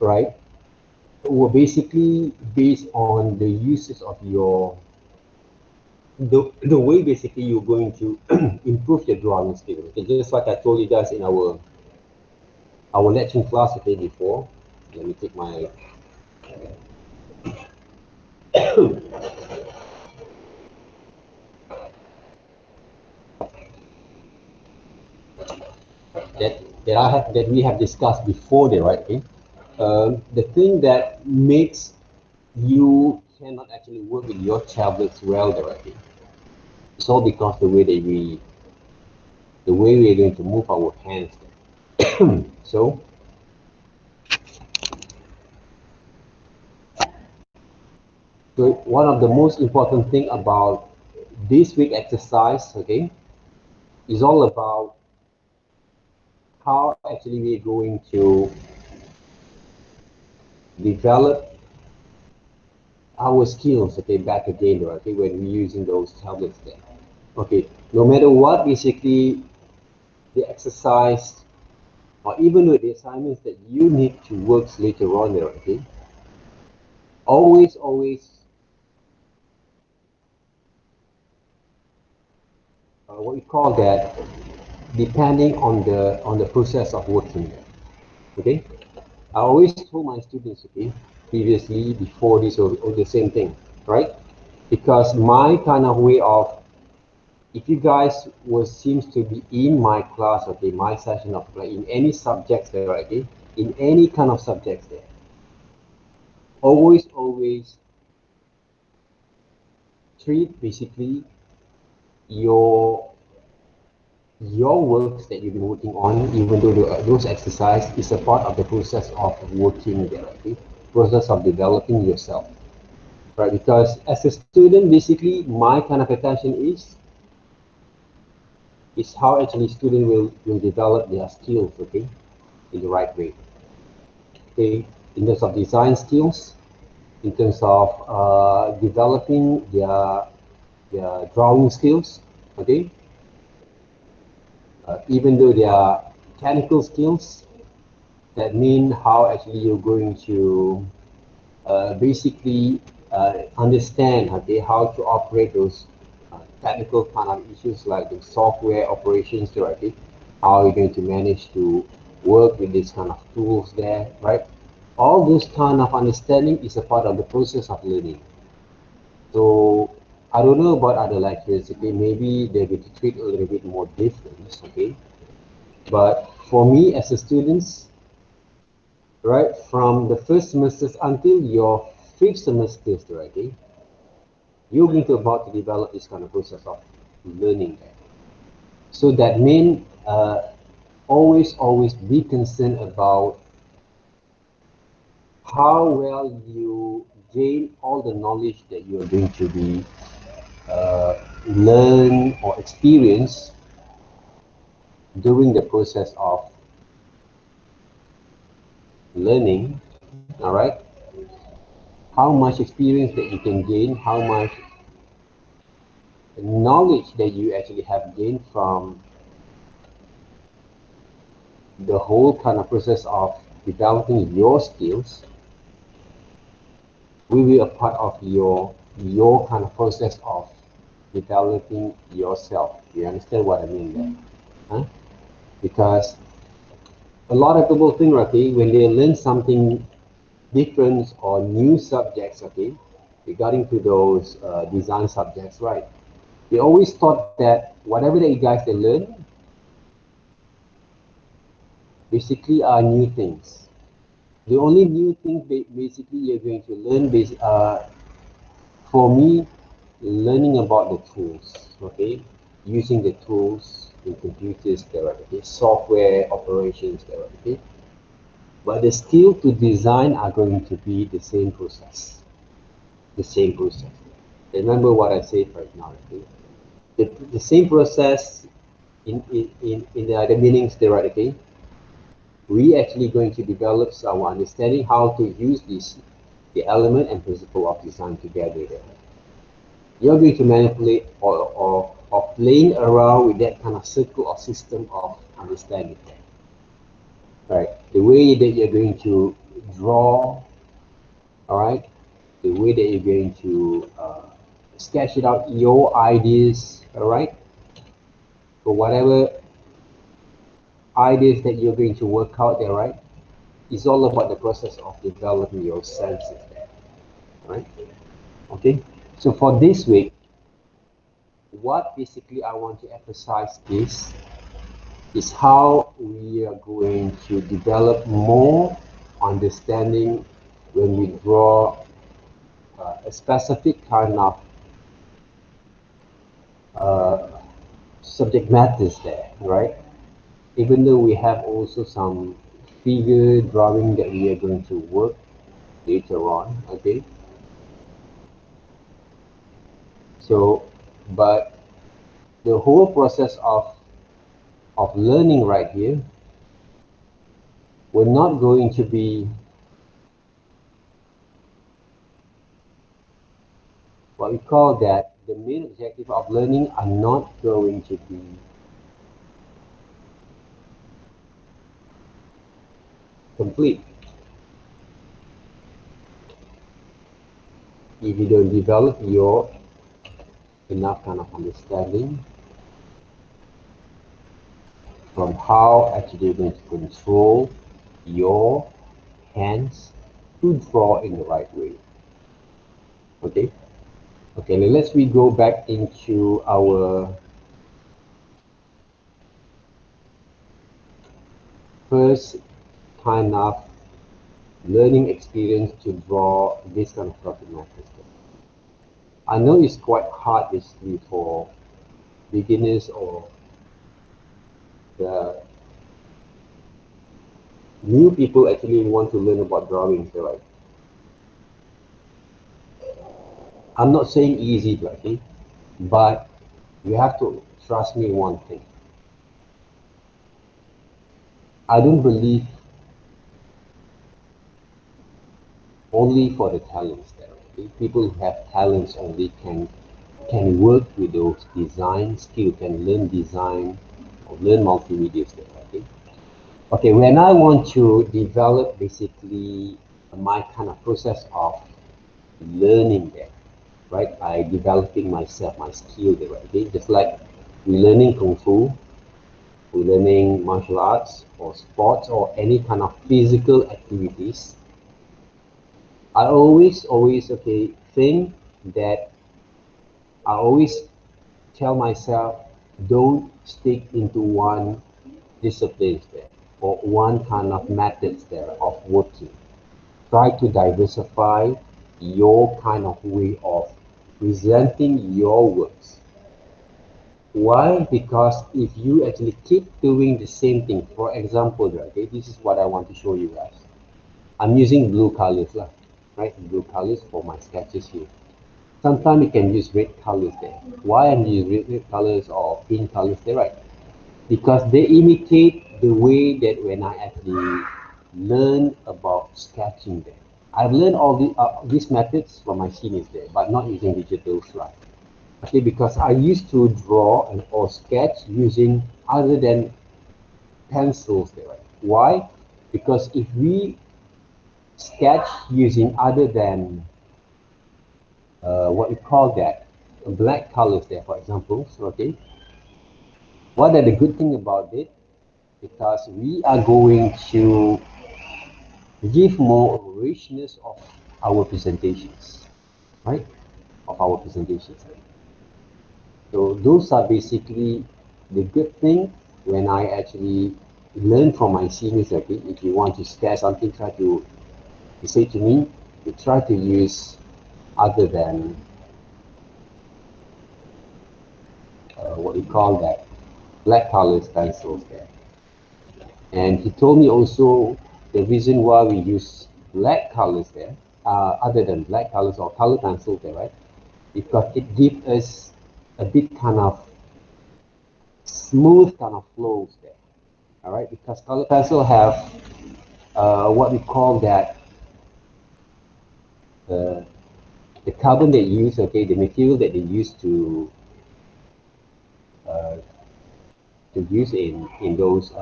right, were basically based on the uses of your the way basically you're going to improve your drawing skills. Okay, just like I told you guys in our lecture class, okay, before. Let me take my that we have discussed before there, right? Okay. The thing that makes you cannot actually work with your tablets well directly. It's all because the way we are going to move our hands. So one of the most important thing about this week exercise, okay, is all about how actually we're going to develop our skills, okay, back again, right, okay, when we're using those tablets there. Okay, no matter what, basically, the exercise or even with the assignments that you need to work later on there, okay, always what we call that, depending on the process of working there. Okay, I always told my students, okay, previously, before this, or the same thing, right? Because my kind of way of, if you guys seems to be in my class, okay, my session of, like, in any subjects there, okay, in any kind of subjects there, always treat basically your works that you've been working on, even though those exercise is a part of the process of working there, okay, process of developing yourself, right? Because as a student, basically, my kind of attention is how actually student will develop their skills, okay, in the right way, okay, in terms of design skills, in terms of developing their drawing skills, okay, even though they are technical skills, that mean how actually you're going to basically understand, okay, how to operate those technical kind of issues like the software operations directly, how you're going to manage to work with these kind of tools there, right? All those kind of understanding is a part of the process of learning. So I don't know about other lecturers, okay, maybe they will treat a little bit more different, okay, but for me as a student, right, from the first semesters until your fifth semester, right, okay, you're going to about to develop this kind of process of learning there. So that means always be concerned about how well you gain all the knowledge that you're going to be learn or experience during the process of learning, all right? How much experience that you can gain, how much knowledge that you actually have gained from the whole kind of process of developing your skills will be a part of your kind of process of developing yourself. You understand what I mean there? Huh? Because a lot of people think, okay, when they learn something different or new subjects, okay, regarding to those design subjects, right? They always thought that whatever that you guys they learn basically are new things. The only new thing basically you're going to learn, for me, learning about the tools, okay, using the tools in computers, there, okay, software operations, there, okay. But the skill to design are going to be the same process, the same process. Remember what I said right now, okay? The same process in the other meanings there, okay? We actually going to develop our understanding how to use this, the element and principle of design together there. You're going to manipulate or playing around with that kind of circle or system of understanding. Right. The way that you're going to draw, all right, the way that you're going to sketch it out, your ideas, all right, for whatever ideas that you're going to work out there, right? It's all about the process of developing your senses there, right? Okay, so for this week, what basically I want to emphasize is how we are going to develop more understanding when we draw a specific kind of uh, subject matters there, right? Even though we have also some figure drawing that we are going to work later on, okay? So, but the whole process of learning right here, we're not going to be what we call that the main objective of learning are not going to be complete if you don't develop your enough kind of understanding from how actually you're going to control your hands to draw in the right way. Okay, okay, now let's we go back into our first kind of learning experience to draw this kind of topic matters. I know it's quite hard basically for beginners or the new people actually want to learn about drawing, right? I'm not saying easy, okay, but you have to trust me one thing. I don't believe only for the talents there. Okay? People who have talents only can work with those design skill, can learn design or learn multimedia there. Okay. Okay, when I want to develop basically my kind of process of learning there, right? By developing myself, my skill there, right? Okay, just like we learning kung fu, we learning martial arts or sports or any kind of physical activities. I always, okay, think that I always tell myself, don't stick into one discipline there or one kind of methods there of working. Try to diversify your kind of way of presenting your works. Why? Because if you actually keep doing the same thing, for example, okay, this is what I want to show you guys. I'm using blue colors, right? Blue colors for my sketches here. Sometimes you can use red colors there. Why I'm using red colors or pink colors there, right? Because they imitate the way that when I actually learn about sketching there. I've learned all these methods from my seniors there, but not using digital slide. Okay, because I used to draw or sketch using other than pencils there. Right? Why? Because if we sketch using other than what we call that black colors there, for example, so, okay, what are the good thing about it? Because we are going to give more richness of our presentations, right? Of our presentations. So those are basically the good thing when I actually learn from my seniors. Okay, if you want to sketch something, try to say to me, you try to use other than what we call that black colors pencils there. And he told me also the reason why we use black colors there, other than black colors or color pencils there, right? Because it gives us a bit kind of smooth kind of flows there. All right, because color pencil have what we call that uh, the carbon they use, okay, the material that they use uh, to use in those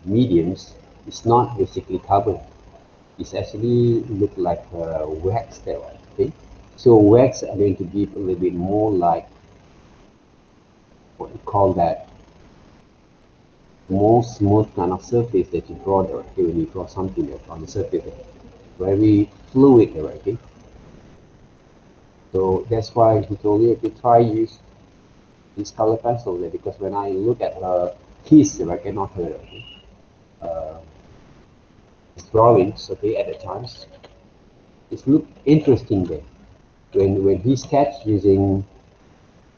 mediums is not basically carbon. It's actually look like wax there, okay? So wax are going to give a little bit more like what you call that more smooth kind of surface that you draw there, okay? When you draw something there on the surface there. Very fluid there, okay? So that's why he told me to try use this color pencil there, because when I look at his, okay, not her, okay, uh, drawings, okay, at the times, it looked interesting there. When he sketched using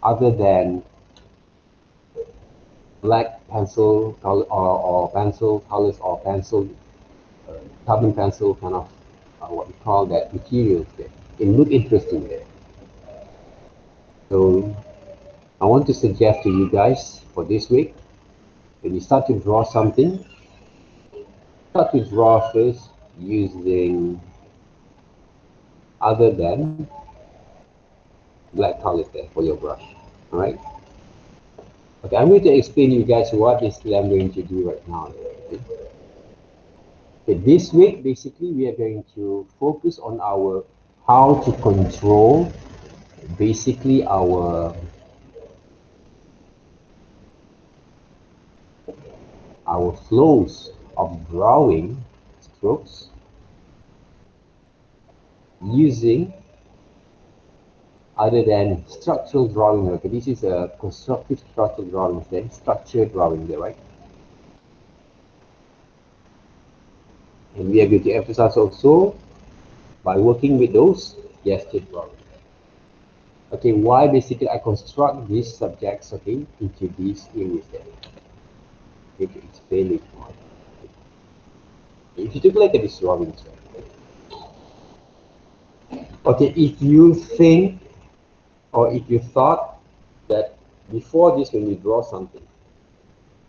other than black pencil color or pencil colors or pencil carbon pencil kind of what we call that materials there. It looked interesting there. So I want to suggest to you guys for this week, when you start to draw something, start to draw first using other than black colors there for your brush. All right. Okay, I'm going to explain to you guys what basically I'm going to do right now. Okay? Okay, this week basically we are going to focus on our how to control basically our flows of drawing strokes using other than structural drawing. Okay, this is a constructive structural drawing, then structured drawing there, right? And we are going to emphasize also by working with those gesture drawings. Okay, why basically I construct these subjects, okay, into these areas there. Okay, to explain it more. If you take a look at this drawings, okay, if you think or if you thought that before this when you draw something,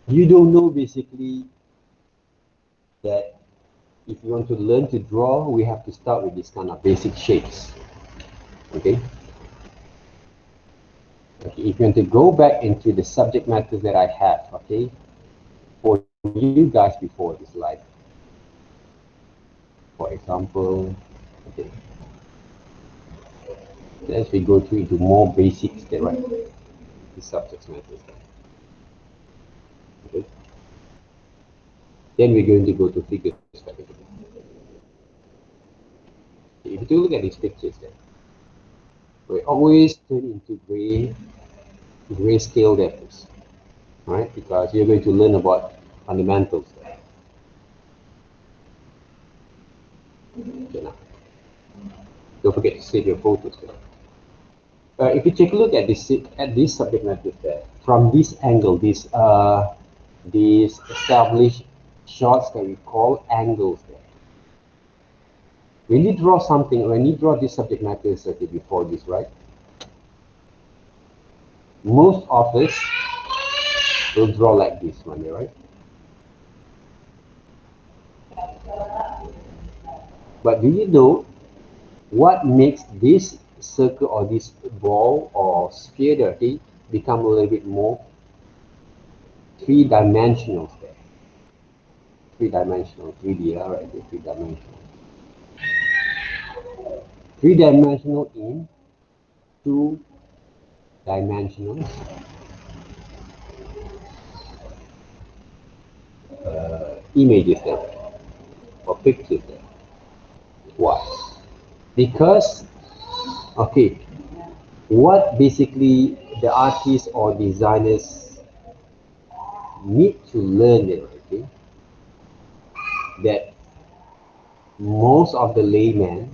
you don't know basically that if you want to learn to draw, we have to start with this kind of basic shapes. Okay? Okay, if you want to go back into the subject matters that I have, okay, for you guys before this life, for example, okay, as we go through into more basics there, right? The subject matters. Okay. Then we're going to go to figures. If you look at these pictures there, we always turn into grayscale levels, right? Because you're going to learn about fundamentals there. Okay, now. Don't forget to save your photos there. If you take a look at this subject matter there, from this angle, these established shots that we call angles there. When you draw something, when you draw this subject matter okay, before this, right? Most of us will draw like this one, right? But do you know what makes this circle or this ball or sphere there, okay, become a little bit more three-dimensional there? Three-dimensional, 3D, right? Three-dimensional. Three-dimensional in two-dimensional images there, or pictures there. Why? Because, okay, what basically the artists or designers need to learn it, okay, that most of the laymen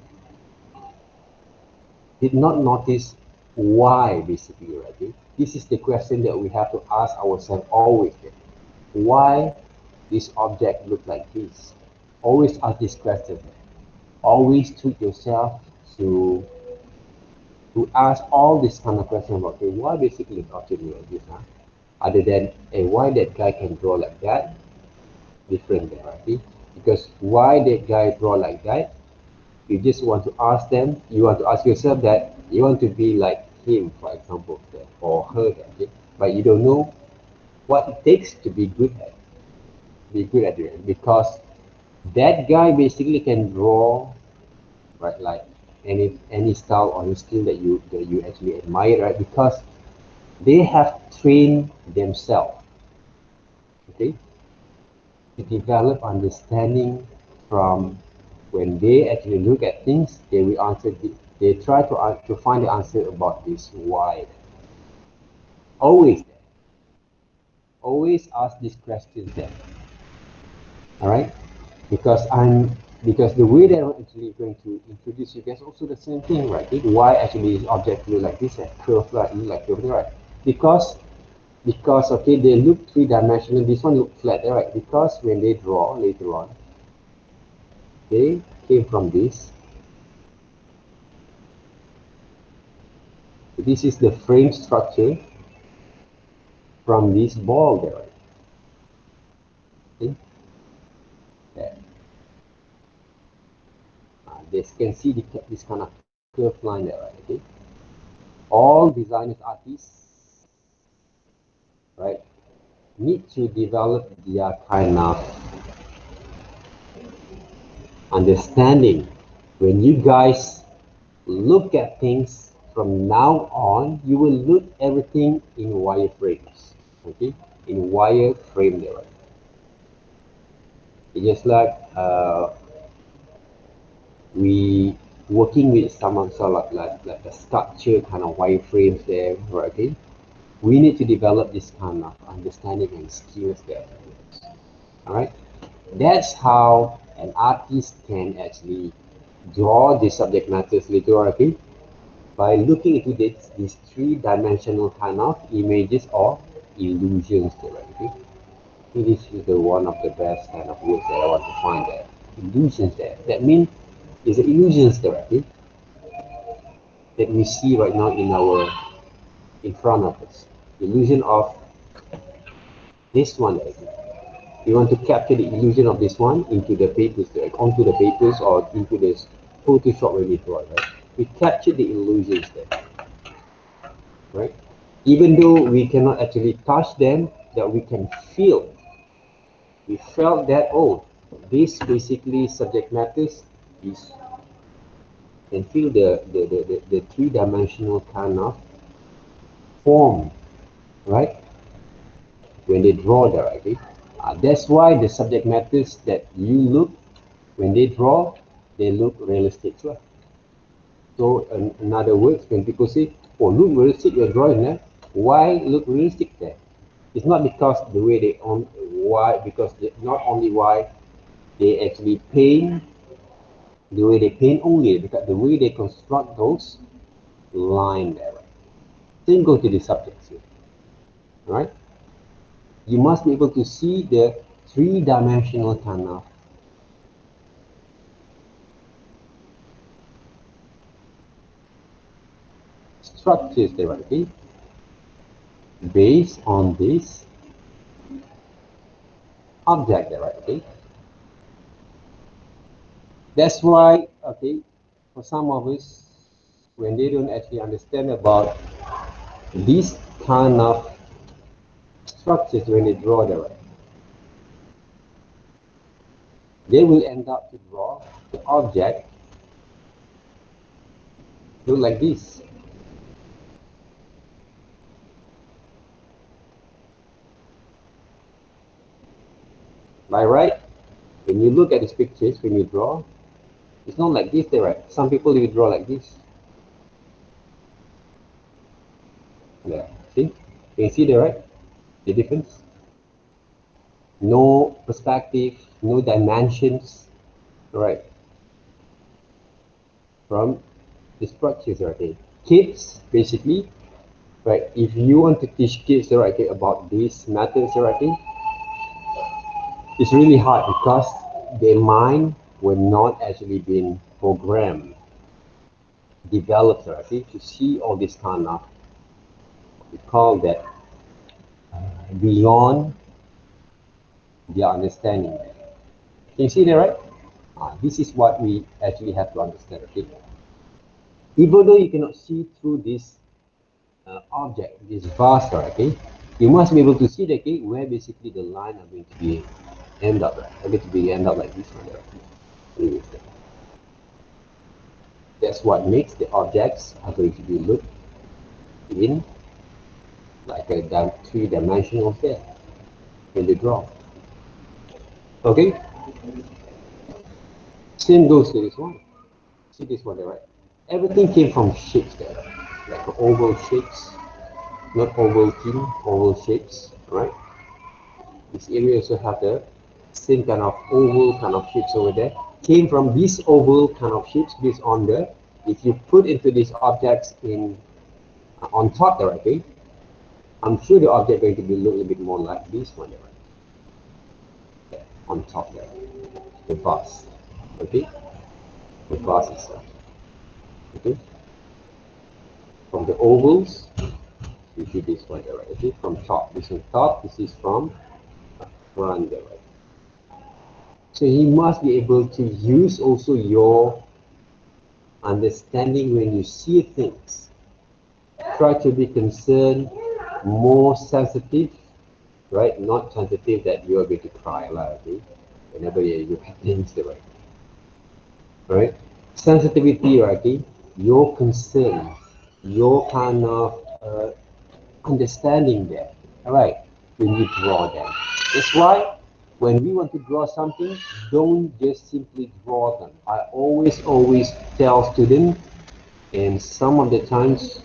did not notice why basically, right? Okay? This is the question that we have to ask ourselves always. Okay? Why this object look like this? Always ask this question. Always treat yourself to ask all this kind of question about, okay, why basically the object look like this, huh? Other than, hey, why that guy can draw like that? Different there, right? Because why that guy draw like that? You just want to ask them, you want to ask yourself that you want to be like him, for example, or her, okay? But you don't know what it takes to be good at it. Because That guy basically can draw, right, like any style or any skill that you actually admire, right? Because they have trained themselves, okay, to develop understanding from when they actually look at things, they will answer. They try to find the answer about this why. Always, always ask these questions there. All right, because the way that I'm actually going to introduce you guys also the same thing, right? Why actually this object look like this, like curve, like curve, right? Because okay, they look three-dimensional. This one look flat, right? Because when they draw later on, they came from this. This is the frame structure from this ball there, right? Okay? There. They can see this kind of curved line there, right? Okay. All designers, artists, right, need to develop their kind of understanding. When you guys look at things from now on, you will look everything in wireframes, okay? In wireframe there. Right? It's just like we working with some sort of like a sculpture kind of wireframes there, right? Okay? We need to develop this kind of understanding and skills there. All right, that's how an artist can actually draw the subject matters literally by looking into these three-dimensional kind of images or illusions there, okay? This is the one of the best kind of words that I want to find there. Illusions there. That means it's the illusions there, okay? That we see right now in front of us. Illusion of this one there. You want to capture the illusion of this one into the papers, like onto the papers or into this Photoshop when we draw, right? We capture the illusions there, right? Even though we cannot actually touch them, that we can feel. We felt that, oh, this basically subject matters is, can feel the three-dimensional kind of form, right? When they draw directly. That's why the subject matters that you look, when they draw, they look realistic. So in other words, when people say, oh, look realistic, you're drawing there, why look realistic there? It's not because the way they on why because not only why they actually paint the way they paint only because the way they construct those line there. Then go to the subjects here. Right? You must be able to see the three-dimensional kind of structures there, okay? Based on this object there, right? Okay? That's why, okay, for some of us, when they don't actually understand about these kind of structures when they draw the right, they will end up to draw the object look like this. By right, when you look at these pictures, when you draw, it's not like this, right? Some people will draw like this. Yeah, see? Can you see the right? The difference? No perspective, no dimensions, right? From the structures, right? Kids, basically, right? If you want to teach kids, right, about these methods, right? It's really hard because their mind will not actually been programmed, developed, right? To see all this kind of, we call that beyond their understanding. Can you see that, right? This is what we actually have to understand, okay? Even though you cannot see through this object, this vast, okay, you must be able to see, okay, where basically the line are going to be end up, right? I get to be end up like this one, right? That's what makes the objects are going to be looked in like a three-dimensional there when they draw. Okay? Same goes to this one. See this one there, right? Everything came from shapes there, like oval shapes, not oval thin, oval shapes, right? This area also have the same kind of oval kind of shapes over there. Came from these oval kind of shapes based on the, if you put into these objects in on top there, okay? I'm sure the object going to be look a little bit more like this one there, right? Yeah, on top there, the bust, okay? The bust itself, okay? From the ovals, you see this one there, right? Okay, from top. This is top. This is from front there, right? So you must be able to use also your understanding when you see things. Try to be concerned, more sensitive, right? Not sensitive that you are going to cry, okay? Whenever you have things there, right? Right? Sensitivity, right? Okay? Your concern, your kind of understanding there, all right? When you draw them. That's why when we want to draw something, don't just simply draw them. I always tell students, and some of the times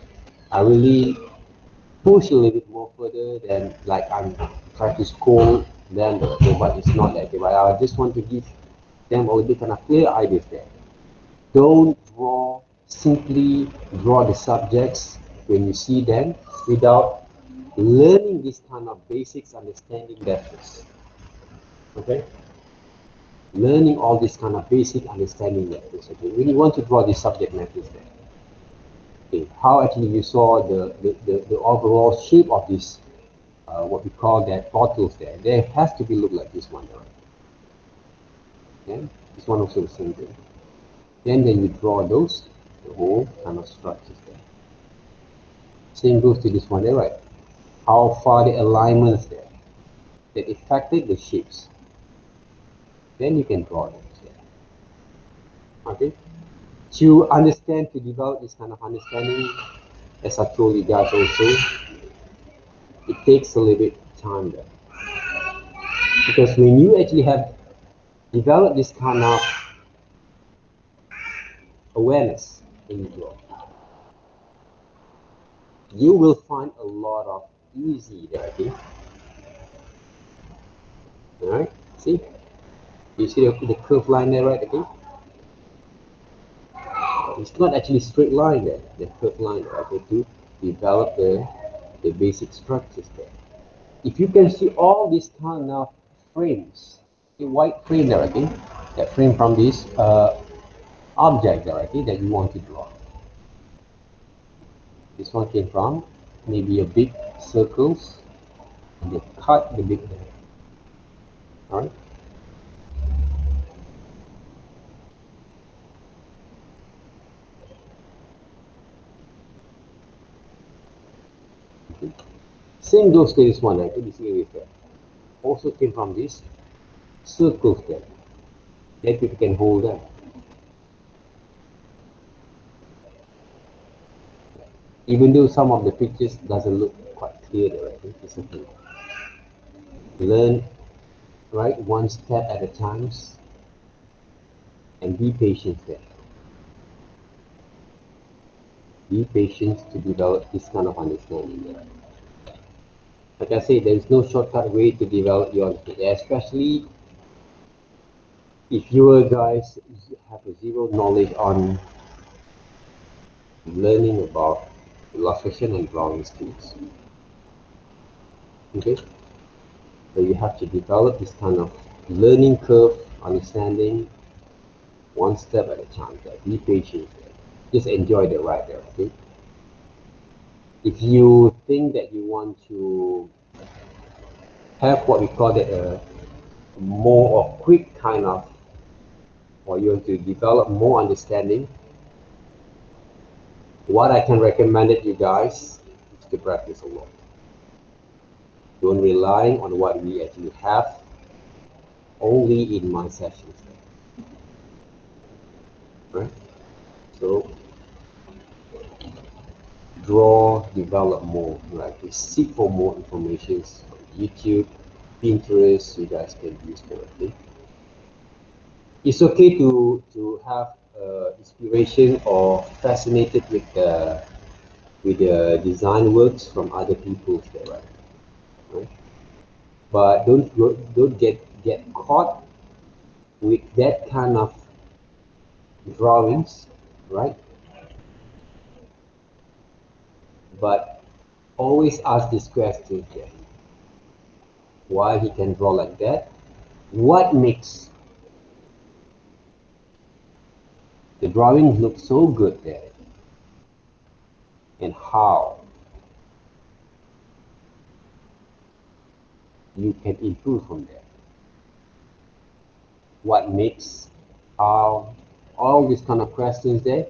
I really push a little bit more further than like I'm trying to scold them, okay, but it's not that way. But I just want to give them a little bit kind of clear ideas there. Don't draw, simply draw the subjects when you see them without learning this kind of basics understanding methods. Okay? Learning all this kind of basic understanding methods. Okay? When you want to draw the subject methods there. Okay, how actually you saw the overall shape of this, what we call that bottles there. There has to be look like this one, right? Okay? This one also the same thing. Then you draw those, the whole kind of structures there. Same goes to this one there, right? How far the alignments there that affected the shapes. Then you can draw them there. Okay? To understand, to develop this kind of understanding, as I told you guys also, it takes a little bit time there. Because when you actually have developed this kind of awareness in your draw, you will find a lot of easy there, okay? Alright, see? You see the curved line there, right? Okay? It's not actually straight line there, the curved line there, okay? To develop the basic structures there. If you can see all these kind of frames, the white frame there, okay? That frame from this object there, okay? That you want to draw. This one came from maybe a big circles, and they cut the big there. Alright? Okay. Same goes to this one, right? This area there. Also came from this circles there. That people can hold them. Even though some of the pictures doesn't look quite clear there, right? It's okay. Learn, right, one step at a time, and be patient there. Be patient to develop this kind of understanding there. Like I say, there is no shortcut way to develop your understanding, especially if you guys have a zero knowledge on learning about illustration and drawing skills. Okay? So you have to develop this kind of learning curve, understanding, one step at a time. Be patient. Just enjoy the ride there. Okay? If you think that you want to have what we call a more or quick kind of, or you want to develop more understanding, what I can recommend it you guys is to practice a lot. Don't rely on what we actually have. only in my sessions, right? So draw, develop more, right? We seek for more information on YouTube, Pinterest, you guys can use directly. It's okay to have inspiration or fascinated with the design works from other people, right? But don't get caught with that kind of drawings, right? But always ask this question here: why he can draw like that? What makes the drawing look so good there? And how you can improve from there? What makes, how, all these kind of questions there,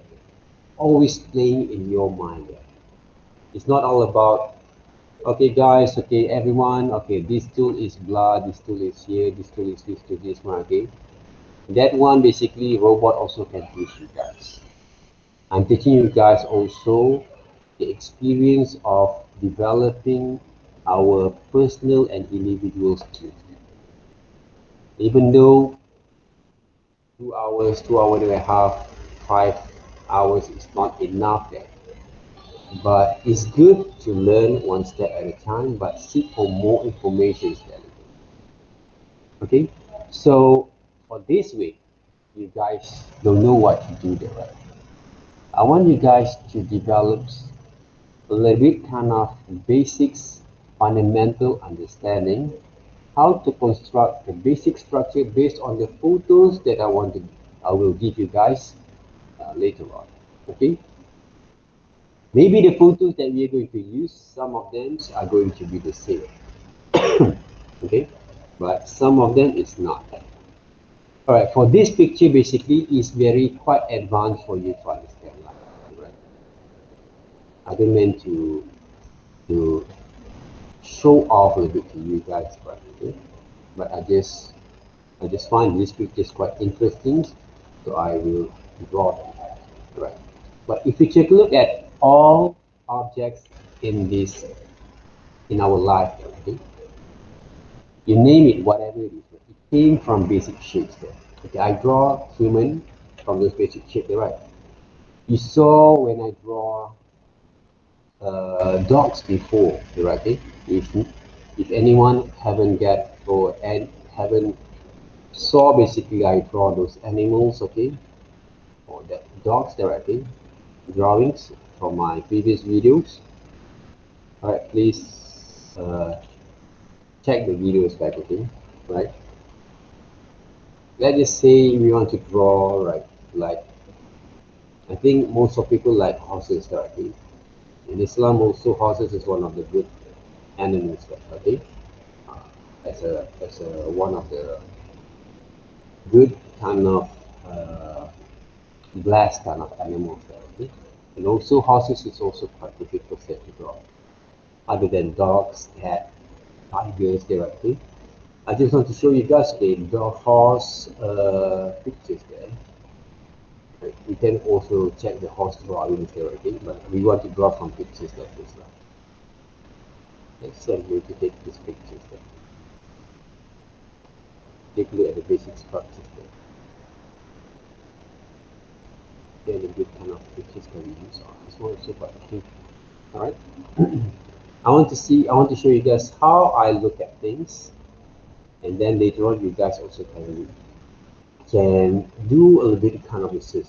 always playing in your mind there. It's not all about, okay guys, okay everyone, okay this tool is blah, this tool is here, this tool is this to this one, okay. That one basically robot also can teach you guys. I'm teaching you guys also the experience of developing our personal and individual skills. Even though 2 hours, 2 hours and a half, 5 hours is not enough there. But it's good to learn one step at a time, but seek for more information. Okay, so for this week, you guys don't know what to do there, right? I want you guys to develop a little bit kind of basics, fundamental understanding, how to construct the basic structure based on the photos that I will give you guys later on. Okay, maybe the photos that we are going to use, some of them are going to be the same. Okay, but some of them is not. All right, for this picture basically is very quite advanced for you to understand, right? I don't mean to show off a little bit to you guys, but okay? But I just find this picture is quite interesting, so I will draw them, right? But if you take a look at all objects in this in our life, okay, you name it, whatever it is, it came from basic shapes there. Okay, I draw human from those basic shapes, right? You saw when I draw dogs before, right? Okay? If anyone haven't get or and haven't saw basically I draw those animals, okay, or the dogs directly, drawings from my previous videos. All right, please check the videos back, okay, right? Let's just say we want to draw, right, like I think most of people like horses, okay. In Islam, also horses is one of the good animals, okay. As a one of the good kind of blessed kind of animals, okay. And also horses is also quite difficult to draw. Other than dogs, cat, tigers, okay. I just want to show you guys the horse pictures there. Right. We can also check the horse drawings there, okay, but we want to draw some pictures like this. Let's send you to take these pictures there. Take a look at the basic structures there. Then a good kind of pictures can be used on this one also, but okay. Alright. I want to show you guys how I look at things, and then later on you guys also can do a little bit kind of research.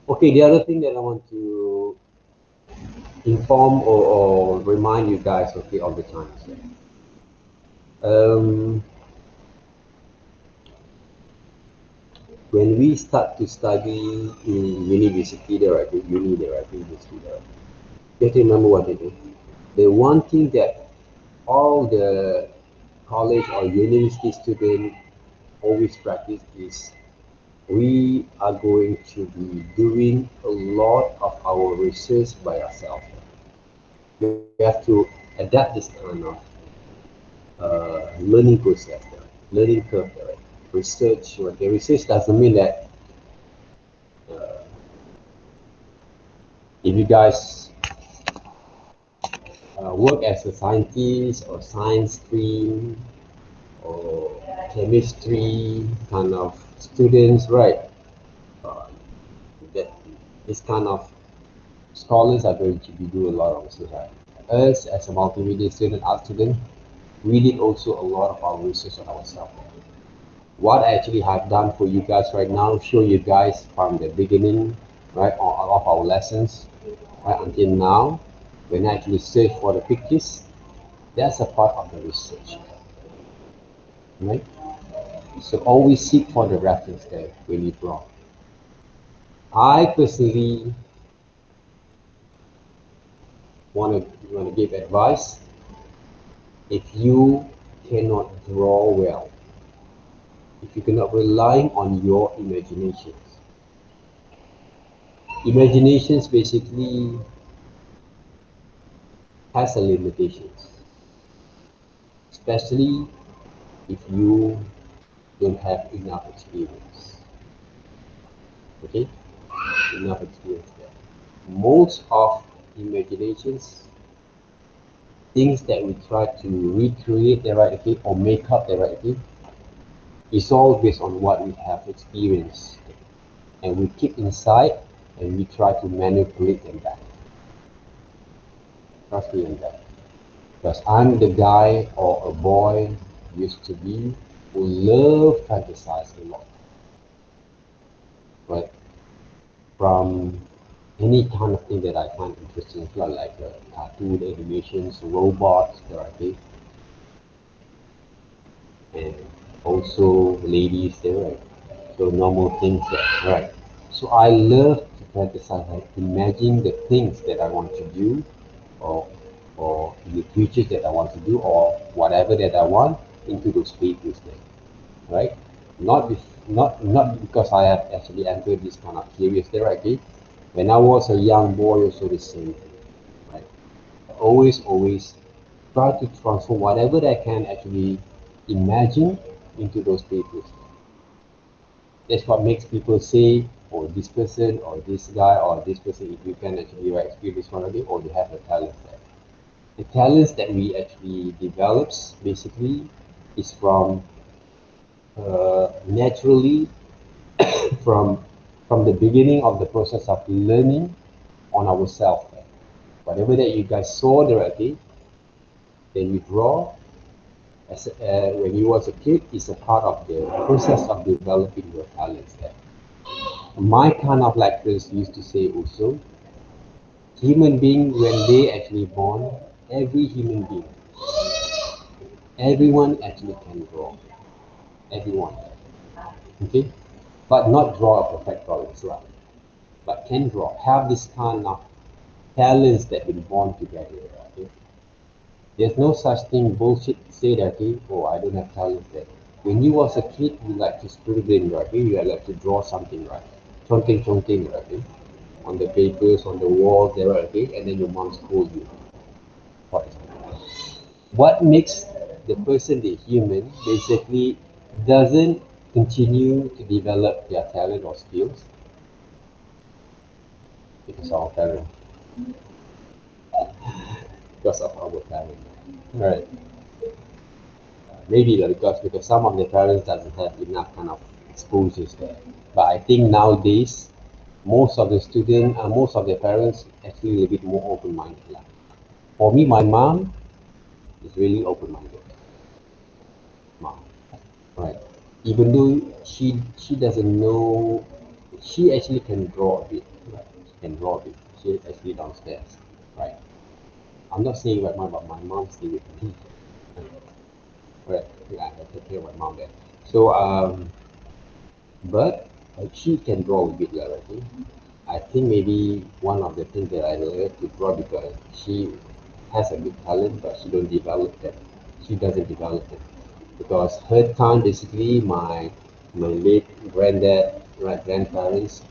Okay, the other thing that I want to inform or remind you guys, okay, all the time. When we start to study in university there, right, university there, you have to remember what they do. The one thing that all the college or university students always practice is we are going to be doing a lot of our research by ourselves. We have to adapt this kind of learning process, learning curve, research. Okay, research doesn't mean that if you guys work as a scientist or science stream or chemistry kind of students, right? That this kind of scholars are going to be do a lot of research. Right? Us as a multimedia student, art student, we did also a lot of our research on ourselves. What I actually have done for you guys right now, show you guys from the beginning, right, of our lessons, right, until now, when I actually search for the pictures, that's a part of the research, right? So always seek for the reference there when you draw. I personally want to give advice. If you cannot draw well, if you cannot rely on your imaginations basically has a limitations, especially if you don't have enough experience. Okay, enough experience there. Most of imaginations, things that we try to recreate the right thing or make up the right thing, is all based on what we have experienced, and we keep inside and we try to manipulate them back. Trust me on that. Because I'm the guy or a boy used to be who love fantasize a lot. Right? From any kind of thing that I find interesting, like cartoon animations, robots, right? And also ladies there, right? So normal things there, right? So I love to fantasize, like imagine the things that I want to do, or the futures that I want to do, or whatever that I want into those papers there, right? Not because I have actually entered this kind of careers there, right? When I was a young boy, also the same thing, right? Always try to transform whatever that I can actually imagine into those papers. That's what makes people say, oh, this person or this guy or this person, if you can actually experience one of it, or you have a talent there. The talents that we actually develops basically is from naturally from the beginning of the process of learning on ourselves. Whatever that you guys saw directly, then you draw. When you was a kid, is a part of the process of developing your talents there. My kind of lecturers used to say also, human being when they actually born, every human being, everyone actually can draw, everyone, okay, but not draw a perfect drawing as well, but can draw, have this kind of talents that been born together. Okay? There's no such thing bullshit say that, okay, oh, I don't have talent there. When you was a kid, you like to scribble, right? You like to draw something, right? Chonking, right? On the papers, on the walls, there, right? And then your mom scold you. What makes the person the human basically doesn't continue to develop their talent or skills because of our parents. Because of our parents. Right. Maybe because some of the parents doesn't have enough kind of exposures there. But I think nowadays most of the students, most of the parents actually a little bit more open-minded. For me, my mom is really open-minded. Mom, right? Even though she doesn't know, she actually can draw a bit. Right? She can draw a bit. She actually downstairs, right? I'm not saying right now, but my mom stay with me. Right? Yeah, I take care of my mom there. So but she can draw a bit, right? I think maybe one of the things that I love to draw because she has a good talent, but she don't develop that. She doesn't develop it because her time basically my late granddad, right, grandparents,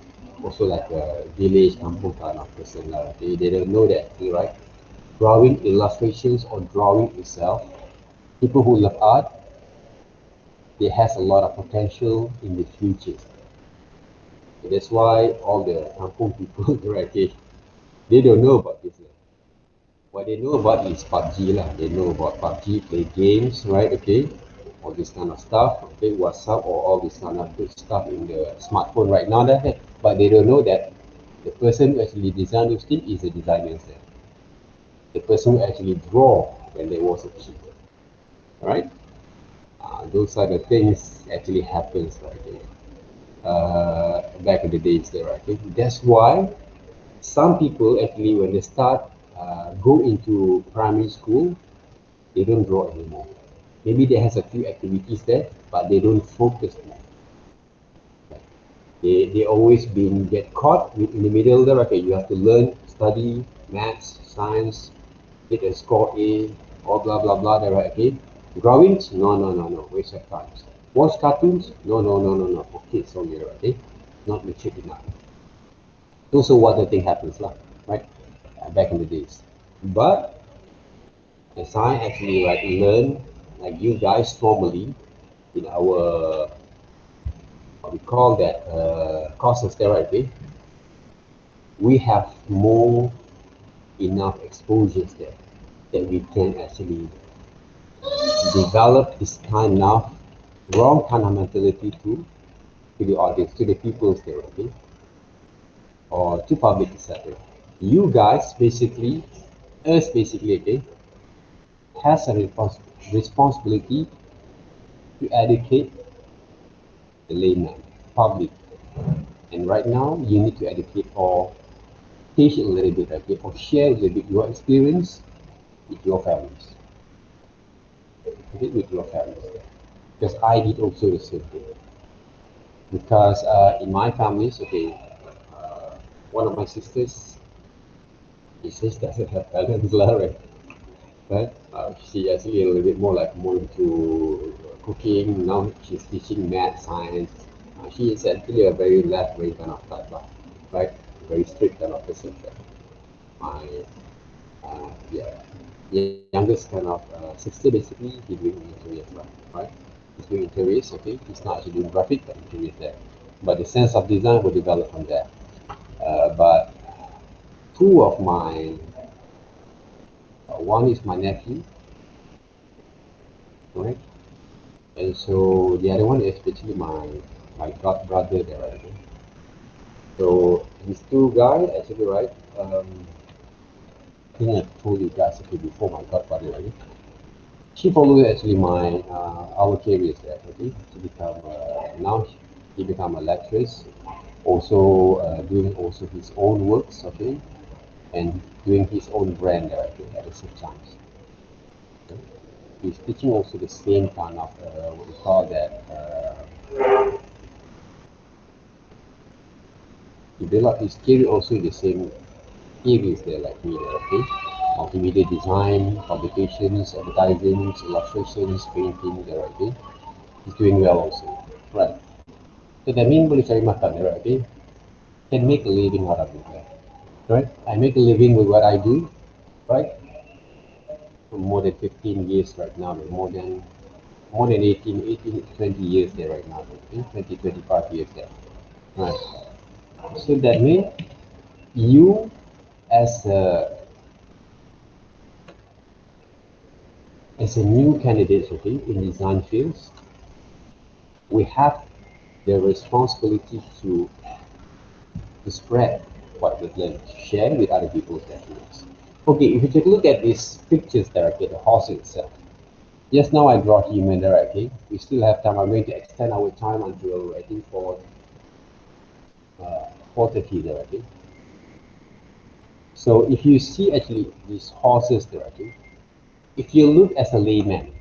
also like a village kampung kind of person. They don't know that, right? Drawing illustrations or drawing itself. People who love art, It has a lot of potential in the future. That's why all the kampung people, right, they don't know about this. What they know about is PUBG lah. They know about PUBG, play games, right? Okay, all this kind of stuff. Okay, WhatsApp or all this kind of good stuff in the smartphone right now. That, but they don't know that the person who actually designed those things is a designer. The person who actually draw when they was a kid, right? Those are the things actually happens, right? Back in the days, there, right? Okay? That's why some people actually, when they start go into primary school, they don't draw anymore. Maybe they has a few activities there, but they don't focus more. They always been get caught in the middle there. Okay, you have to learn, study maths, science, get a score A, or blah blah blah. There, right? Okay, drawings? No, no, no, no. Waste of time. Watch cartoons? No, no, no, no, no. Okay, so you're okay, not mature enough. Also, what the thing happens, lah, right? Back in the days, but as I actually like learn, like you guys normally in our what we call that courses there, right? Okay, we have more enough exposures there that we can actually develop this kind of wrong kind of mentality to the audience, to the peoples there, okay, or to public, etc. You guys basically, us basically, okay, has a responsibility to educate the layman, public. And right now, you need to educate or teach a little bit, okay, or share a little bit your experience with your families, okay, with your families. Because I did also the same thing. Because in my families, okay, one of my sisters, his sister doesn't have talent, right? She actually a little bit more into cooking. Now she's teaching math, science. She is actually a very left-wing kind of type, right? Very strict kind of person. My yeah, youngest kind of sister basically, he's doing interiors, right? He's doing interiors, okay? He's not actually doing graphic, but interiors there. But the sense of design will develop from there. But two of my, one is my nephew, right? And so the other one is actually my god brother there, right? So these two guys actually, right? I think I told you guys actually before my godfather, right? She followed actually my our careers there, okay? To become now he become a lecturess, also doing also his own works, okay, and doing his own brand there, okay, at the same time. Okay? He's teaching also the same kind of what we call that. He developed his career also in the same areas there like me there, okay? Multimedia design, publications, advertising, illustrations, painting there, okay? He's doing well also, right? So that means boleh cari makan there, okay? Can make a living out of it, right? I make a living with what I do, right? For more than 15 years right now, more than 18 20 years there right now, okay? 20, 25 years there, right? So that means you as a new candidate, okay, in design fields, we have the responsibility to spread what we've learned, to share with other people's techniques. Okay, if you take a look at these pictures there, okay, the horse itself. Just now I draw human there, okay. We still have time. I'm going to extend our time until I think 4:30 there, okay. So if you see actually these horses there, okay, if you look as a layman,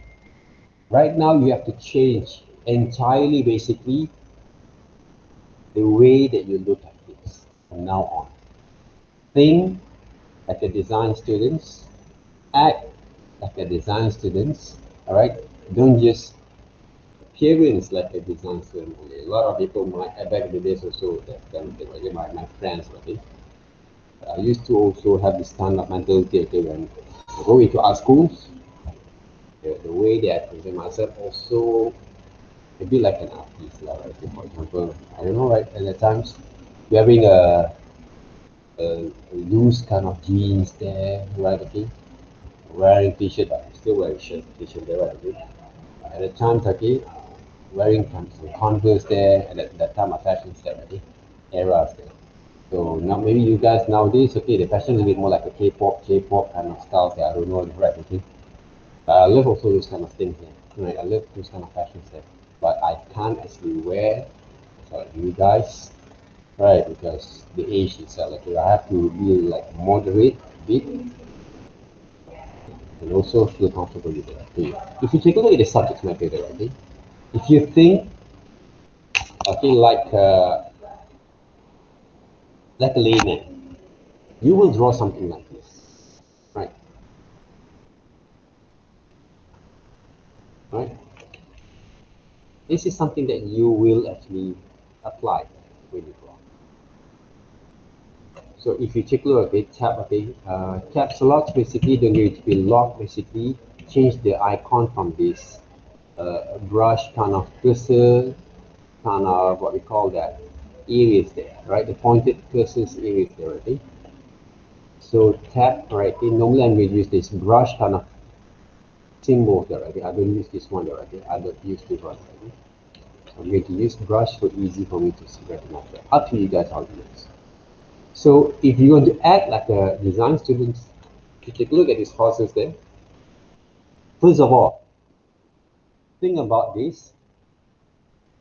right now you have to change entirely basically the way that you look at things from now on. Think like a design students, act like a design students, all right? Don't just appearance like a design student only. A lot of people might, back in the days also, that my friends, okay? I used to also have this kind of mentality, okay, when I go into art schools, the way that I present myself also a bit like an artist, right? For example, I don't know, right? At the times, wearing a loose kind of jeans there, right? Okay, wearing t-shirt, I'm still wearing t-shirt there, right? Okay. At the times, okay, wearing some Converse there, at that time of fashion set, okay, eras there. So now maybe you guys nowadays, okay, the fashion is a bit more like a K-pop kind of style there. I don't know, right? Okay. But I love also those kind of things here. Right? I love those kind of fashions there. But I can't actually wear for you guys, right? Because the age itself, like I have to be like moderate a bit and also feel comfortable with it. Okay. If you take a look at the subject matter there, okay, if you think, okay, like a layman, you will draw something like this, right? Right. This is something that you will actually apply when you draw. So if you take a look at it, tab, okay, caps lock basically don't need to be locked. Basically, change the icon from this brush kind of cursor, kind of what we call that areas there, right? The pointed cursors areas there, okay. So tab, right? Okay, normally I'm going to use this brush kind of symbol there, okay. I don't use this one there, okay. I don't use this one. Okay? I'm going to use brush for easy for me to recognize that. Up to you guys how to use. So if you want to add like a design student, you take a look at these horses there. First of all, think about this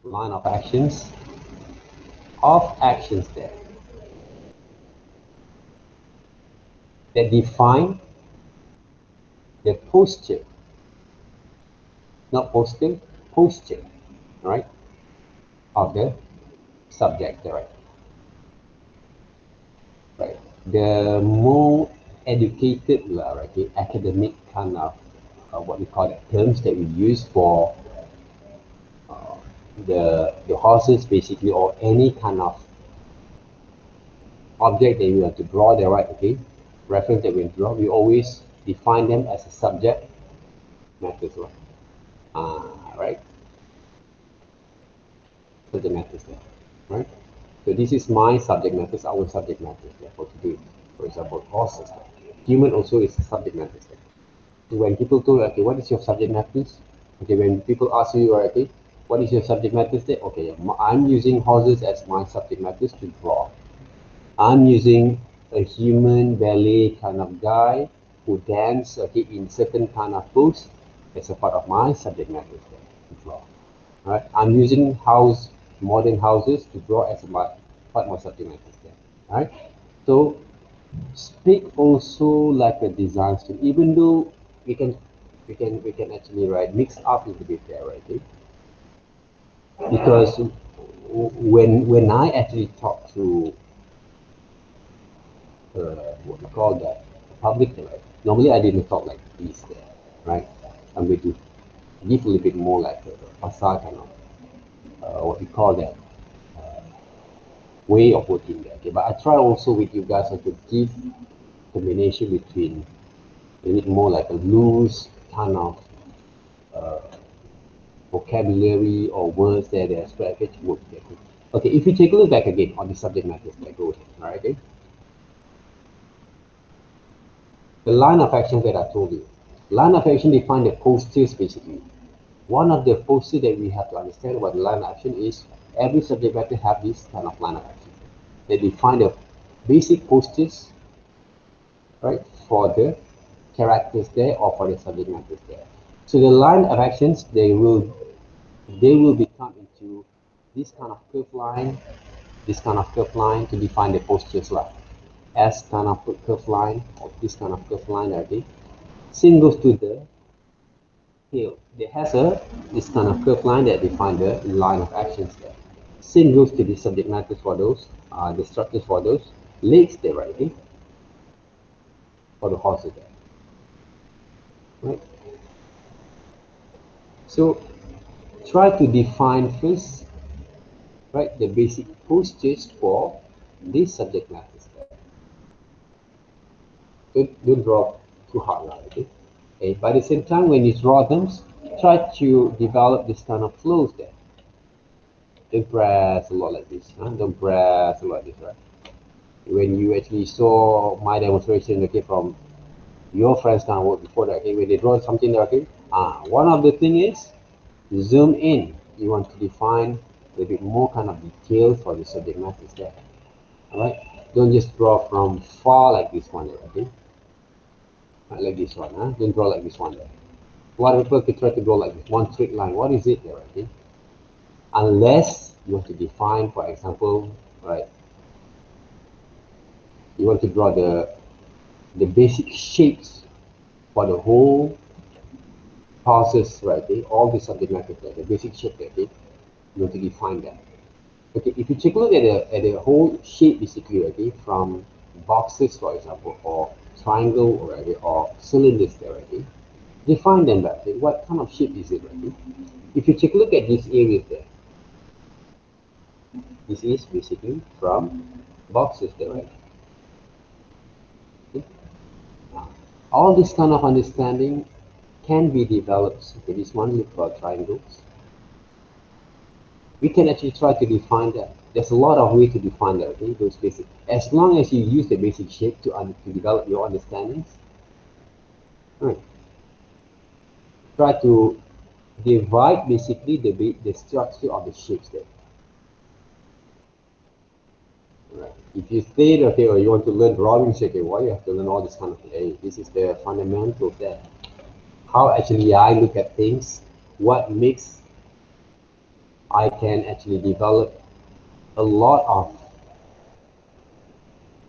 line of actions there that define the posture, not posting, posture, right, of the subject there, right? The more educated, right, the academic kind of what we call it terms that we use for uh, the horses basically, or any kind of object that we want to draw there, right? Okay, reference that we draw, we always define them as a subject matters, right? Right? Subject matters there, right? So this is my subject matters, our subject matters there for today. For example, horses. Human also is subject matters there. So when people told, okay, what is your subject matters? Okay, when people ask you, okay, what is your subject matters there? Okay, I'm using horses as my subject matters to draw. I'm using a human ballet kind of guy who dance, okay, in certain kind of pose as a part of my subject matter to draw. Right? I'm using modern houses to draw as a part of my subject matter there. Right? So speak also like a design student, even though we can actually mix up a little bit there, right? Okay? Because when I actually talk to what we call that public, right? Normally I didn't talk like this there, right? I'm going to give a little bit more like a pasar kind of what we call that way of working there. Okay, but I try also with you guys to give combination between a little more like a loose kind of uh, vocabulary or words there that are to work there. Okay, if you take a look back again on the subject matters, like go ahead, all right? Okay? The line of action that I told you. Line of action define the postures basically. One of the postures that we have to understand about the line of action is every subject matter have this kind of line of action. They define the basic postures, right, for the characters there or for the subject matters there. So the line of actions they will become into this kind of curved line, this kind of curved line to define the postures like S kind of curved line or this kind of curved line, okay. Same goes to the tail. It has this kind of curved line that define the line of actions there. Same goes to the subject matters for those, the structures for those legs there, right? Okay? For the horses there, right? So try to define first, right, the basic postures for these subject matters there. Don't draw too hard now, okay? Okay, but at the same time, when you draw them, try to develop this kind of flows there. Don't press a lot like this. Huh? Don't press a lot like this, right? When you actually saw my demonstration, okay, from your friends kind of work before that, okay, when they draw something there, okay, one of the thing is zoom in. You want to define a little bit more kind of detail for the subject matter there. All right, don't just draw from far like this one there, okay? Not like this one, huh? Don't draw like this one there. A lot of people could try to draw like this, one straight line. What is it there, okay? Unless you want to define, for example, right? You want to draw the basic shapes for the whole process, right? Okay? All the subject matter, right? The basic shape, right? Okay? You want to define that. Okay, if you take a look at the whole shape basically, okay, from boxes, for example, or triangle, or cylinders there, okay, define them that, okay, what kind of shape is it, okay? If you take a look at these areas there, this is basically from boxes there, right? Okay. All this kind of understanding can be developed. Okay, this one look for triangles. We can actually try to define that. There's a lot of way to define that, okay, those basic. As long as you use the basic shape to develop your understandings, right? Try to divide basically the structure of the shapes there. Right. If you say, okay, or you want to learn drawing, okay, why you have to learn all this kind of thing? Hey, this is the fundamentals there. How actually I look at things, what makes I can actually develop a lot of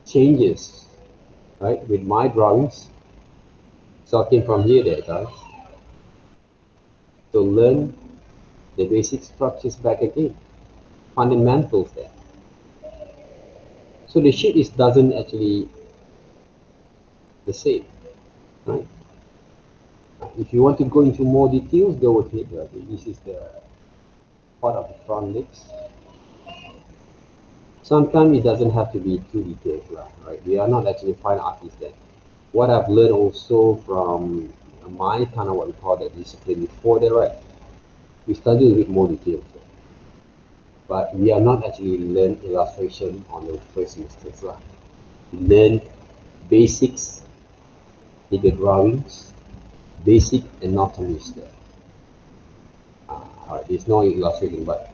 changes, right, with my drawings. Starting from here there, guys. To learn the basic structures back again, fundamentals there. So the shape is doesn't actually the same, right? If you want to go into more details, go ahead. This is the part of the front legs. Sometimes it doesn't have to be too detailed, right? We are not actually fine artists then. What I've learned also from my kind of what we call the discipline before that, right? We study a bit more details, but we are not actually learn illustration on the first semesters, right? We learn basics, figure drawings, basic anatomy there. Alright, there's no illustration, but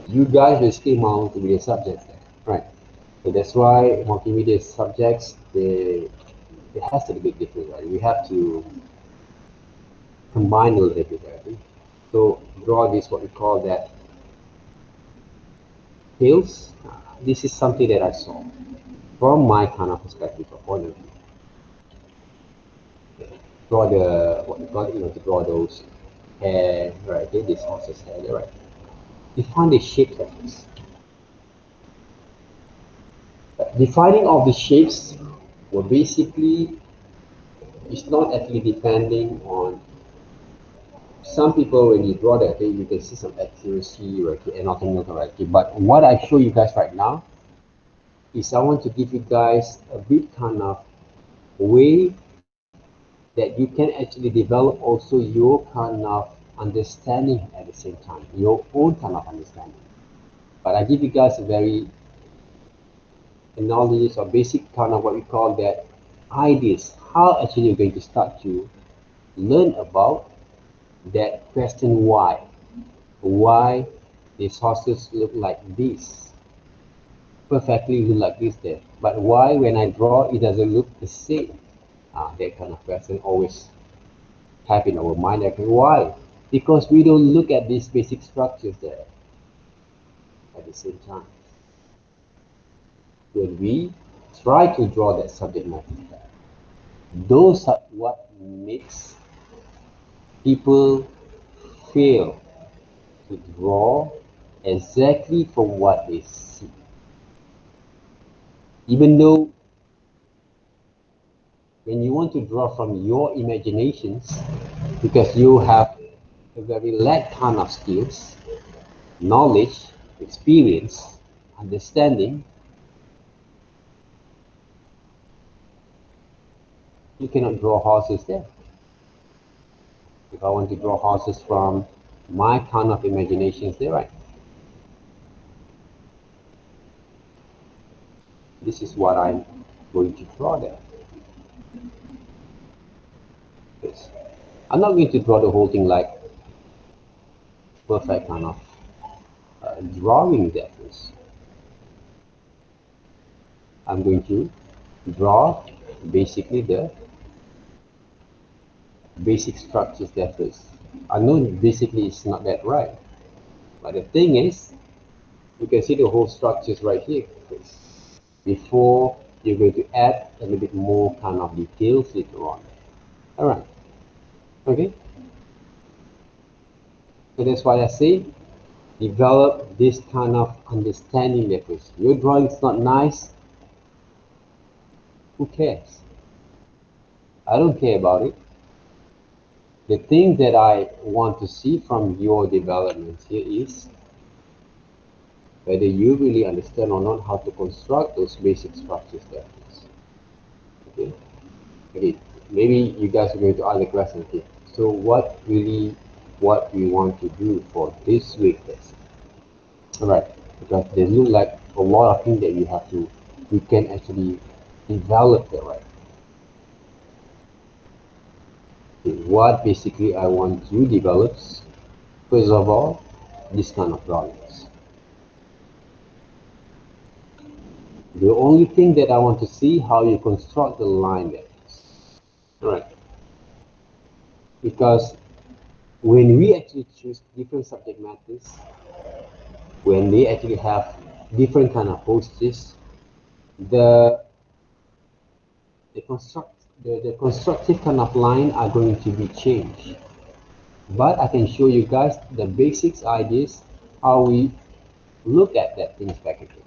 you guys will still mount to be the subjects there, right? So that's why multimedia subjects, it has to be a bit different, right? We have to combine a little bit there. Right? So draw this, what we call that tails. This is something that I saw from my kind of perspective or point of view. Draw the, what we call it, to draw those hair, right? Okay, this horse's hair, right? Define the shapes of this. Defining of the shapes will basically, it's not actually depending on some people. When you draw that, okay, you can see some accuracy, right, anatomical, right? Okay, but what I show you guys right now is I want to give you guys a bit kind of way that you can actually develop also your kind of understanding at the same time, your own kind of understanding. But I give you guys a very knowledge or basic kind of what we call that ideas, how actually you're going to start to learn about that question why these horses look like this, perfectly look like this there, but why when I draw it doesn't look the same. That kind of question always have in our mind. Okay, why? Because we don't look at these basic structures there at the same time. When we try to draw that subject matter, those are what makes people fail to draw exactly from what they see. Even though when you want to draw from your imaginations, because you have a very lack kind of skills, knowledge, experience, understanding, you cannot draw horses there. If I want to draw horses from my kind of imaginations there, right? this is what I'm going to draw there. Yes. I'm not going to draw the whole thing like perfect kind of drawing there. Yes. I'm going to draw basically the basic structures there first. I know basically it's not that right, but the thing is, you can see the whole structures right here first, before you're going to add a little bit more kind of details later on. All right, okay. So that's why I say develop this kind of understanding there first. Your drawing's not nice, who cares? I don't care about it. The thing that I want to see from your development here is whether you really understand or not how to construct those basic structures there. Okay. Okay. Maybe you guys are going to ask the question, okay, so what we want to do for this week test? Alright, because there look like a lot of things that we can actually develop there, right? Okay, what basically I want you develops, first of all, this kind of drawings. The only thing that I want to see how you construct the line there. Right. Because when we actually choose different subject matters, when they actually have different kind of postures, the constructive kind of line are going to be changed. But I can show you guys the basics ideas how we look at that things back again.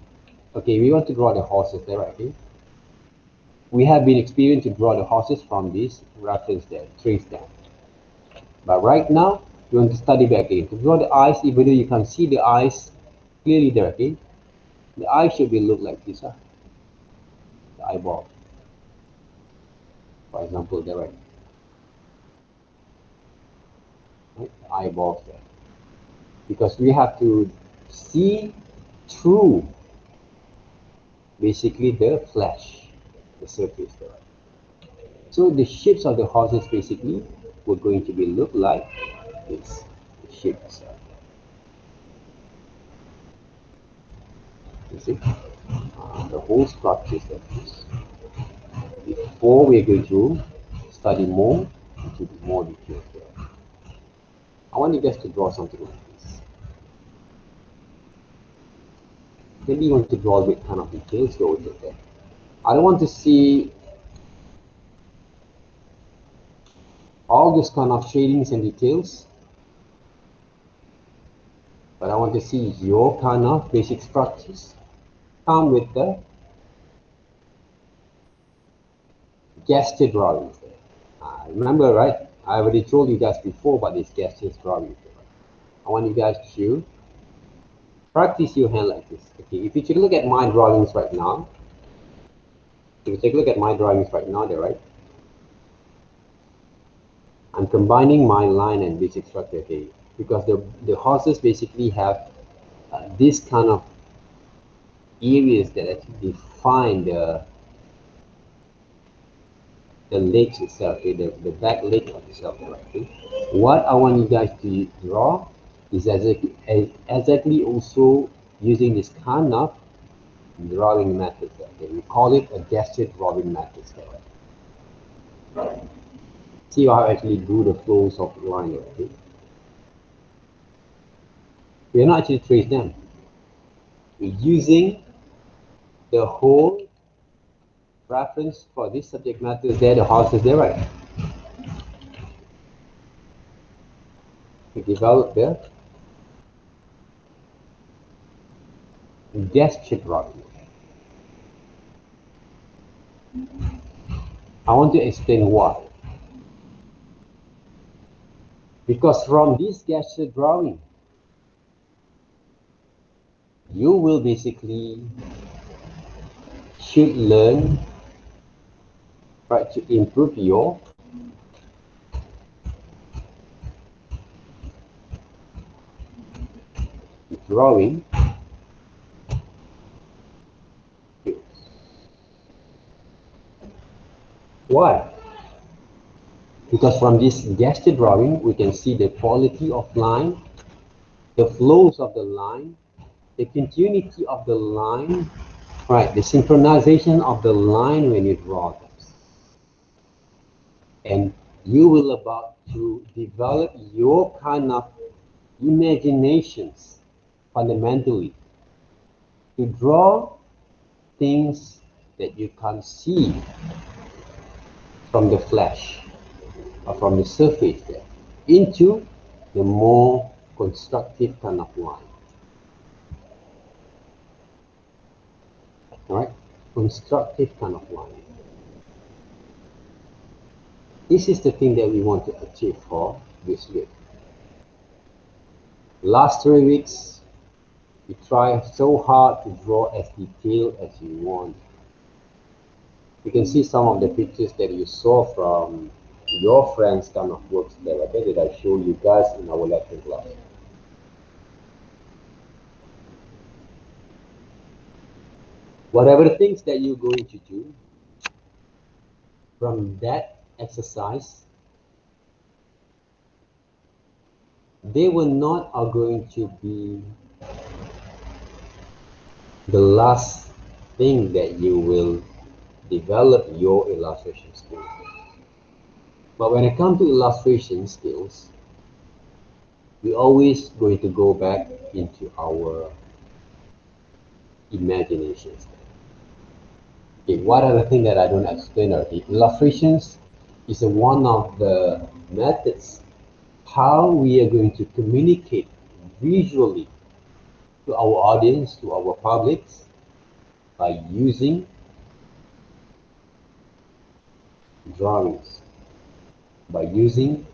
Okay, we want to draw the horses there, right? Okay? We have been experienced to draw the horses from this reference there, trace down. But right now, we want to study back again. To draw the eyes, even though you can see the eyes clearly there, okay? The eye should be look like this, huh? The eyeball. For example, there, right? The eyeballs there. Because we have to see through basically the flesh, the surface there. So the shapes of the horses basically were going to be look like this, the shape itself. You see, the whole structure is like this. Before we're going to study more into more details there, I want you guys to draw something like this. Maybe you want to draw a bit kind of details over there. I don't want to see all this kind of shadings and details, but I want to see your kind of basic structures come with the gesture drawings there. Remember, right? I already told you guys before about these gestures drawings there. I want you guys to practice your hand like this. Okay, if you take a look at my drawings right now, if you take a look at my drawings right now there, right? I'm combining my line and basic structure, okay? Because the horses basically have this kind of areas that actually define the legs itself, okay? The back leg of itself, right? Okay? What I want you guys to draw is exactly also using this kind of drawing method. Okay? We call it a gesture drawing method. Right? See how I actually do the flows of the line. Okay? We are not actually trace them. We're using the whole reference for this subject matter there, the horses there, right? We develop the gesture drawing. I want to explain why. Because from this gesture drawing, you will basically should learn, right, to improve your drawing skills. Why? Because from this gesture drawing, we can see the quality of line, the flows of the line, the continuity of the line, right? The synchronization of the line when you draw them. And you will about to develop your kind of imaginations fundamentally to draw things that you can't see from the flesh or from the surface there into the more constructive kind of line. All right? Constructive kind of line. This is the thing that we want to achieve for this week. Last 3 weeks, we try so hard to draw as detailed as you want. You can see some of the pictures that you saw from your friends' kind of works there, okay, that I showed you guys in our lecture class. Whatever things that you're going to do from that exercise, they will not are going to be the last thing that you will develop your illustration skills. But when it comes to illustration skills, we're always going to go back into our imaginations. Okay, what are the things that I don't explain already? Illustrations is one of the methods how we are going to communicate visually to our audience, to our publics, by using drawings, by using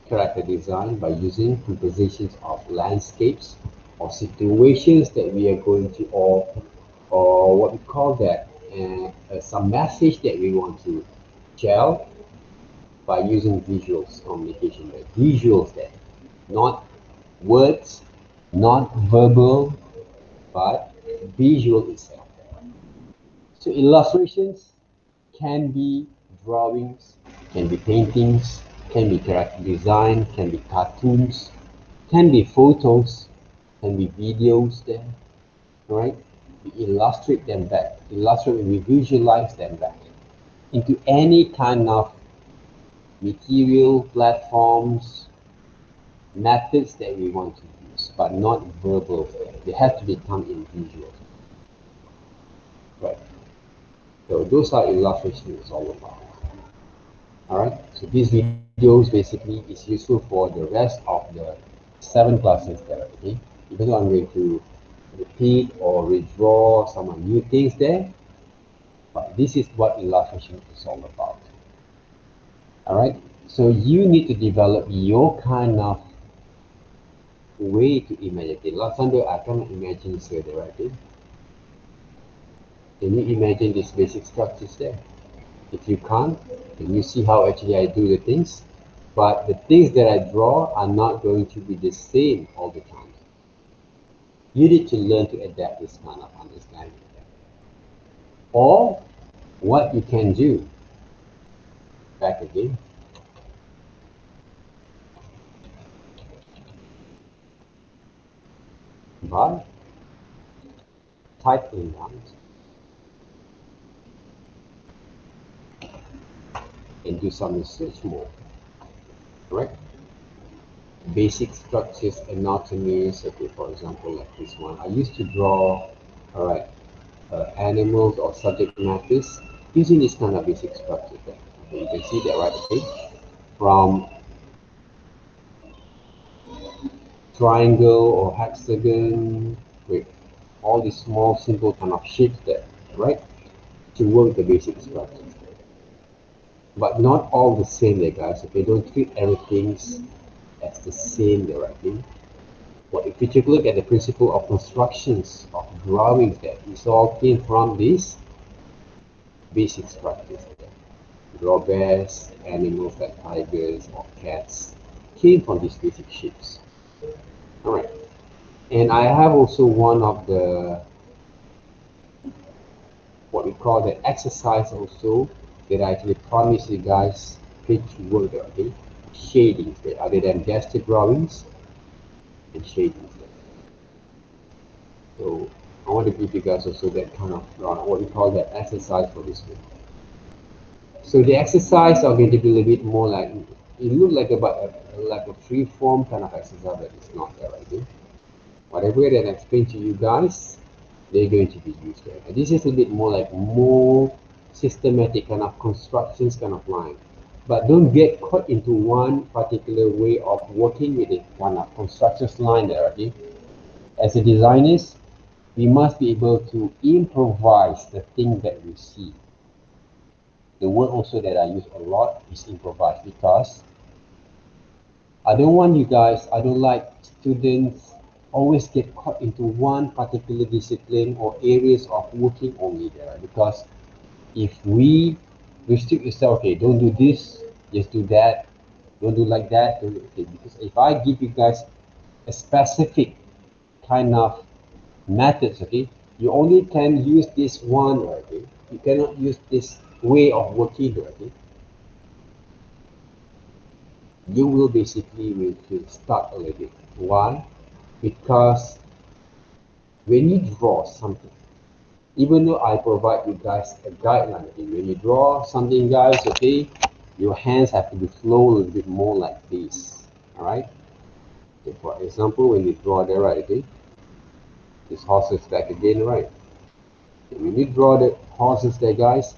character design, by using compositions of landscapes or situations that we are going to, or what we call that, some message that we want to tell by using visuals communication, visuals there, not words, not verbal, but visual itself. So illustrations can be drawings, can be paintings, can be character design, can be cartoons, can be photos, can be videos there, right? We illustrate them back, we visualize them back into any kind of material, platforms, methods that we want to use, but not verbal. They have to become in visual. Right. So those are illustrations all about. Alright, so these videos basically is useful for the rest of the 7 classes there, okay? Even though I'm going to repeat or redraw some new things there, but this is what illustration is all about. Alright, so you need to develop your kind of way to imagine. Okay, last Sunday I cannot imagine further, right? Okay? Can you imagine these basic structures there? If you can't, then you see how actually I do the things. But the things that I draw are not going to be the same all the time. You need to learn to adapt this kind of understanding. Or what you can do, back again, by typing down and do some research more, correct? Basic structures, anatomies, okay, for example, like this one. I used to draw, all right, animals or subject matters using this kind of basic structure there. Okay, you can see that, right? Okay, from triangle or hexagon with all these small, simple kind of shapes there, right? To work the basic structure. But not all the same there, guys. Okay, don't treat everything as the same there, right? But if you take a look at the principle of constructions of drawings there, it all came from these basic structures there. Draw bears, animals like tigers or cats came from these basic shapes. Alright. And I have also one of the what we call the exercise also that I actually promise you guys pretty work there, okay? Shadings there, other than gesture drawings and shadings there. So I want to give you guys also that kind of what we call that exercise for this week. So the exercise are going to be a little bit more like, it look like like a free form kind of exercise, but it's not there, right? Whatever that I explain to you guys, they're going to be used there. And this is a bit more like more systematic kind of constructions kind of line. But don't get caught into one particular way of working with it kind of constructions line there, okay? As a designers, we must be able to improvise the thing that we see. The word also that I use a lot is improvise, because I don't want you guys, I don't like students always get caught into one particular discipline or areas of working only there, because if we restrict yourself, okay, don't do this, just do that, don't do like that, okay, because if I give you guys a specific kind of methods, okay, you only can use this one, okay, you cannot use this way of working, okay, you will basically will start a little bit. Why? Because when you draw something, even though I provide you guys a guideline, okay, when you draw something, guys, okay, your hands have to be flow a little bit more like this, all right? Okay, for example, when you draw there, right, okay, this horses back again, right? Okay, when you draw the horses there, guys,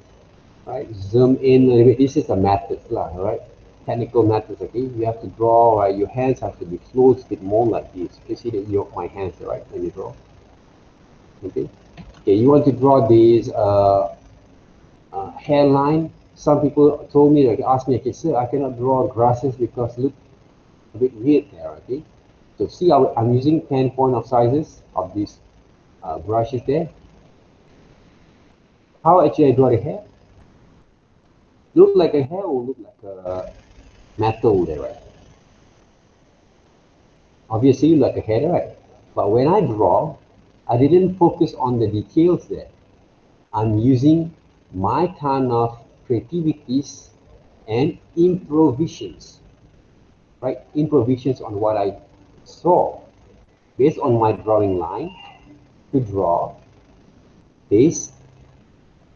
right, zoom in a little bit. This is a method, all right? Technical methods, okay? You have to draw, right? Your hands have to be flowed a bit more like this. You can see that my hands, right, when you draw. Okay, okay, you want to draw this hairline. Some people told me, like, asked me, okay, sir, I cannot draw grasses because look a bit weird there, okay? So see, I'm using 10 point of sizes of these brushes there. How actually I draw the hair? Look like a hair or look like a metal there, right? Obviously, like a hair, right? But when I draw, I didn't focus on the details there. I'm using my kind of creativities and improvisations, right? Improvisations on what I saw based on my drawing line to draw this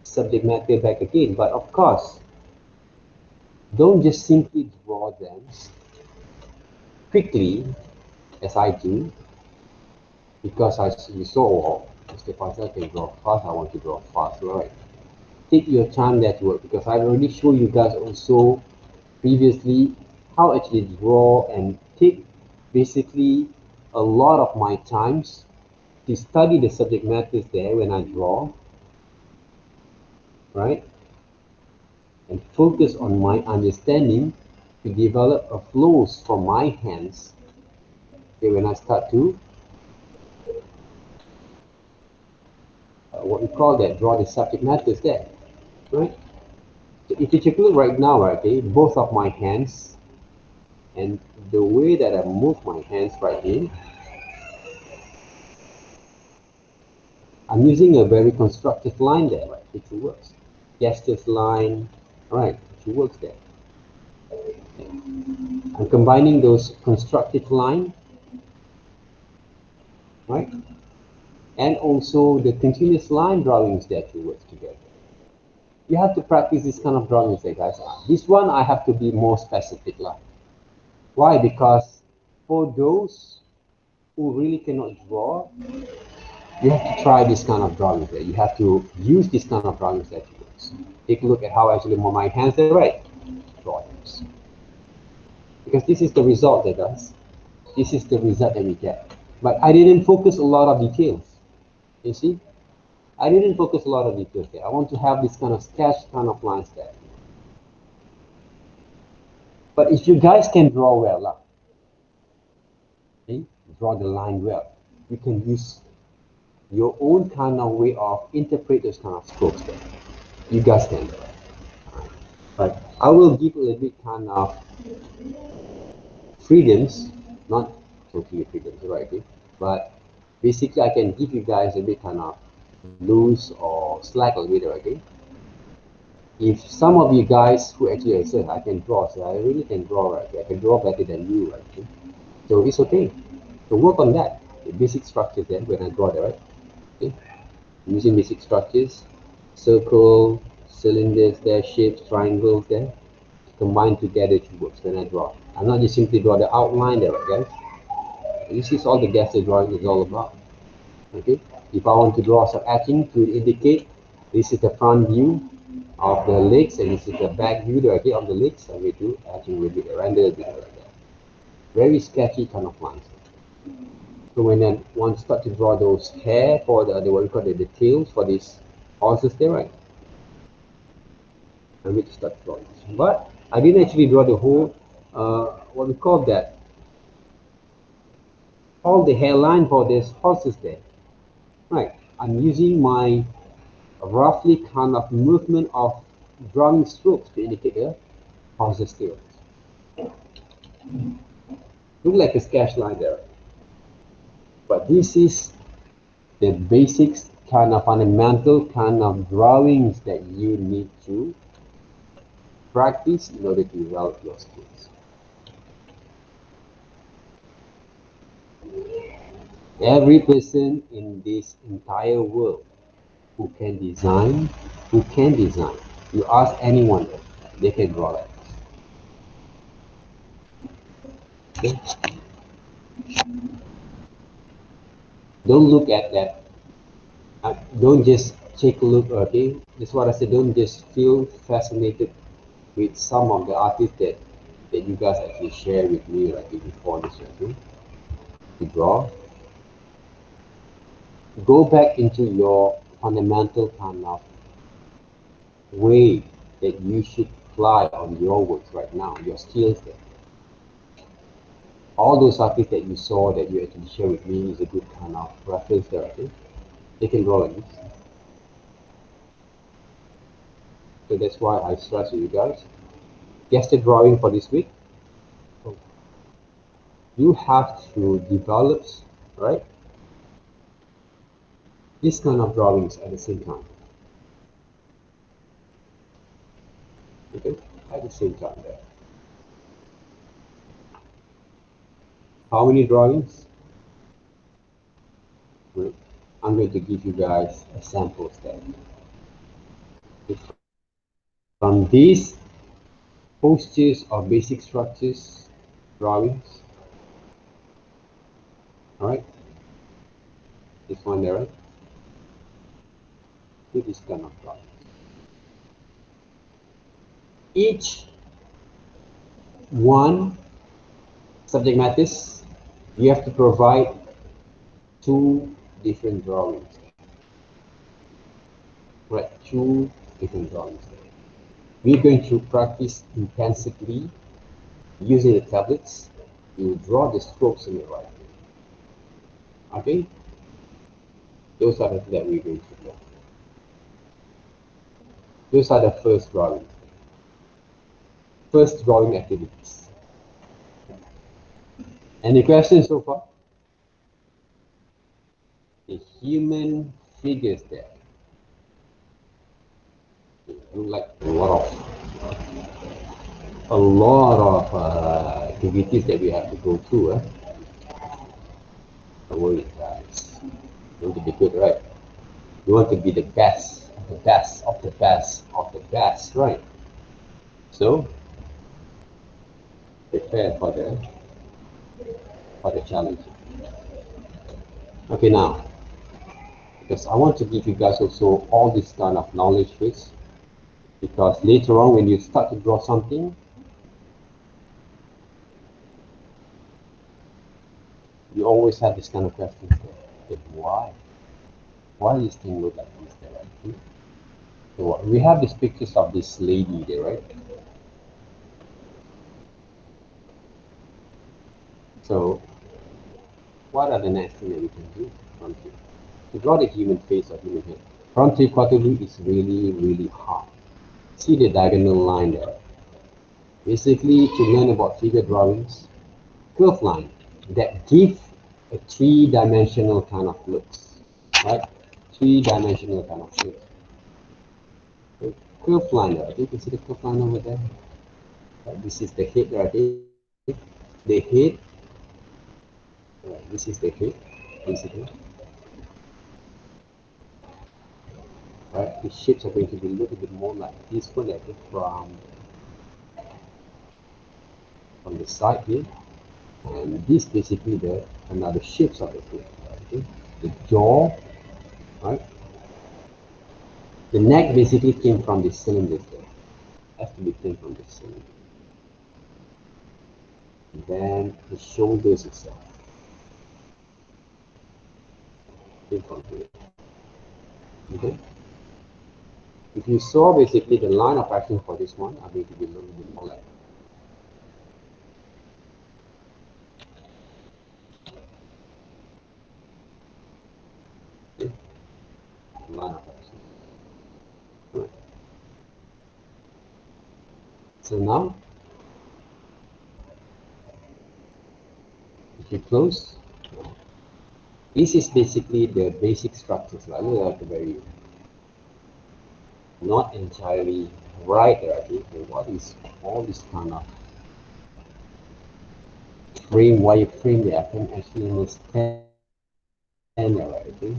subject matter back again. But of course, don't just simply draw them quickly as I do, because you saw, oh, Mr. Faisal can draw fast, I want to draw fast, right? Take your time that work, because I already showed you guys also previously how actually draw and take basically a lot of my times to study the subject matters there when I draw, right? And focus on my understanding to develop a flows from my hands, okay, when I start to what we call that, draw the subject matters there, right? So if you take a look right now, right, okay, both of my hands and the way that I move my hands right here, I'm using a very constructive line there, right? It works. Gestures line, right? It works there. I'm combining those constructive line, right? And also the continuous line drawings that you work together. You have to practice this kind of drawings there, guys. This one I have to be more specific, lah. Why? Because for those who really cannot draw, you have to try this kind of drawings there. You have to use this kind of drawings that you use. Take a look at how I actually move my hands there, right? Drawings. Because this is the result there, guys. This is the result that we get. But I didn't focus a lot of details. You see? I didn't focus a lot of details there. I want to have this kind of sketch kind of lines there. But if you guys can draw well, okay? Draw the line well, you can use your own kind of way of interpret those kind of strokes there. You guys can. But I will give a little bit kind of freedoms, not totally freedoms, right? Okay? But basically I can give you guys a bit kind of loose or slack a little bit, okay? if some of you guys who actually said I can draw, so I really can draw, right? I can draw better than you, right? So it's okay. So work on that. The basic structures then when I draw that, right? Okay. Using basic structures, circle, cylinders there, shapes, triangles there, combine together to work when I draw. I'm not just simply draw the outline there, right, guys? This is all the gesture drawing is all about. Okay. If I want to draw some etching to indicate this is the front view of the legs and this is the back view okay, of the legs, I will do etching with it, render a bit like that. Very sketchy kind of lines. So when then one start to draw those hair for the what we call the tails for these horses there, right? I need to start drawing. But I didn't actually draw the whole what we call that. All the hairline for these horses there. Right. I'm using my roughly kind of movement of drawing strokes to indicate the horse's tails. Look like a sketch line there. But this is the basics kind of fundamental kind of drawings that you need to practice in order to develop your skills. Every person in this entire world who can design, you ask anyone, they can draw like this. Okay? Don't look at that. Don't just take a look, okay? That's what I said, don't just feel fascinated with some of the artists that you guys actually share with me like before this, okay? To draw. Go back into your fundamental kind of way that you should apply on your works right now, your skills there. All those artists that you saw that you actually share with me is a good kind of reference there, okay? They can draw like this. So that's why I stress with you guys. Gesture drawing for this week. You have to develop, right? This kind of drawings at the same time. Okay, at the same time there. How many drawings? Well, I'm going to give you guys a sample there. From these postures or basic structures drawings, all right? This one there, right? To this kind of drawing. Each one subject matters, you have to provide 2 different drawings. Right, 2 different drawings. We're going to practice intensively using the tablets. You draw the strokes in the right. Okay? Those are the that we're going to draw. Those are the first drawings. First drawing activities. Any questions so far? The human figures there. Look like a lot of activities that we have to go through. Don't worry, guys. You want to be good, right? You want to be the best, of the best, of the best, of the best, right? So prepare for the challenge. Okay, now, because I want to give you guys also all this kind of knowledge first, because later on when you start to draw something, you always have this kind of question. Why? Why does this thing look like this there, right? So we have these pictures of this lady there, right? So what are the next thing that we can do from here? To draw the human face or human head. From three-quarter view is really, really hard. See the diagonal line there. Basically, to learn about figure drawings, curved line that give a 3-dimensional kind of looks, right? 3-dimensional kind of shape. Okay. curve line. I think you can see the curve line over there. This is the head, right? The head. This is the head, basically. Right, the shapes are going to be a little bit more like this one, I think, from the side here. And this basically the another shapes of the head. Okay? The jaw, right? The neck basically came from the cylinder there. Has to be came from the cylinder. And then the shoulders itself came from here. Okay? If you saw basically the line of action for this one, I'm going to be a little bit more like okay. Line of action. Right. So now, if you close, this is basically the basic structures. I know that very not entirely right there. What is all this kind of frame, wireframe there? I can actually understand there, right? Okay.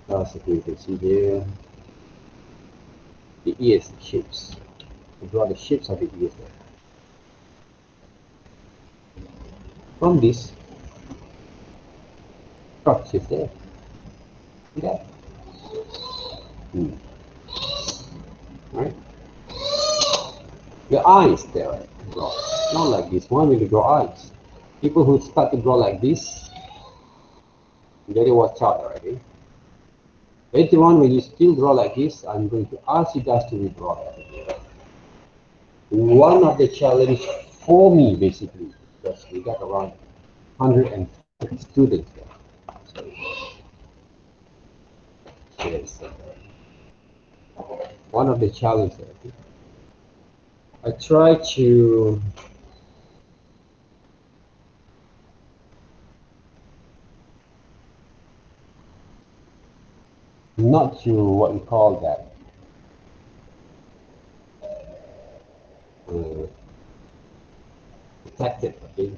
Basically, you can see here the ears shapes. You draw the shapes of the ears there. From this structures there. See that? Right? The eyes there, right? Draw. Not like this one, when you draw eyes. People who start to draw like this, you gotta watch out already. Later on, when you still draw like this, I'm going to ask you guys to redraw that. One of the challenge for me, basically, because we got around 130 students there. So, yes, one of the challenges, I try to not to what we call that protected, okay?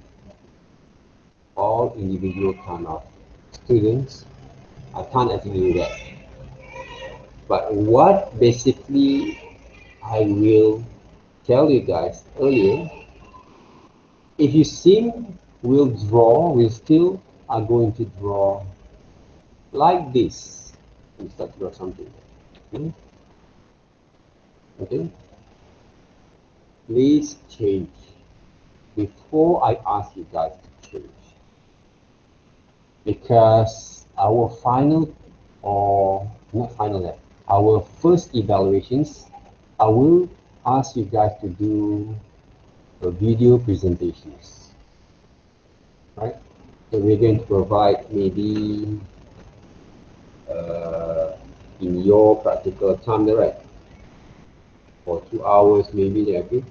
All individual kind of students. I can't actually do that. But what basically I will tell you guys earlier, if you see we'll still are going to draw like this. We start to draw something. Okay? Okay? Please change before I ask you guys to change. Because our final, or not final yet, our first evaluations, I will ask you guys to do a video presentations, right? So we're going to provide maybe in your practical time, right? For 2 hours, maybe, okay?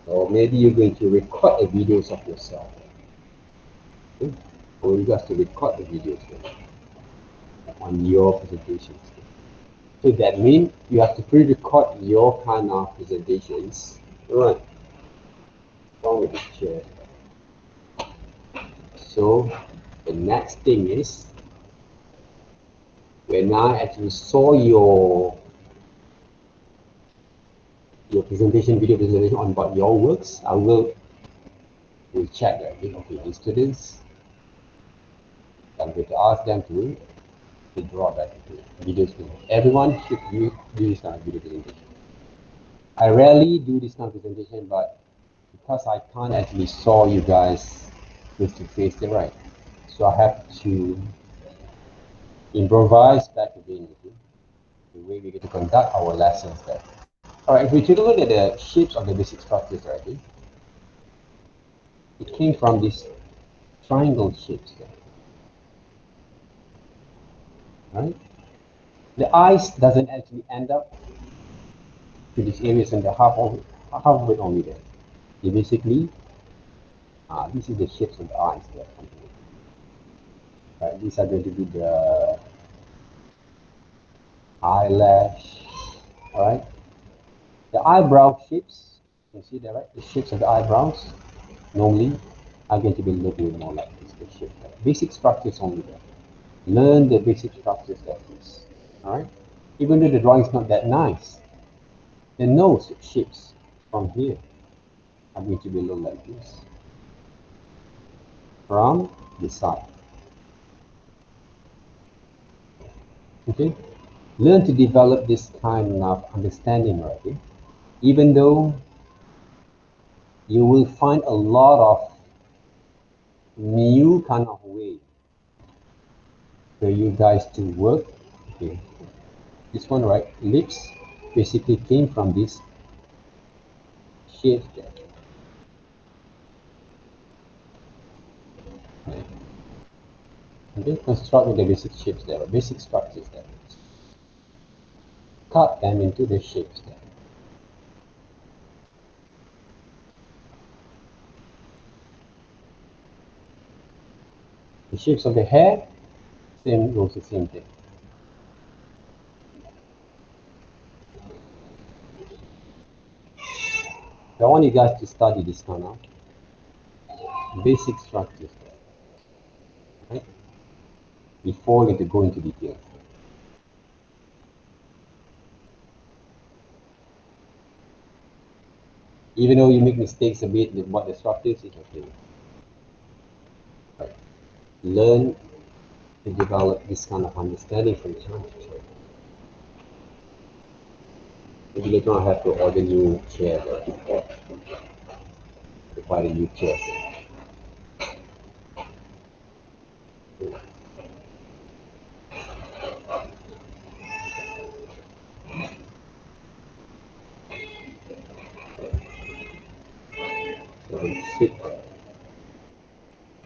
Or maybe you're going to record the videos of yourself. Okay? Or you guys to record the videos on your presentations. So that means you have to pre-record your kind of presentations. Right. Wrong with the chair. So the next thing is when I actually saw your video presentation on about your works, I will check that. Okay, the students, I'm going to ask them to draw that videos. Everyone should do this kind of video presentation. I rarely do this kind of presentation, but because I can't actually saw you guys face to face, they're right. So I have to improvise back again, the way we get to conduct our lessons there. All right, if we take a look at the shapes of the basic structures, right? It came from these triangle shapes there. Right? The eyes doesn't actually end up to these areas in the half of it only there. They basically, this is the shapes of the eyes there. Right? These are going to be the eyelash, all right? The eyebrow shapes, you see that, right? The shapes of the eyebrows normally are going to be a little bit more like this, the shape. Basic structures only there. Learn the basic structures there first, all right? Even though the drawing is not that nice, the nose shapes from here are going to be a little like this. From the side. Okay? Learn to develop this kind of understanding, right? Okay? Even though you will find a lot of new kind of way for you guys to work. Okay. This one, right? Lips basically came from this shape there. Okay, construct with the basic shapes there, basic structures there. Cut them into the shapes there. The shapes of the hair, same goes the same thing. So I want you guys to study this kind of basic structures there, right? Before you go into detail. Even though you make mistakes a bit with what the structures, it's okay. Right. Learn to develop this kind of understanding from time to time. Maybe later on I have to order new chair, to buy a new chair.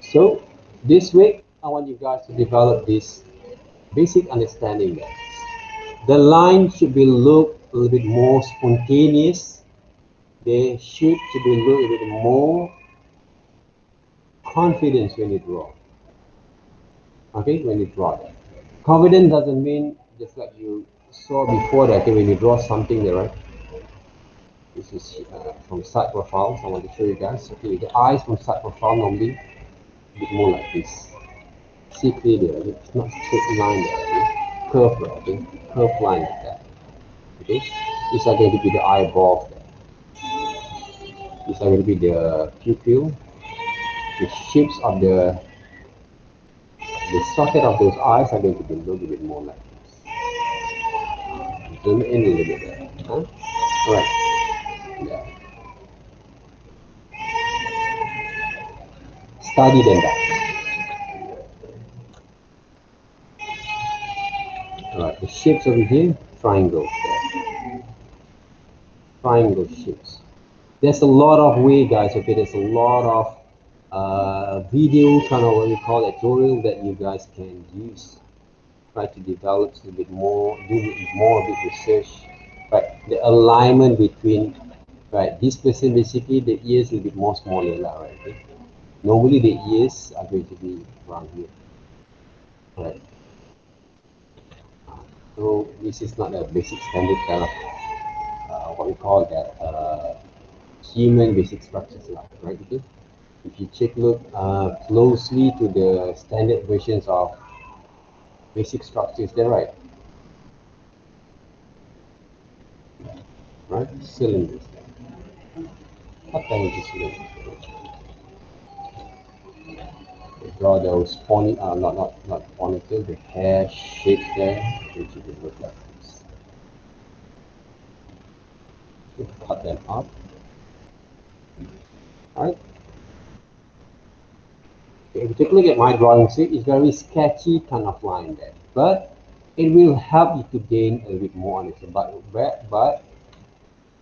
So this week I want you guys to develop this basic understanding that the line should be look a little bit more spontaneous. They should to be look a little bit more confidence when you draw. Okay, when you draw that. Confidence doesn't mean just like you saw before that, okay, when you draw something there, right? This is from side profiles. I want to show you guys. Okay, the eyes from side profile normally a bit more like this. See clearly, right? It's not straight line there, okay? Curve, right? Okay? Curve line like that. Okay, these are going to be the eyeballs there. These are going to be the pupil. The shapes of the socket of those eyes are going to be a little bit more like this. Zoom in a little bit there. Huh? Right. Yeah. Study them back. Alright, the shapes over here, triangles there. Triangle shapes. There's a lot of way, guys, okay? There's a lot of video kind of what we call it, tutorial that you guys can use. Try to develop a bit more, do more of the research. Right, the alignment between, right, this person basically the ears will be more smaller, right? Okay? Normally the ears are going to be around here. Right. So this is not a basic standard kind of what we call that human basic structures, right? Okay? If you check look closely to the standard versions of basic structures, they're right. Right? Cylinders. What kind of cylinders? Draw those not ponytail, the hair shape there, which will look like this. You cut them up. Alright. If you take a look at my drawing, see, it's very sketchy kind of line there. But it will help you to gain a bit more on it. But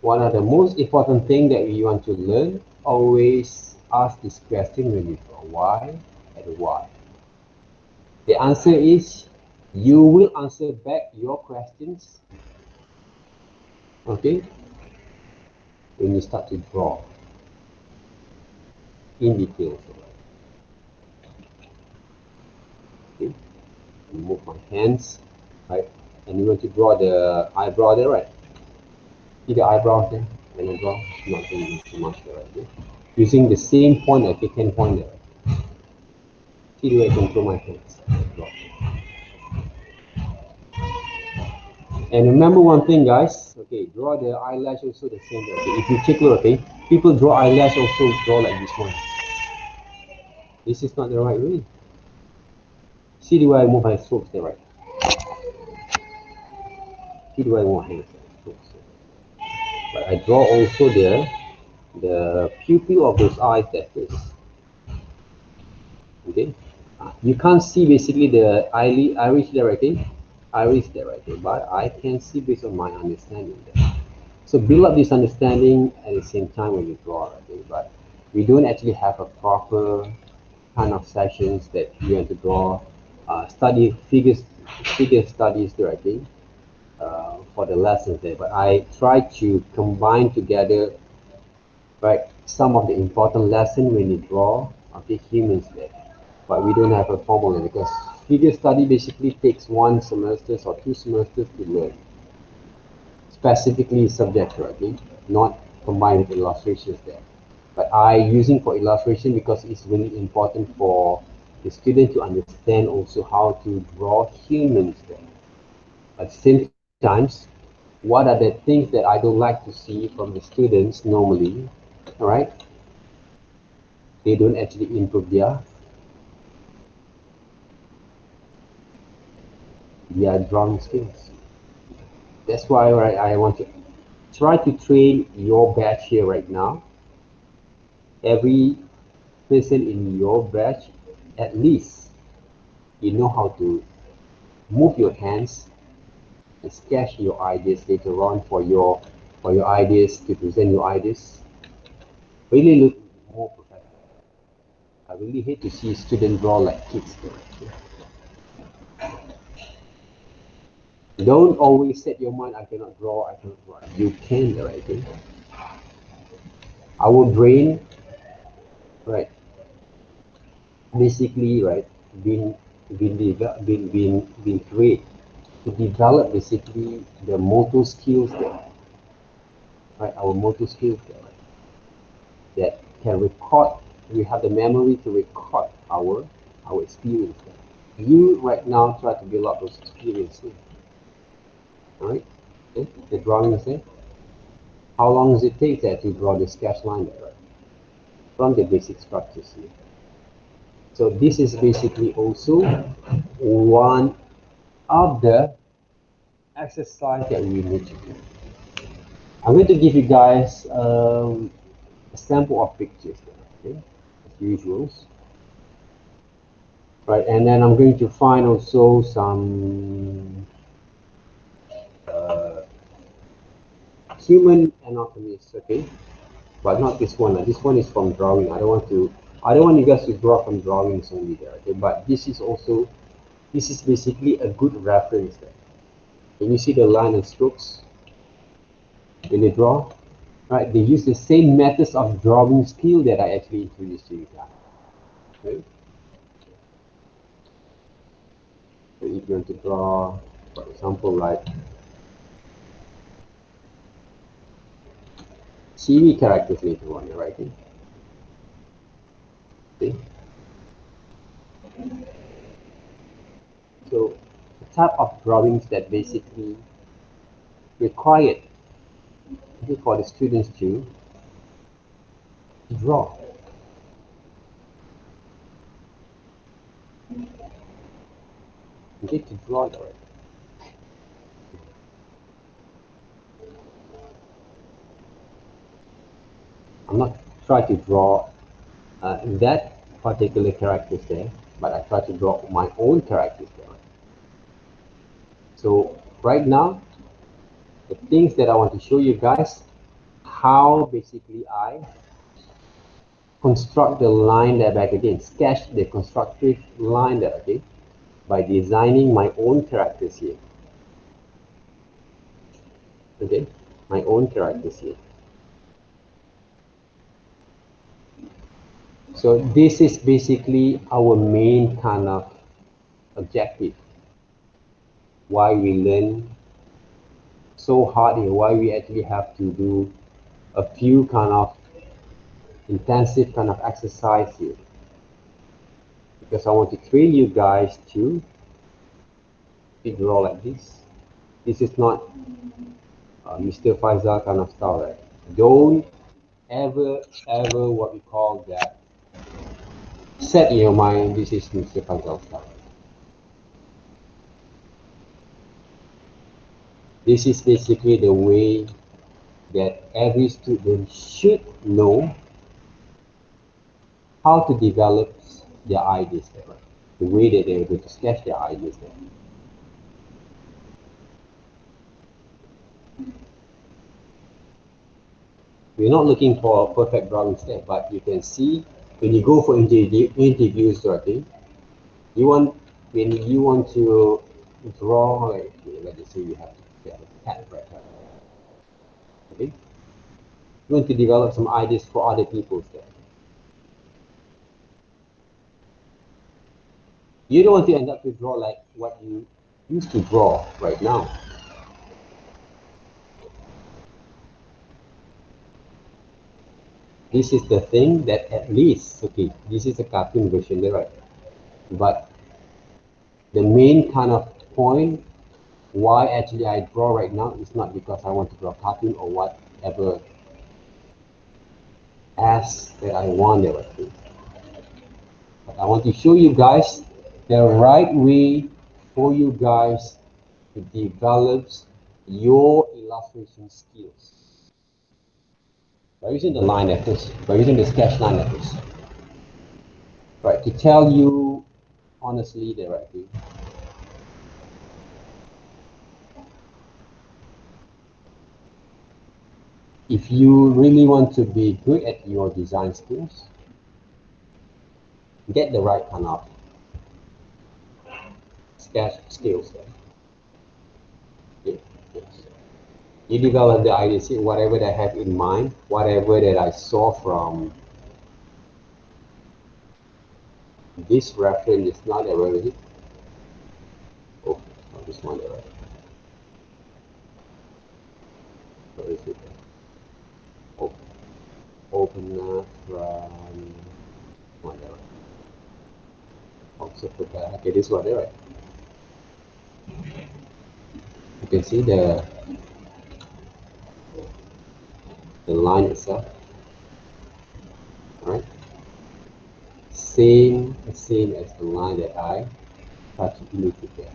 one of the most important thing that you want to learn, always ask this question when you draw. Why and why? The answer is you will answer back your questions, okay, when you start to draw in detail. Okay, move my hands, right? and you want to draw the eyebrow there, right? See the eyebrows there? When I draw, not doing too much there, right? Okay? Using the same point, okay, 10 point there. See the way I control my hands. Draw. And remember one thing, guys. Okay, draw the eyelash also the same way. Okay? If you check look, okay, people draw eyelash also draw like this one. This is not the right way. See the way I move my strokes there, right? See the way I move my hands. Strokes. But I draw also the pupil of those eyes that is. Okay, you can't see basically the eyelid, iris there, okay? Iris there, okay? But I can see based on my understanding there. So build up this understanding at the same time when you draw, okay? But we don't actually have a proper kind of sessions that you have to draw, study figure studies there, okay? For the lessons there. But I try to combine together, right, some of the important lesson when you draw, okay, humans there. But we don't have a formula because figure study basically takes 1 semester or 2 semesters to learn. Specifically subject, okay, not combined with illustrations there. But I using for illustration because it's really important for the student to understand also how to draw humans there. At the same times, what are the things that I don't like to see from the students normally, all right? They don't actually improve their drawing skills. That's why I want to try to train your batch here right now. Every person in your batch, at least you know how to move your hands and sketch your ideas later on for your ideas to present your ideas. Really look more professional. I really hate to see students draw like kids. Don't always set your mind, I cannot draw, I cannot draw. You can, right? Our brain, right, basically, right, been been created to develop basically the motor skills there, right? Our motor skills there, right? That can record. We have the memory to record our experience there. You right now try to build up those experiences, right? Okay? The drawing is there. How long does it take there to draw the sketch line there, right? From the basic structures here. So this is basically also one of the exercise that we need to do. I'm going to give you guys a sample of pictures, okay, as usuals, right? And then I'm going to find also some human anatomies, okay, but not this one. This one is from drawing. I don't want you guys to draw from drawings only there, okay? But this is basically a good reference there. Can you see the line and strokes when they draw? Right, they use the same methods of drawing skill that I actually introduced to you guys. Okay? So if you want to draw, for example, like TV characters later on, right? See? So the type of drawings that basically required for the students to draw. You need to draw the right. I'm not trying to draw that particular characters there, but I try to draw my own characters there. So right now, the things that I want to show you guys, how basically I construct the line there back again, sketch the constructive line there again by designing my own characters here. Okay, my own characters here. So this is basically our main kind of objective. why we learn so hard here, why we actually have to do a few kind of intensive kind of exercise here. Because I want to train you guys to draw like this. This is not Mr. Faisal kind of style, right? Don't ever what we call that set in your mind this is Mr. Faisal style. This is basically the way that every student should know how to develop their ideas there, right? The way that they're going to sketch their ideas there. We're not looking for a perfect drawing step, but you can see when you go for interviews, okay, when you want to draw, like, let's say you have to get a cat, right? Okay, you want to develop some ideas for other people there. You don't want to end up to draw like what you used to draw right now. This is the thing that at least, okay, this is a cartoon version there, right? But the main kind of point why actually I draw right now is not because I want to draw cartoon or whatever as that I want there, okay? But I want to show you guys the right way for you guys to develop your illustration skills. By using the line letters, by using the sketch line letters. Right, to tell you honestly there, right? If you really want to be good at your design skills, get the right kind of sketch skills there. Yes. You develop the idea, see whatever that I have in mind, whatever that I saw from this reference is not ever really. Oh, this one there, right? What is it? Oh, open from one there, right? Also put that. Okay, this one there, right? You can see the line itself, right? Same as the line that I tried to imitate there.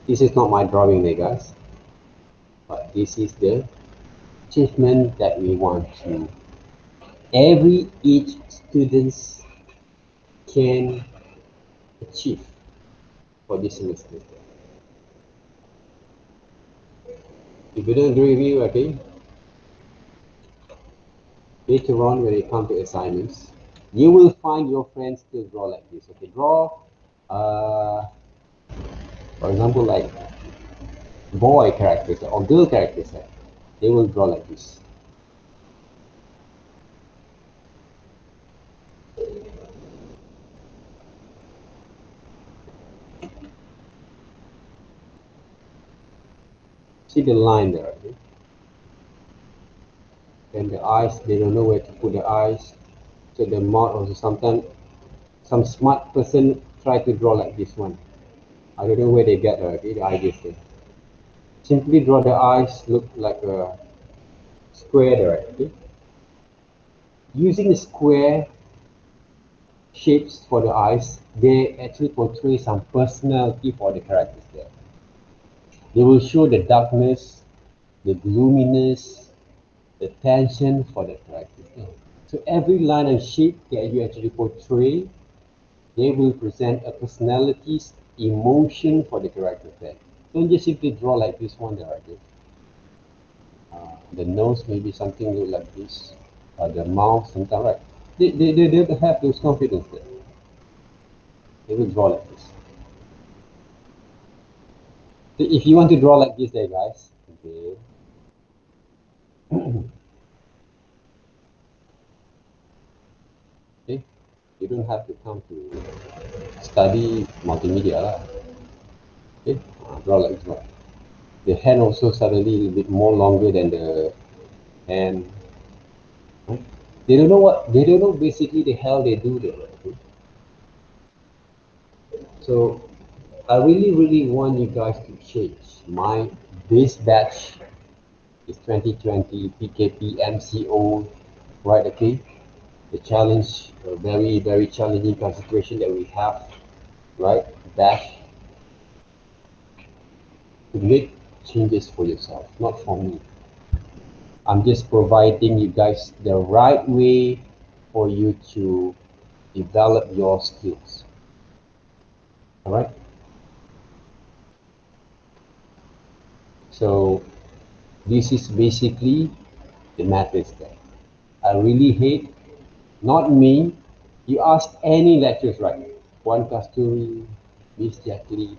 This is not my drawing there, guys, but this is the achievement that we want to each students can achieve for this semester. If you don't agree with me, okay, later on when it comes to assignments, you will find your friends still draw like this. Okay, draw, for example, like boy characters or girl characters. They will draw like this. See the line there, okay? And the eyes, they don't know where to put the eyes. So the mouth also sometimes some smart person try to draw like this one. I don't know where they get the ideas there. Simply draw the eyes, look like a square there, okay? Using square shapes for the eyes, they actually portray some personality for the characters there. They will show the darkness, the gloominess, the tension for the characters there. So every line and shape that you actually portray, they will present a personality's emotion for the character there. Don't just simply draw like this one there, okay? The nose maybe something look like this, the mouth sometimes, right? They have those confidence there. They will draw like this. So if you want to draw like this there, guys, okay. Okay, you don't have to come to study multimedia lah. Okay, draw like that. The hand also suddenly a little bit more longer than the hand. Right? They don't know what, they don't know basically the hell they do there. Right? So I really want you guys to change. My base batch is 2020 PKP MCO, right? Okay, the challenge, a very challenging concentration that we have, right? Batch to make changes for yourself, not for me. I'm just providing you guys the right way for you to develop your skills. All right. So this is basically the methods there. I really hate, not me. You ask any lecturers, right? One Kasturi, Miss Jacqueline,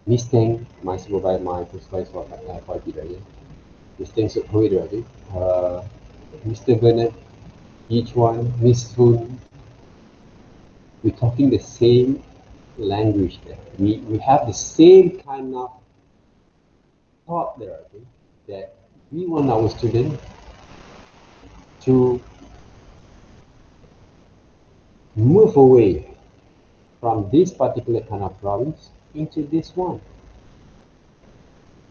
Miss Teng, my supervisor, my supervisor for FYP, right? Miss Teng Sukhui, right? Mr. Bernard, each one, Miss Sun, we're talking the same language there. We have the same kind of thought there, okay? That we want our students to move away from this particular kind of drawings into this one.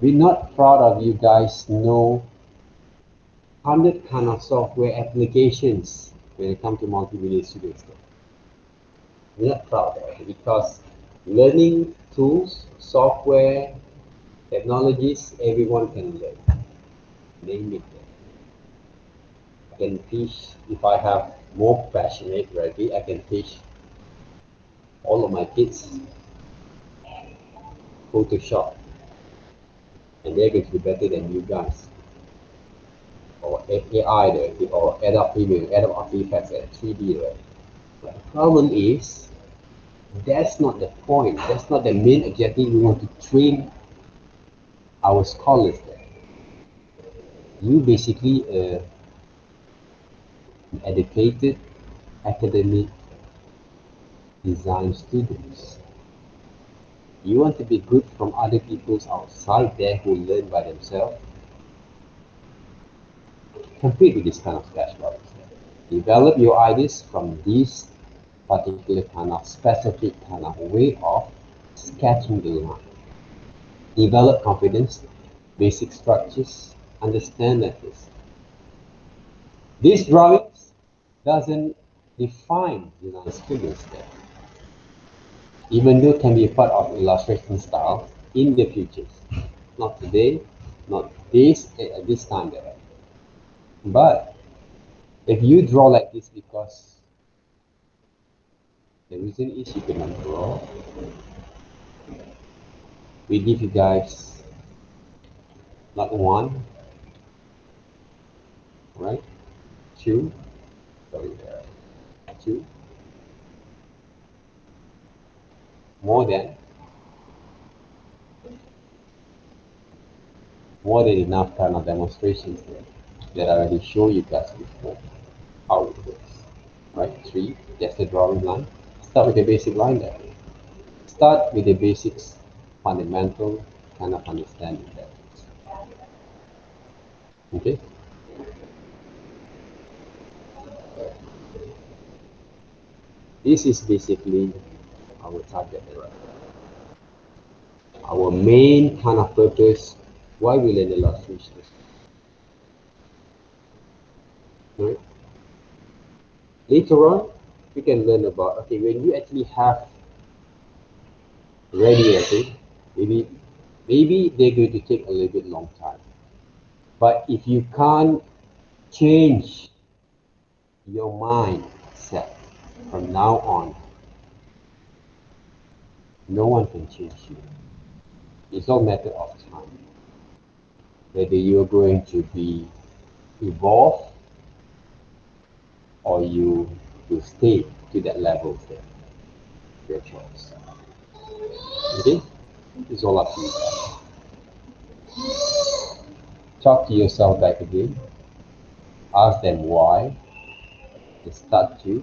We're not proud of you guys know 100 kind of software applications when it comes to multimedia students. We're not proud of it because learning tools, software, technologies, everyone can learn. Name it. I can teach, if I have more passionate, right? I can teach all of my kids Photoshop, and they're going to be better than you guys. Or AI, or Adobe Premiere, Adobe After Effects, and 3D, right? But the problem is, that's not the point. That's not the main objective. We want to train our scholars there. You basically educated academic design students. You want to be good from other people's outside there who learn by themselves. Compete with this kind of sketch drawings. Develop your ideas from this particular kind of specific kind of way of sketching the line. Develop confidence, basic structures, understand that these drawings doesn't define design skills there, even though it can be a part of illustration style in the future. Not today, not this at this time there. But if you draw like this because the reason is you cannot draw, we give you guys not one, right? Two, sorry, two, more than enough kind of demonstrations there that I already showed you guys before how it works. Right? 3, that's the drawing line. Start with the basic line there. Start with the basics, fundamental kind of understanding there. Okay? This is basically our target right? Our main kind of purpose, why we learn illustration. Right? Later on, we can learn about, okay, when you actually have ready, okay, maybe they're going to take a little bit long time. But if you can't change your mindset from now on, no one can change you. It's all matter of time. Whether you're going to be evolved or you will stay to that level there. Your choice. Okay? It's all up to you. Talk to yourself back again. Ask them why they start to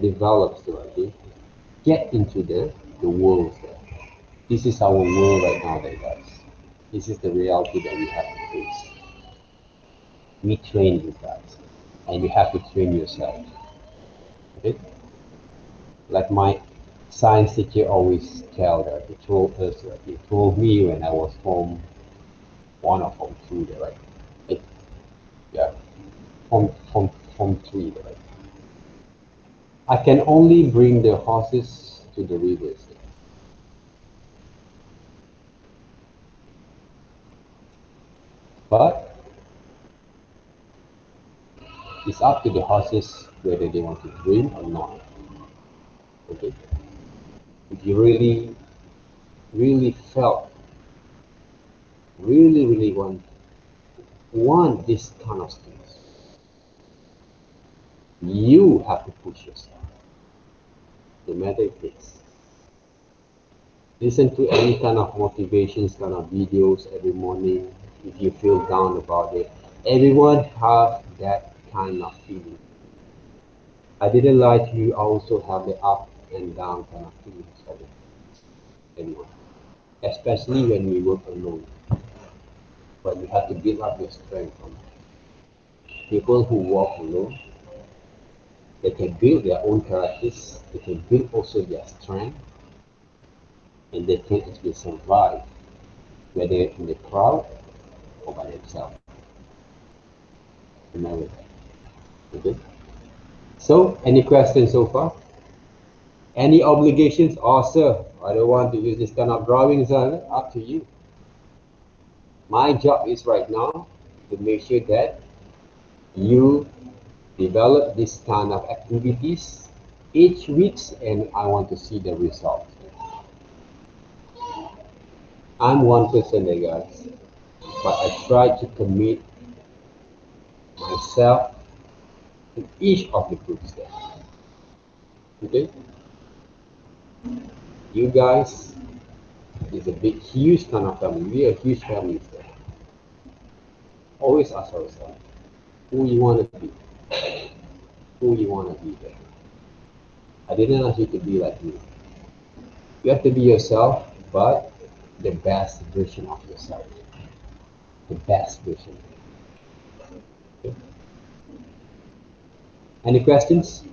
develop strategy. get into the world there. This is our world right now, there, guys. This is the reality that we have to face. We train you guys, and you have to train yourself. Okay? Like my science teacher always tell that he told us, he told me when I was form one or form two, right? It, yeah, form three, right? I can only bring the horses to the rivers, but it's up to the horses whether they want to drink or not. Okay, if you really felt, really want this kind of things, you have to push yourself, no matter it is. Listen to any kind of motivations kind of videos every morning if you feel down about it. Everyone have that kind of feeling. I didn't lie to you, I also have the up and down kind of feelings of it. Everyone. Especially when we work alone. But you have to build up your strength from people who walk alone. They can build their own characters, they can build also their strength, and they can actually survive, whether in the crowd or by themselves. Remember that. Okay? So, any questions so far? Any obligations? Oh, sir, I don't want to use this kind of drawings. Up to you. My job is right now to make sure that you develop this kind of activities each week, and I want to see the results. I'm one person there, guys, but I try to commit myself to each of the groups there. Okay? You guys is a big, huge kind of family. We are a huge family there. Always ask ourselves who you want to be, who you want to be there. I didn't ask you to be like me. You have to be yourself, but the best version of yourself. The best version. Okay? Any questions?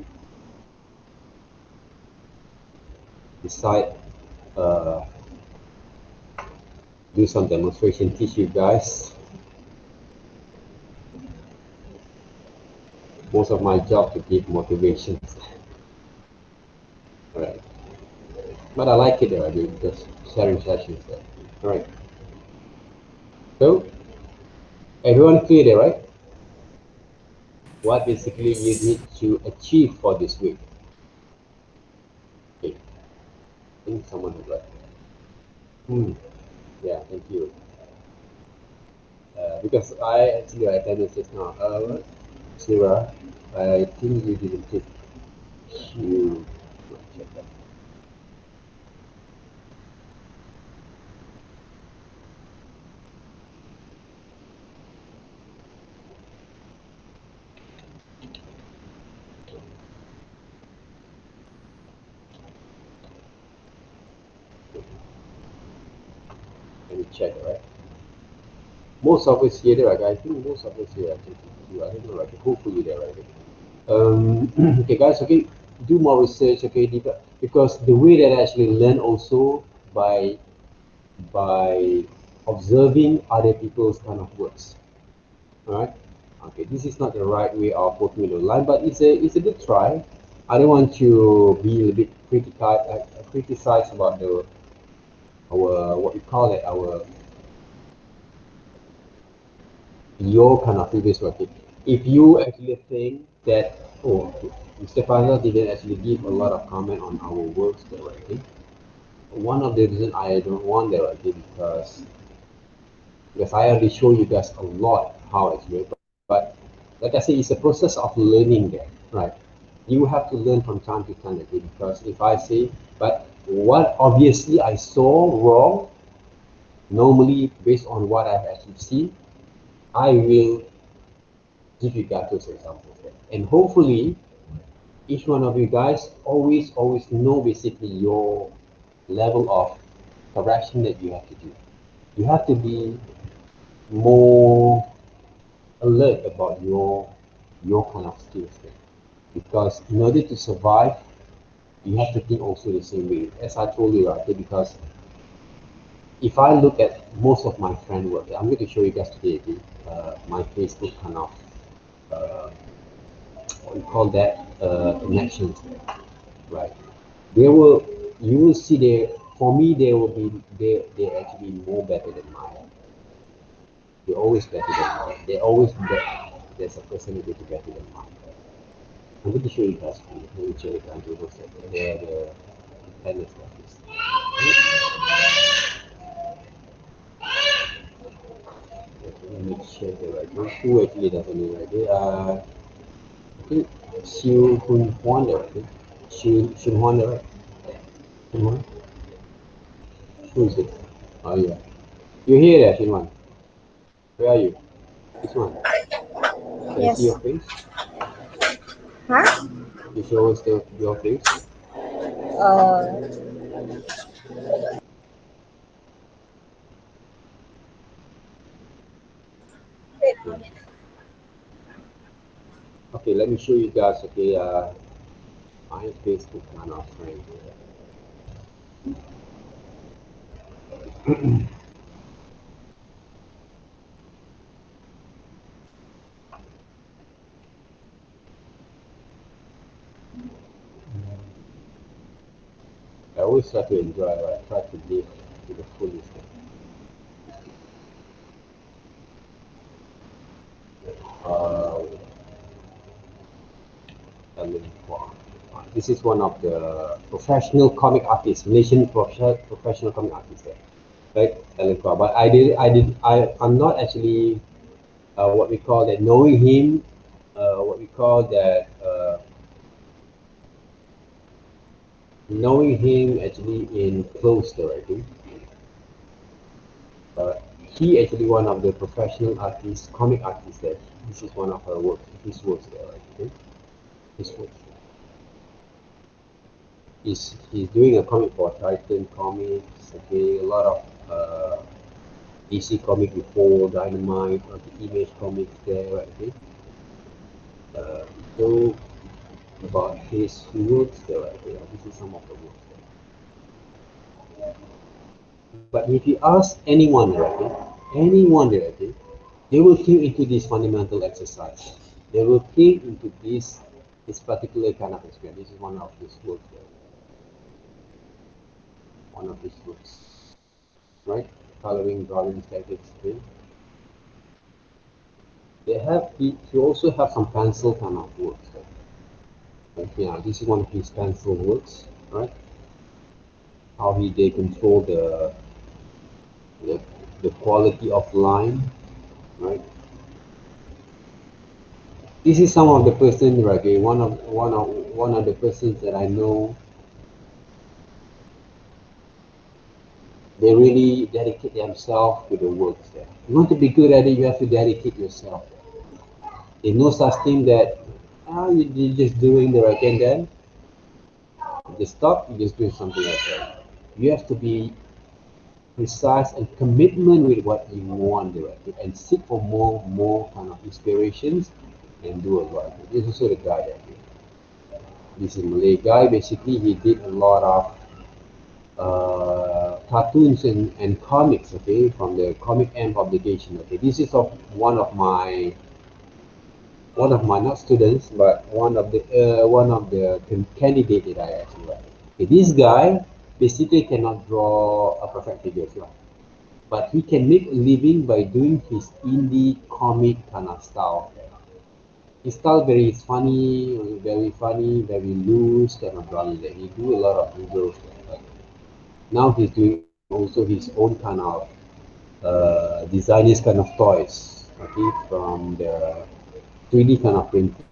Decide, uh, do some demonstration, teach you guys. Most of my job to give motivations. All right. But I like it already, just sharing sessions there. All right. So, everyone clear there, right? What basically you need to achieve for this week? Okay. I think someone has right. Yeah, thank you. Because I actually attended just now. Sarah, I think you didn't take you. Check that. Let me check, right? Most of us here, there, right? I think most of us here, I think you. I don't know, right? Hopefully, there, right? Okay, guys. Okay, do more research. Okay, because the way that I actually learn also by observing other people's kind of works. All right. Okay, this is not the right way of working in the line, but it's a good try. I don't want to be a little bit criticize about the our what we call it our your kind of previous work. If you actually think that oh Mr. Fazal didn't actually give a lot of comment on our works there, right? One of the reasons I don't want that, right? Because I already show you guys a lot how it's made, but like I say, it's a process of learning there, right? You have to learn from time to time again, because if I say, but what obviously I saw wrong, normally based on what I've actually seen, I will give you guys those examples there. And hopefully each one of you guys always know basically your level of correction that you have to do. You have to be more alert about your kind of skills there. Because in order to survive, you have to think also the same way. As I told you, right? Because if I look at most of my friend work, I'm going to show you guys today, okay? My Facebook kind of what we call that connections, right? They will, you will see they, for me, they will be, they actually more better than mine. They're always better than mine. They always better. There's a percentage better than mine. I'm going to show you guys. Let me show you guys. The tennis practice. Let me check the right one. Who actually does any right? They are, I think, Xiu Hun Huan, right? Xiu Huan, right? Hun Huan? Who is it? Oh, yeah. You're here there, Xin Wan. Where are you? This one. Can I see Yes. your face? Huh? You show us your face. Uh, Okay. Okay, let me show you guys. Okay, my Facebook kind of friend. I always try to enjoy. I try to live to the fullest. Uh, this is one of the professional comic artists, Malaysian professional comic artists there, right? But I'm not actually what we call that knowing him, what we call that knowing him actually in close already. Uh, he actually one of the professional artists, comic artists there. This is one of her work, his works there, right? Okay? His works. He's doing a comic for Titan Comics. Okay, a lot of DC comic before Dynamite, the Image comics there, right? Okay. Uh, so about his works there, right? Okay. This is some of the works there. But if you ask anyone, right? Okay, anyone there, okay, they will think into this fundamental exercise. They will think into this particular kind of experience. This is one of his works there. One of his works, right? Coloring, drawing, statics, okay? He also have some pencil kind of works. Like, yeah, this is one of his pencil works, right? How they control the the quality of line, right? This is some of the person, right? Okay, one of the persons that I know, they really dedicate themselves to the works there. You want to be good at it, you have to dedicate yourself. There's no such thing that you're just doing the right and then you just stop, you just doing something else. Right? You have to be precise and commitment with what you want to do and seek for more kind of inspirations and do a lot. This is also the guy that this is a Malay guy. Basically, he did a lot of cartoons and comics. Okay, from the Comic M publication. Okay, this is of one of my not students, but one of the candidate that I actually like. Okay, this guy basically cannot draw a perfect figure, right? But he can make a living by doing his indie comic kind of style. His style very funny, very loose kind of drawing. That he do a lot of doodles. But now he's doing also his own kind of designers kind of toys. Okay, from the 3D kind of printings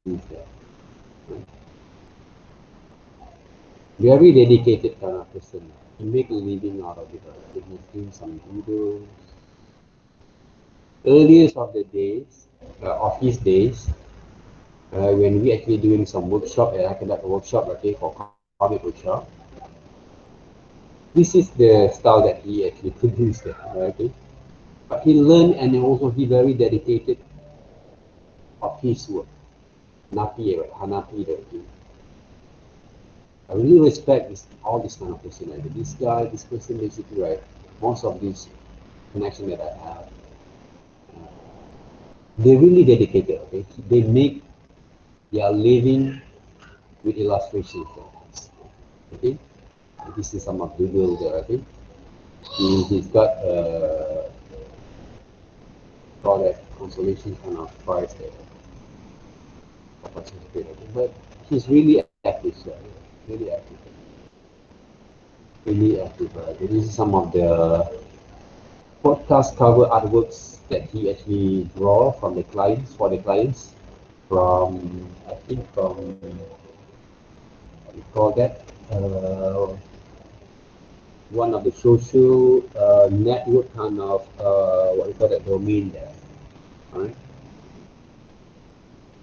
there. Very dedicated kind of person. He make a living out of it. Right? He's doing some doodles. Earliest of the days, of his days, when we actually doing some workshop, and I conduct a workshop, okay, for comic workshop. This is the style that he actually produced, okay. But he learned, and also he very dedicated of his work. Napi, right? Hanapi, okay. I really respect all this kind of person. Like this guy, this person, basically, right? Most of these connection that I have, they really dedicated. Okay, they make their living with illustrations. Okay, this is some of the doodle there. Okay, he's got call that consolation kind of prize there for participating. But he's really active, sir. Really active. Really active. This is some of the podcast cover artworks that he actually draw from the clients for the clients from I think from what you call that one of the social network kind of what you call that domain there. All right.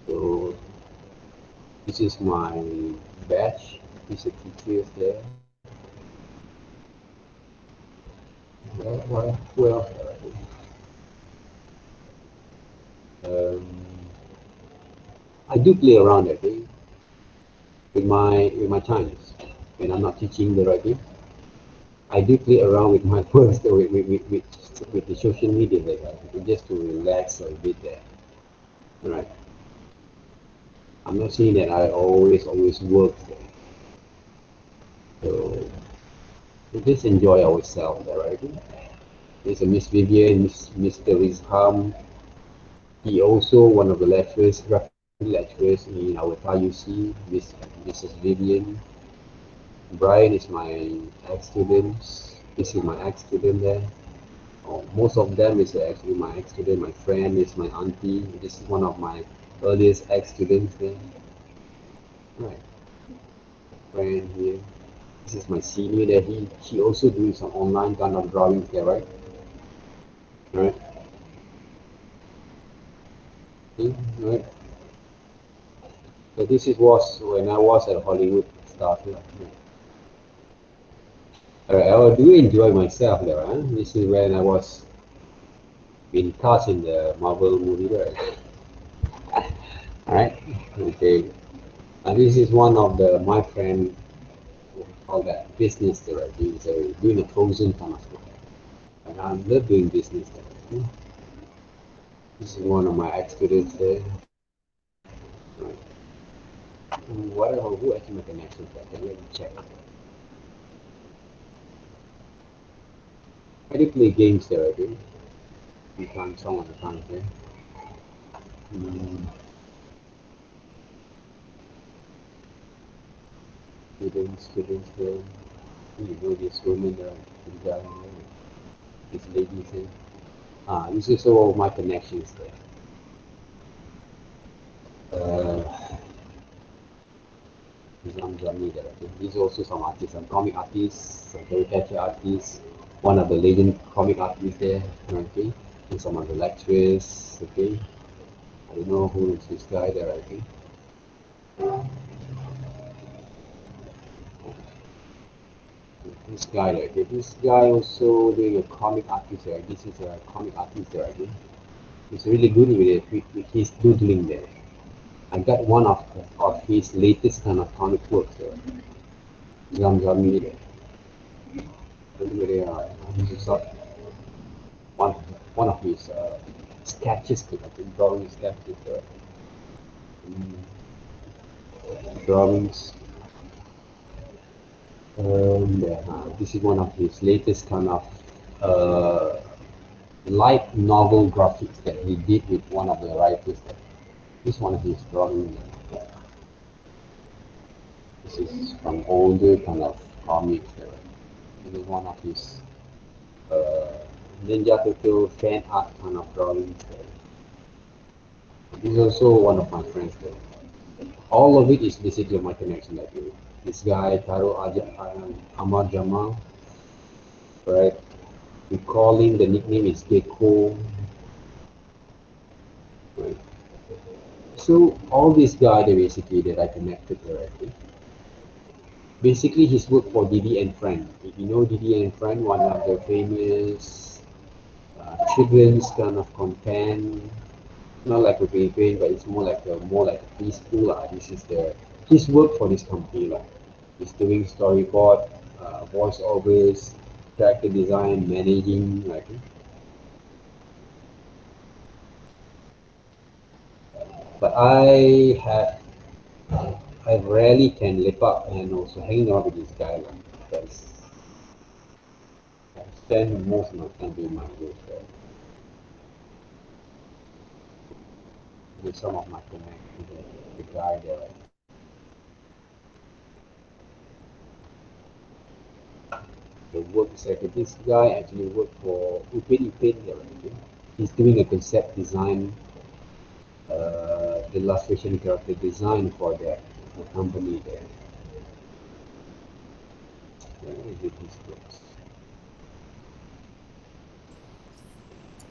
So this is my badge. These are teachers there. Well, um, I do play around okay, with my times when I'm not teaching the writing. I do play around with my words with the social media like just to relax a bit there. Right. I'm not saying that I always work there. So we just enjoy ourselves there, right? There's a Miss Vivian, Mr. Rizham. He also one of the lecturers, graphic lecturers in our TAUC, Mrs. Vivian. Brian is my ex-student. This is my ex-student there. Oh, most of them is actually my ex-student. My friend is my auntie. This is one of my earliest ex-students there. Right, friend here. This is my senior there. He also doing some online kind of drawings there, right? Right. Right. So this is was when I was at Hollywood stuff. Yeah. I do enjoy myself there. Huh? This is when I was being cast in the Marvel movie there. Alright. Okay. And this is one of the my friend call that business there. He's doing a frozen kind of stuff. And I love doing business there. This is one of my ex-students there. Right. Whatever, who actually make connections there? Let me check. I do play games there, I do. Sometimes, some of the times there. Mm, students there. You know this woman there, this guy there, this lady there. This is all of my connections there. Journey there. Okay. These are also some artists, some comic artists, some caricature artists, one of the legend comic artists there, okay, and some of the lecturers, okay. I don't know who is this guy there, okay. This guy there, okay. This guy also doing a comic artist there. This is a comic artist there, okay. He's really good with it, with his doodling there. I got one of his latest kind of comic works there. Zamzami there. This is one one of his sketches, I think, drawing sketches, drawings. And this is one of his latest kind of uh, light novel graphics that he did with one of the writers. This one of his drawing. This is from older kind of comics. This is one of his uh, Ninja Turtle fan art kind of drawings. This is also one of my friends there. All of it is basically my connection like you. This guy, Taro Ahmad Jamal, right? We call him, the nickname is Gecko, right? So all these guys, they basically that I connected directly. Basically, he's worked for Didi and Friend. If you know Didi and Friend, one of the famous children's kind of content, not like a pain, but it's more like a preschool. This is the he's worked for this company lah. He's doing storyboard, voiceovers, character design, managing like. But I rarely can lip up and also hang out with this guy lah, because I spend most of my time doing my work. With some of my connections, the guy there. The work sector. This guy actually worked for Upin there. Okay? He's doing a concept design, illustration character design for that company there. Where is it? His books.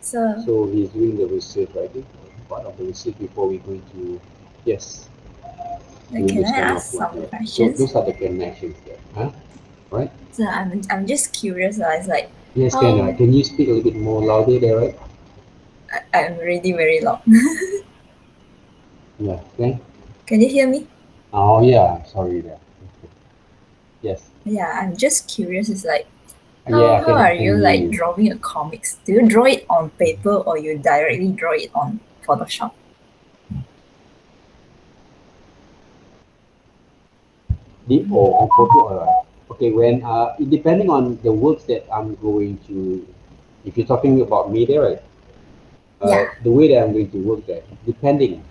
So he's doing the research, I think. Part of the research before we go into yes. Can I ask some questions? Those are the connections there, huh? Right? So I'm just curious. It's like yes, can you speak a little bit more louder there, right? I'm really very loud. Yeah. Okay. Can you hear me? Oh yeah. Sorry there. Yes. Yeah, I'm just curious. It's like how are you like drawing a comics? Do you draw it on paper or you directly draw it on Photoshop? On photo. Okay, when depending on the works that I'm going to, if you're talking about me there, right? The way that I'm going to work there, depending,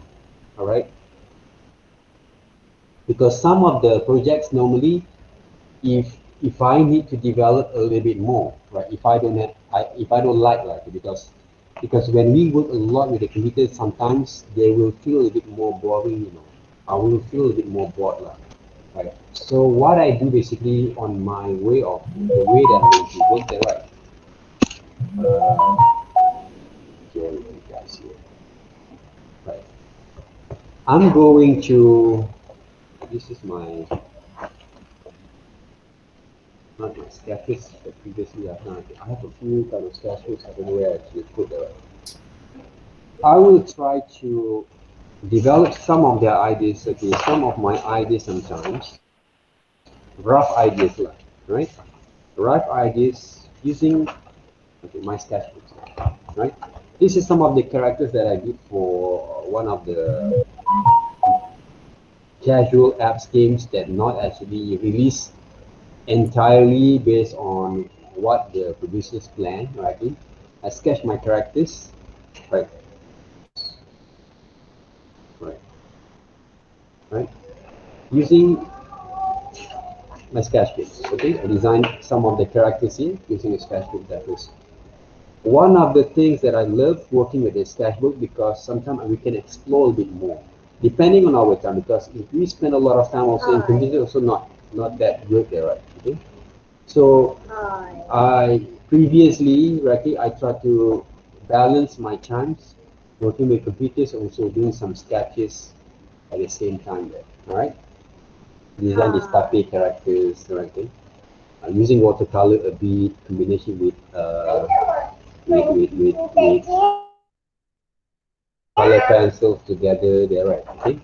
all right? Because some of the projects normally, if I need to develop a little bit more, right? If I don't like because when we work a lot with the computer, sometimes they will feel a bit more boring, I will feel a bit more bored, right? So what I do basically on my way of the way that I'm going to work there, right? Here you guys here, right? I'm going to. This is my not my sketches, but previously I have a few kind of sketches. I don't know where I actually put them. I will try to develop some of their ideas, okay, some of my ideas sometimes, rough ideas, right? Rough ideas using my sketchbooks, right? This is some of the characters that I did for one of the casual apps games that not actually released entirely based on what the producers plan, right? I sketch my characters, right? Right? Using my sketchbooks, okay? I designed some of the characters here using a sketchbook. That is one of the things that I love working with a sketchbook, because sometimes we can explore a bit more, depending on our time, because if we spend a lot of time also in computer, also not that good there, right? Okay? So I previously, right, I try to balance my times working with computers, also doing some sketches at the same time there. All right, design these puppy characters, right? Using watercolor a bit, combination with color pencils together there, right? Okay.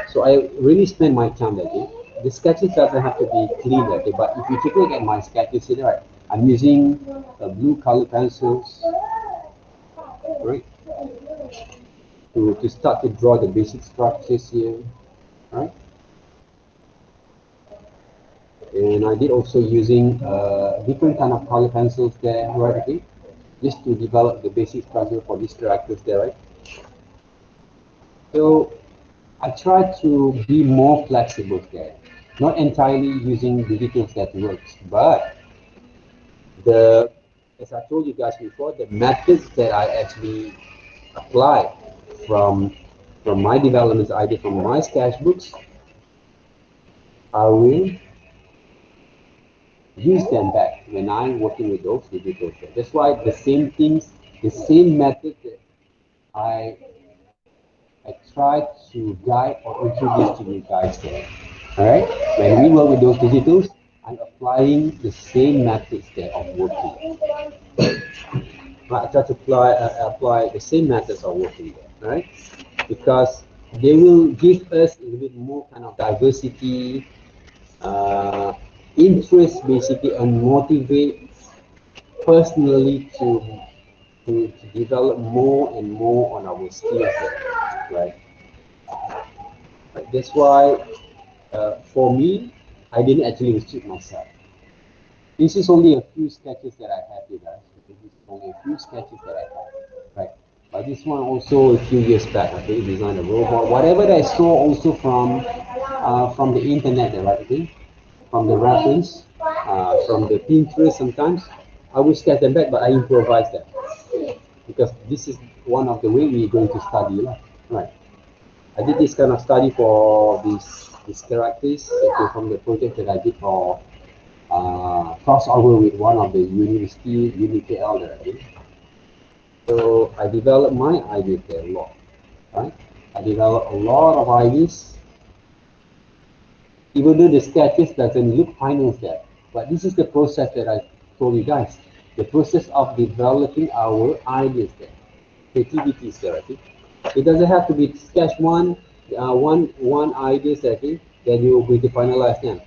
So I really spend my time that day. The sketches doesn't have to be clean, okay, but if you take a look at my sketches here, right, I'm using blue color pencils, right, to start to draw the basic structures here, right? And I did also using different kind of color pencils there, right, okay, just to develop the basic structure for these characters there, right? So I try to be more flexible there, not entirely using digital that works, but as I told you guys before, the methods that I actually apply from my developments I did from my sketchbooks, I will use them back when I'm working with those digital. That's why the same things, the same method that I I try to guide or introduce to you guys there. All right. When we work with those digitals, I'm applying the same methods there of working. I try to apply the same methods of working there. All right. Because they will give us a little bit more kind of diversity, uh, interest basically, and motivate personally to develop more and more on our skills there, right? That's why for me, I didn't actually restrict myself. This is only a few sketches that I have here, guys. Okay, this is only a few sketches that I have, right? But this one also a few years back, okay, designed a robot. Whatever that I saw also from the internet, right? Okay, from the reference, from the Pinterest sometimes, I will sketch them back, but I improvise them because this is one of the way we're going to study, right? I did this kind of study for these characters, okay, from the project that I did for crossover with one of the university, UniKL that I did. So I developed my ideas there a lot, right? I developed a lot of ideas, even though the sketches doesn't look final there. But this is the process that I told you guys. The process of developing our ideas there, creativity there, okay? It doesn't have to be sketch one ideas, okay, that you will to finalize them.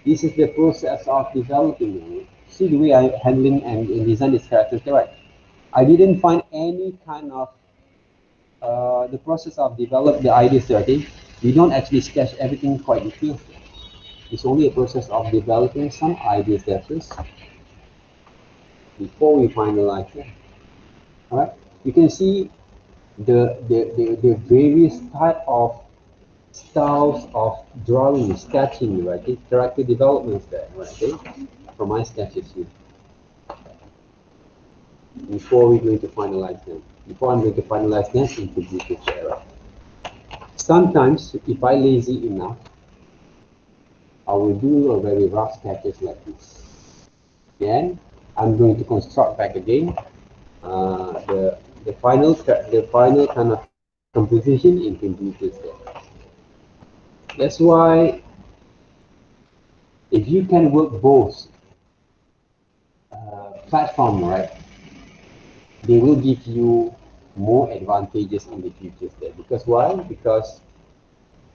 This is the process of developing it. See the way I handling and design these characters, right? I didn't find any kind of the process of develop the ideas, okay. We don't actually sketch everything quite detailed. It's only a process of developing some ideas there first before we finalize them. All right, you can see the various type of styles of drawing, sketching, right? Okay? Character developments there, right? Okay? From my sketches here. Before we're going to finalize them. Before I'm going to finalize them into details there. Right? Sometimes, if I lazy enough, I will do a very rough sketches like this. Then I'm going to construct back again the final kind of composition into details there. That's why if you can work both platform, right, they will give you more advantages in the future there. Because why? Because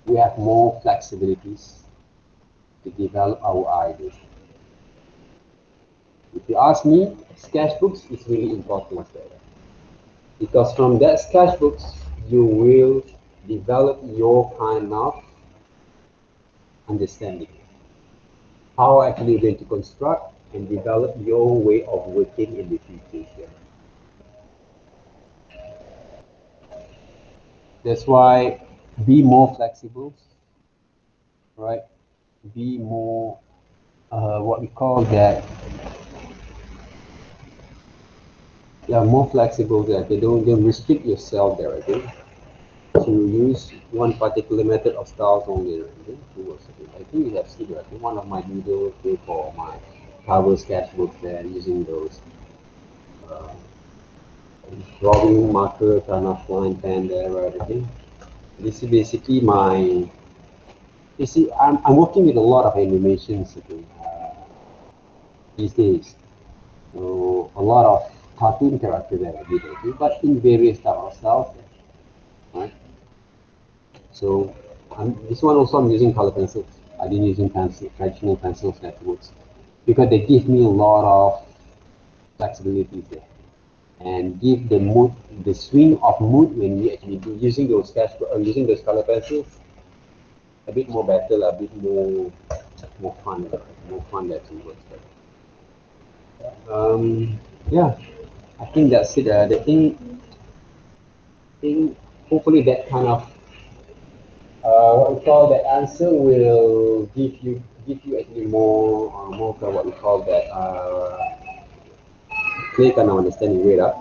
we have more flexibilities to develop our ideas. If you ask me, sketchbooks is really important there. Because from that sketchbooks, you will develop your kind of understanding. How actually you're going to construct and develop your way of working in the future here. That's why be more flexible, right? Be more what we call that, yeah, more flexible there. They don't restrict yourself there, okay? To use one particular method of styles only, okay? I think you have seen that in one of my videos for my cover sketchbook there using those uh, drawing marker kind of line pen there, right? Okay. This is basically my. You see, I'm working with a lot of animations, okay, these days. So a lot of cartoon characters that I did, okay, but in various type of styles, right? So this one also I'm using color pencils. I didn't using traditional pencils afterwards because they give me a lot of flexibility there and give the mood, the swing of mood when we actually do using those using those color pencils a bit more better, a bit more fun, more fun that it works better. Yeah, I think that's it. The thing, hopefully that kind of what we call that answer will give you actually more of what we call that clear kind of understanding. Wait up.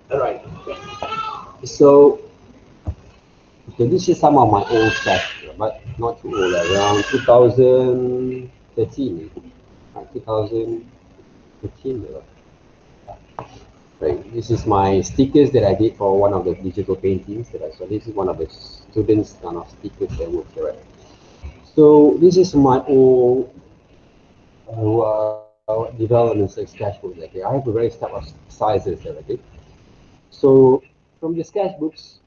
All right. So So this is some of my old stuff, but not too old, around 2013, 2015. Right. This is my stickers that I did for one of the digital paintings that I saw. This is one of the students' kind of stickers that worked there. So this is my old development sketchbooks. Okay, I have a very type of sizes there. Okay, so from the sketchbooks,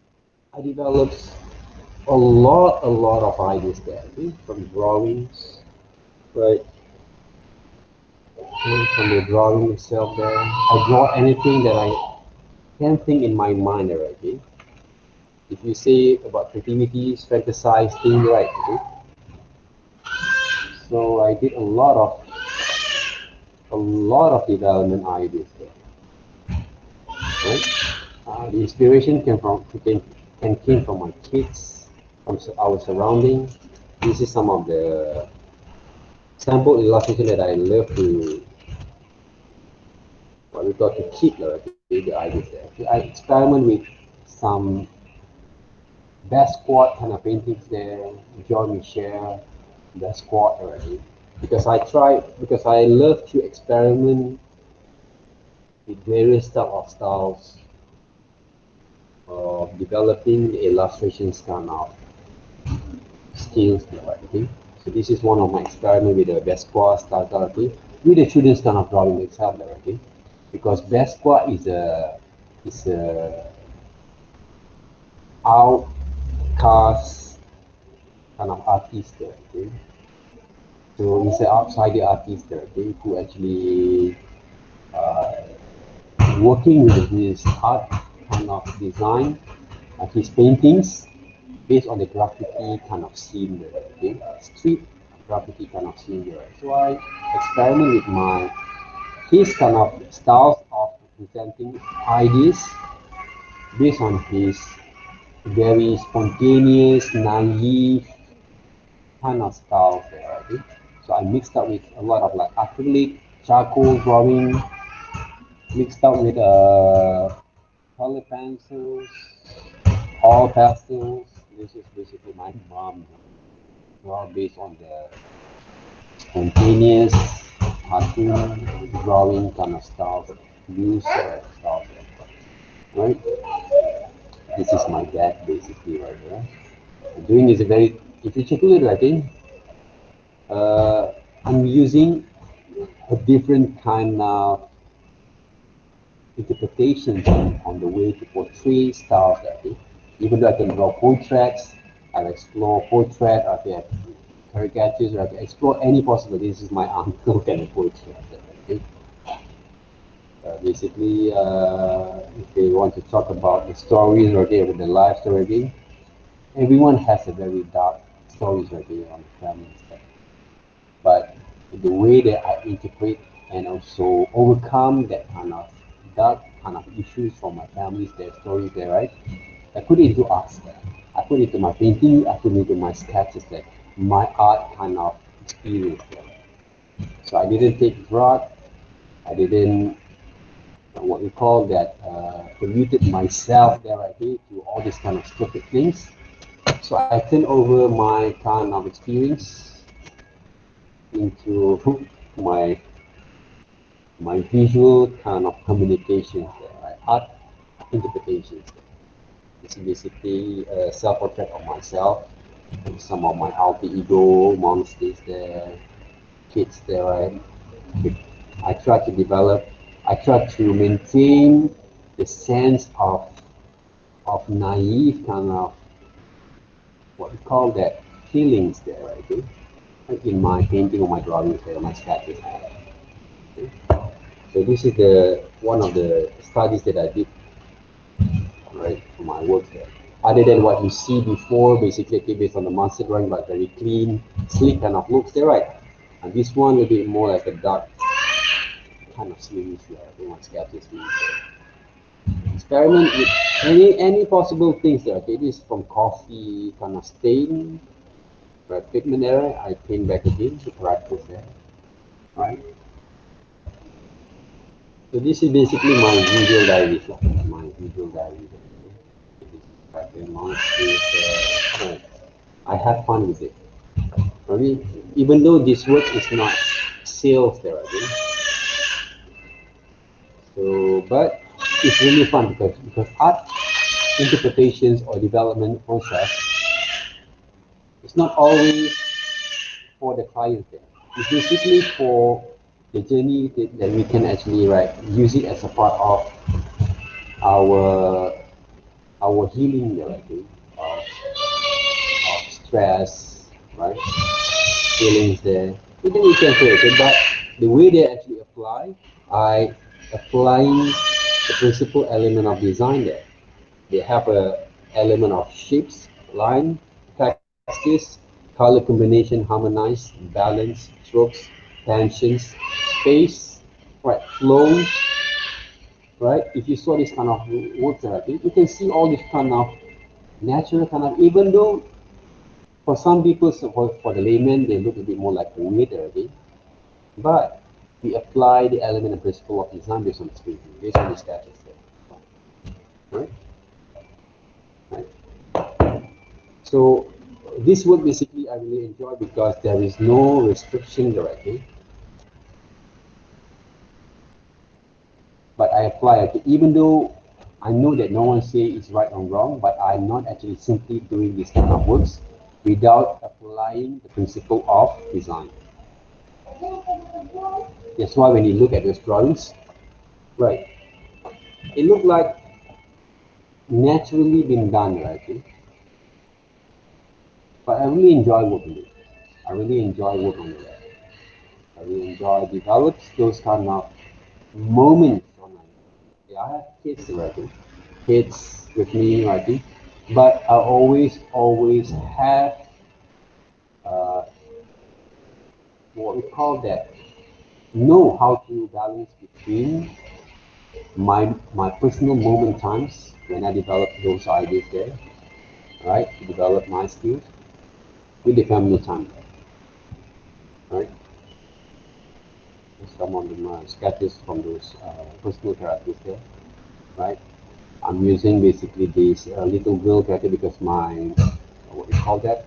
I developed a lot of ideas there. Okay? From drawings, right? And from the drawing itself there, I draw anything that I can think in my mind already. If you say about creativity, fantasize thing, right? Okay? So I did a lot of development ideas there, right? The inspiration can came from my kids, from our surroundings. This is some of the sample illustration that I love to what we got to keep the ideas there. I experiment with some best squad kind of paintings there. John Michelle, best squad already. Because I love to experiment with various type of styles of developing the illustrations kind of skills there, okay? So this is one of my experiment with the best squad style therapy with the children's kind of drawing itself there, okay? Because best squad is a outcast kind of artist there, okay? So he's an outsider artist there, okay, who actually working with his art kind of design, his paintings based on the graffiti kind of scene there, okay, street graffiti kind of scene there. So I experiment with his kind of styles of presenting ideas based on his very spontaneous, naive kind of styles there, okay. So I mixed up with a lot of like acrylic, charcoal drawing, mixed up with color pencils, all pastels. This is basically my mom draw based on the spontaneous cartoon drawing kind of style, use style, right? This is my dad basically right there. Doing is a very, if you check it, I think I'm using a different kind of interpretations on the way to portray styles. Okay? Even though I can draw portraits, I'll explore portrait, okay, caricatures, I can explore any possibility. This is my uncle kind of portrait. Okay? Basically, if they want to talk about the stories, okay, with the life story, okay, everyone has a very dark stories, okay, on the family stuff. But the way that I interpret and also overcome that kind of dark kind of issues from my family's their stories there, right? I put it into arts there. I put it into my painting, I put it into my sketches there. My art kind of experience there. So I didn't take drug, I didn't what we call that polluted myself there right here to all these kind of stupid things. So I turn over my kind of experience into my visual kind of communications, right? Art interpretations. It's basically a self-portrait of myself, and some of my alter ego monsters there, kids there, right? I try to develop, I try to maintain the sense of naive kind of what we call that feelings there, right? Okay? In my painting or my drawings there, my sketches there. Okay? So this is the one of the studies that I did, right, for my work there. Other than what you see before, basically okay, based on the master drawing, but very clean, sleek kind of looks there, right? And this one will be more like a dark kind of series here. I think my sketches will experiment with any possible things there. Okay, this is from coffee kind of stain, red pigment area. I paint back again to practice there, right? So this is basically my visual diary, my visual diary. I have fun with it. I mean, even though this work is not sales therapy, so but it's really fun because art interpretations or development process is not always for the client there. It's basically for the journey that we can actually use it as a part of our our healing therapy of stress, right? Feelings there. Even we can say it, but the way they actually apply, I applying the principal element of design there. They have a element of shapes, line, textures, color combination, harmonize, balance, strokes, tensions, space, right, flow, right? If you saw this kind of work therapy, you can see all this kind of natural kind of, even though for some people, so for the layman, they look a bit more like weird therapy, but we apply the element and principle of design based on the screen, based on the status there, right? Right. So this work basically I really enjoy because there is no restriction directly, but I apply it even though I know that no one say it's right or wrong, but I'm not actually simply doing this kind of works without applying the principle of design. That's why when you look at those drawings, right, it look like naturally been done, right? But I really enjoy working it. I really enjoy working on it. I really enjoy develop those kind of moments online. Yeah, I have kids already, kids with me already, but I always have uh, what we call that, know how to balance between my personal moment times when I develop those ideas there, right, to develop my skills with the family time, right. Some of my sketches from those personal therapies there, right. I'm using basically this little girl character because my what we call that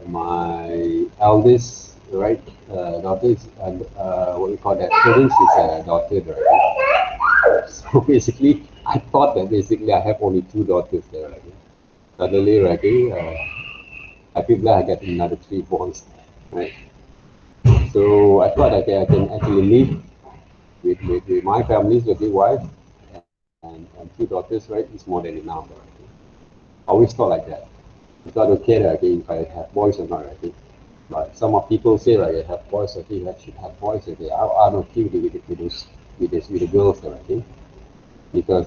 my eldest right daughter is what we call that parents is a daughter right. So basically I thought that basically I have only two daughters there right. Suddenly right I feel like I get another three boys right. So I thought okay, I can actually live with my families with the wife and two daughters right is more than enough right. I always thought like that. I thought okay that okay, if I have boys or not right. But some of people say like I have boys okay, you should have boys okay. I'm okay with the girls okay. Because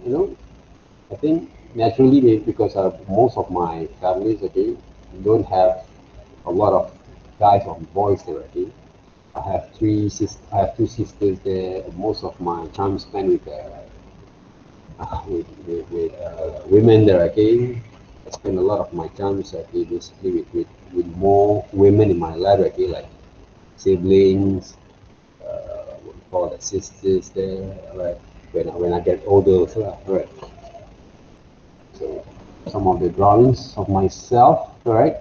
you know I think naturally because most of my families okay don't have a lot of guys or boys there okay. I have two sisters there. Most of my time spent with women there okay. I spend a lot of my time so, okay, basically with more women in my life okay, like siblings, what we call the sisters there, right? When I get older, so, right? So some of the drawings of myself, right?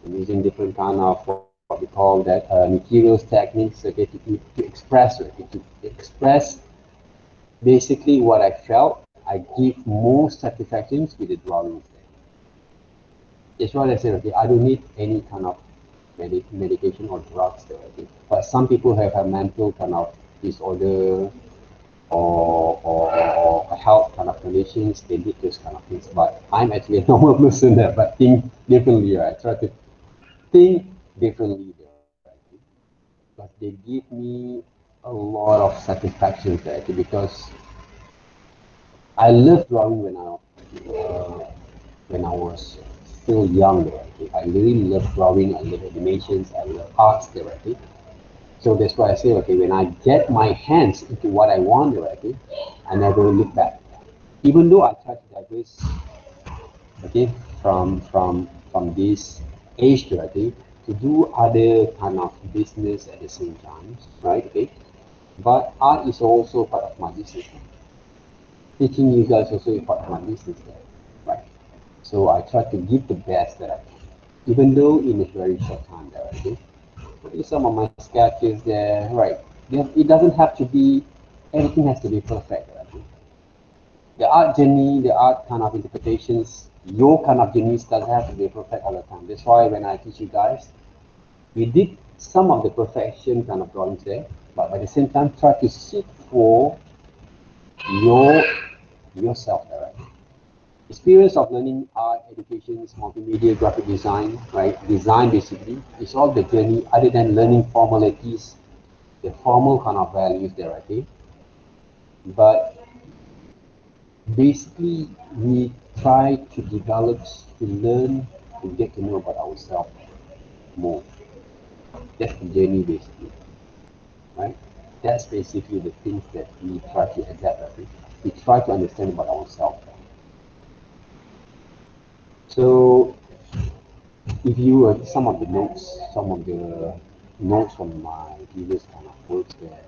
I'm using different kind of what we call that materials techniques, okay, to express, okay, to express basically what I felt. I give more satisfactions with the drawings. That's why I say, okay, I don't need any kind of medication or drugs there, okay. But some people have a mental kind of disorder or health kind of conditions, they need those kind of things. But I'm actually a normal person there, but think differently, right? Try to think differently there, right? But they give me a lot of satisfaction there, okay, because I love drawing when I was still young there, okay. I really love drawing, I love animations, I love arts there, okay. So that's why I say, okay, when I get my hands into what I want already, I never look back. Even though I try to digress, okay, from this age already to do other kind of business at the same time, right? Okay, but art is also part of my business. teaching you guys also is part of my business there, right? So I try to give the best that I can, even though in a very short time there, okay? Maybe some of my sketches there, right? It doesn't have to be, everything has to be perfect, right? The art journey, the art kind of interpretations, your kind of journeys doesn't have to be perfect all the time. That's why when I teach you guys, we did some of the perfection kind of drawings there, but at the same time try to seek for your yourself there, right? Experience of learning art, educations, multimedia, graphic design, right? Design basically is all the journey other than learning formalities, the formal kind of values there, okay? But basically we try to develop, to learn, to get to know about ourselves more. That's the journey basically, right? That's basically the things that we try to adapt, okay? We try to understand about ourselves. So if you some of the notes from my previous kind of works there,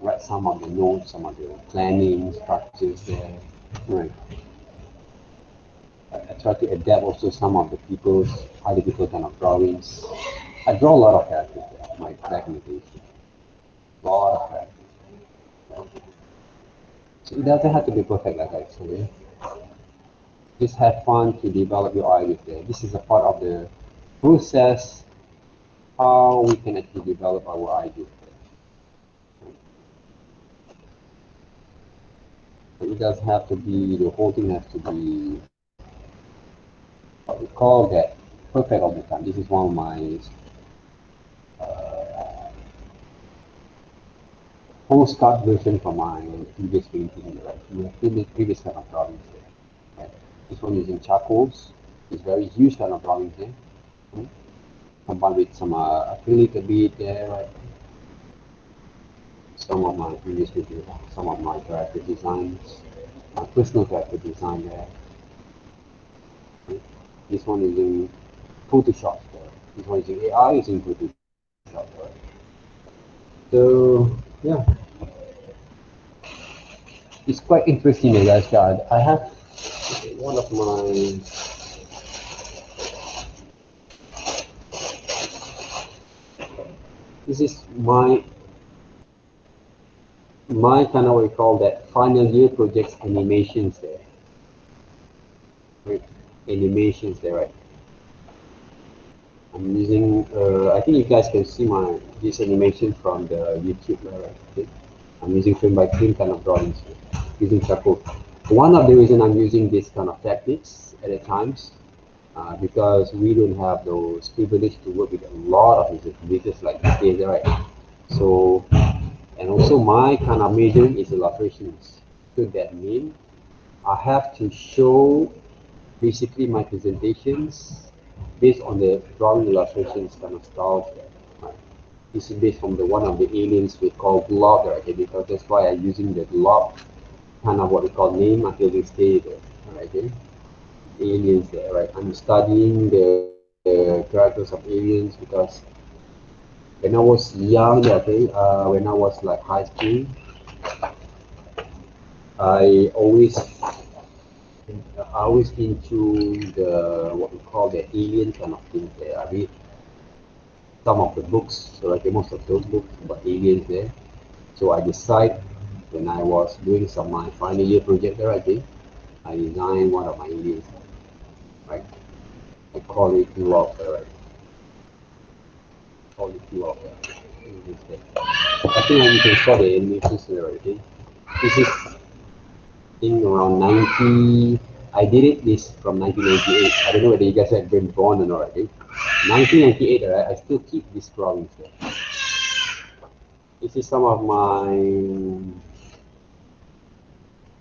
write some of the notes, some of the planning structures there, right? I try to adapt also some of the other people kind of drawings. I draw a lot of characters there, my back in the days, a lot of characters. Right? So it doesn't have to be perfect like I say. Just have fun to develop your ideas there. This is a part of the process how we can actually develop our ideas. So it doesn't have to be, the whole thing has to be what we call that perfect all the time. This is one of my uh, postcard version from my previous painting, right? Previous kind of drawings there. Right? This one is in charcoals. It's very huge kind of drawings there. Right? Combined with some acrylic a bit there, right? Some of my previous videos, some of my character designs, my personal character design there. Right? This one is in Photoshop there. This one is in AI, is in Photoshop there. So yeah, it's quite interesting, guys. God, I have one of my this is my kind of what we call that final year projects animations there. Right? Animations there, right? I'm using I think you guys can see my this animation from the YouTube there, right? Okay. I'm using frame by frame kind of drawings here, using charcoal. One of the reason I'm using this kind of techniques at the times because we don't have those privilege to work with a lot of images like this, right? So, and also my kind of major is illustrations. So that means I have to show basically my presentations based on the drawing illustrations kind of style. Right? This is based on the one of the aliens we call blob, right? Okay, because that's why I'm using the blob kind of what we call name until this day there. Right? Okay? Aliens there, right? I'm studying the characters of aliens because when I was young, okay, when I was like high school, I always into the what we call the alien kind of thing there. I read some of the books, so like most of those books about aliens there. So I decide when I was doing some my final year project there, I think I designed one of my aliens, right? I call it love, right? Call it love. I think you can saw the animations there, right? Okay? This is in around 90. I did it this from 1998. I don't know whether you guys have been born or not. Okay? 1998, right? I still keep these drawings there. This is some of my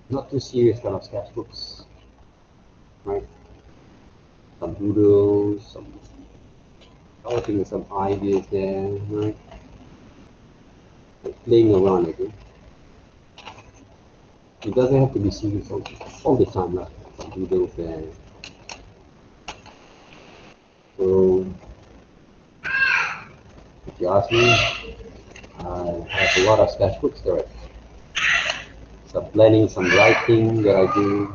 not too serious kind of sketchbooks, right? Some doodles, some I think some ideas there, right? Like playing around again. It doesn't have to be serious all the time, right? Some doodles there. So if you ask me, I have a lot of sketchbooks there. some planning, some writing that I do.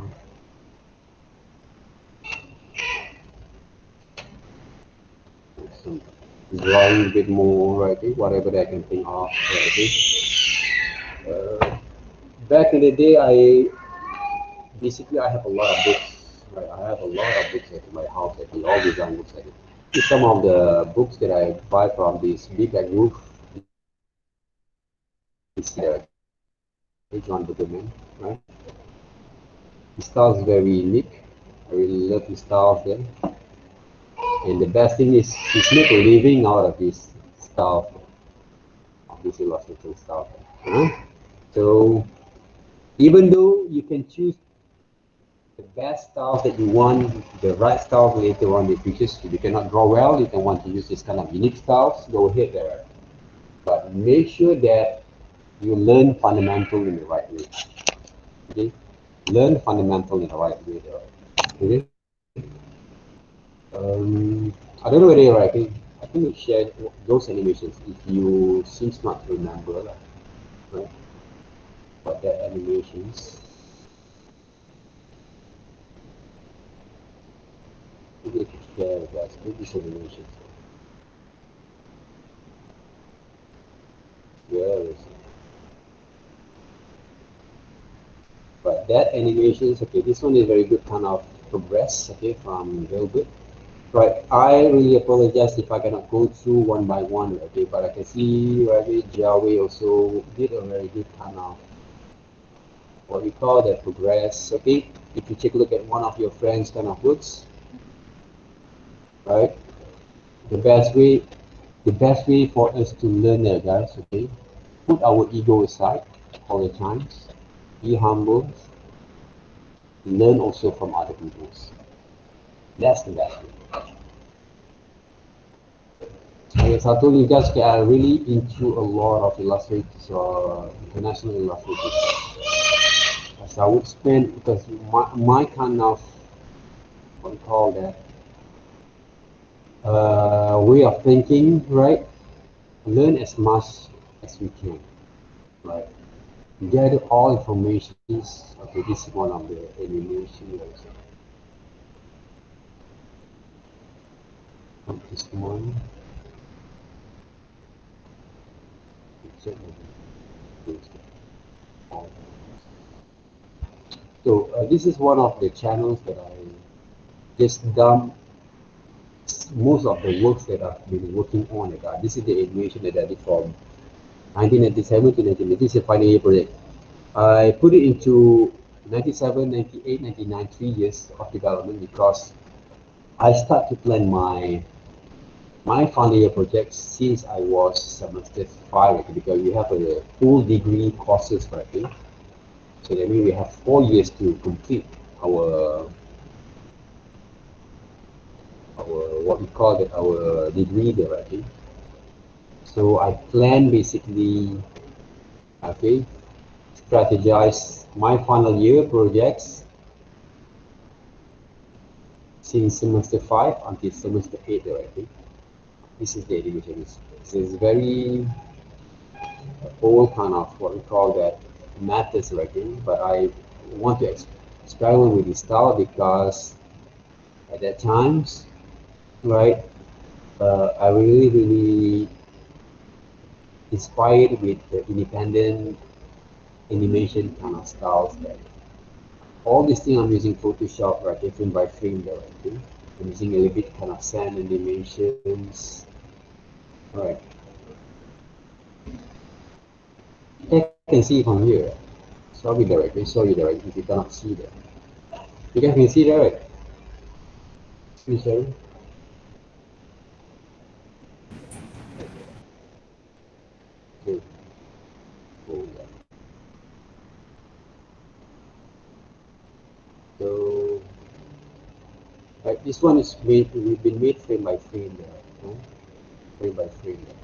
Some drawing a bit more, writing, whatever that I can think of, writing. Back in the day, I have a lot of books. Right? I have a lot of books at my house, actually, all design books. Actually. Some of the books that I buy from this big like roof, this John Buckerman, right? His style is very unique. I really love his style there. And the best thing is he's make a living out of his style, of this illustration style. So even though you can choose the best styles that you want, the right styles later on in the future, if you cannot draw well, you can want to use this kind of unique styles, go ahead there. But make sure that you learn fundamental in the right way. Okay? Learn fundamental in the right way there. Okay? I don't know whether you're right. I think you shared those animations if you seems not to remember, right? But the animations. Maybe I could share with us these animations. Where is it? But that animations, okay, this one is very good kind of progress, okay, from Velvet. Right, I really apologize if I cannot go through one by one, okay, but I can see Ravi Jawi also did a very good kind of what we call the progress, okay. If you take a look at one of your friends' kind of books, right, the best way for us to learn there, guys, okay, put our ego aside all the times, be humble, learn also from other people. That's the best way. As I told you guys, okay, I'm really into a lot of illustrators or international illustrators. As I would spend, because my kind of, what do you call that, way of thinking, right? Learn as much as we can, right? Gather all information. Okay, this is one of the animation. This one. So this is one of the channels that I just dump most of the works that I've been working on. This is the animation that I did from 1997 to 1980. This is a final year project. I put it into 97, 98, 99, 3 years of development because I start to plan my final year project since I was semester 5, because we have a full degree courses, right? So that means we have 4 years to complete our what we call it, our degree there, right? So I plan basically, okay, strategize my final year projects since semester 5 until semester 8 there, I think. This is the animation. This is very old kind of what we call that methods, right? But I want to experiment with this style because at that times, right, I really inspired with the independent animation kind of styles. That all these things I'm using Photoshop, right, frame by frame there, right? I'm using a little bit kind of sand animations, right? I can see from here. Sorry, directly. Sorry, directly. If you cannot see that, you guys can see that, right? Sorry. Okay. Oh, yeah. So, right, this one is made. We've been made frame by frame there, frame by frame there.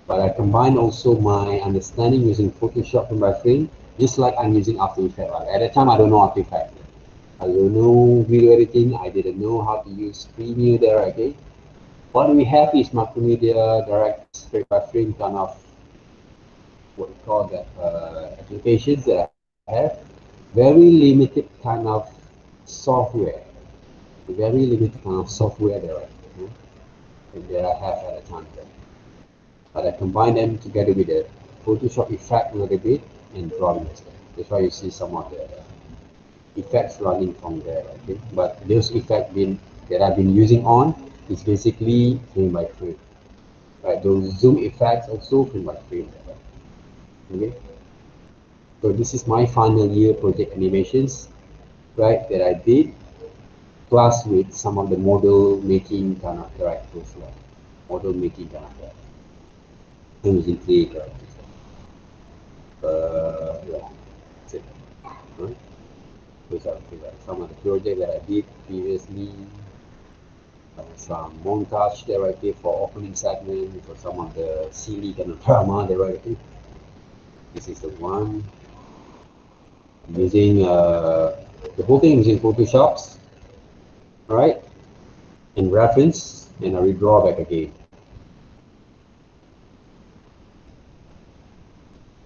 But I combine also my understanding using Photoshop frame by frame, just like I'm using After Effects. Right? At the time, I don't know After Effects. I don't know video editing. I didn't know how to use Premiere there. Okay. What we have is multimedia direct frame by frame kind of what we call that applications that have very limited kind of software, very limited kind of software that I have at a time there. But I combine them together with the Photoshop effect a little bit and drawing instead. That's why you see some of the effects running from there. Okay, but those effects that I've been using on is basically frame by frame. Right, those zoom effects also frame by frame. Okay, so this is my final year project animations, right, that I did, plus with some of the model making kind of characters, like model making kind of characters. I'm using clay characters. Yeah, that's it. Right? Those are some of the projects that I did previously. Some montage there right there for opening segment, for some of the silly kind of drama there right there. This is the one. I'm using the whole thing using Photoshops, right? In reference, and I redraw back again.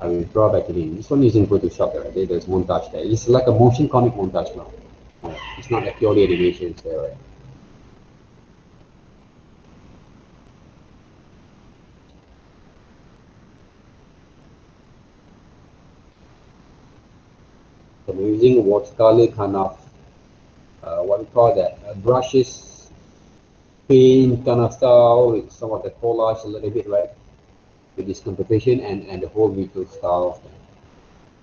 I will draw back again. This one using Photoshop right there. There's montage there. It's like a motion comic montage now. It's not like purely animations there, right? So I'm using watercolor kind of what we call that brushes, paint kind of style with some of the collage a little bit, right? With this composition and the whole visual style,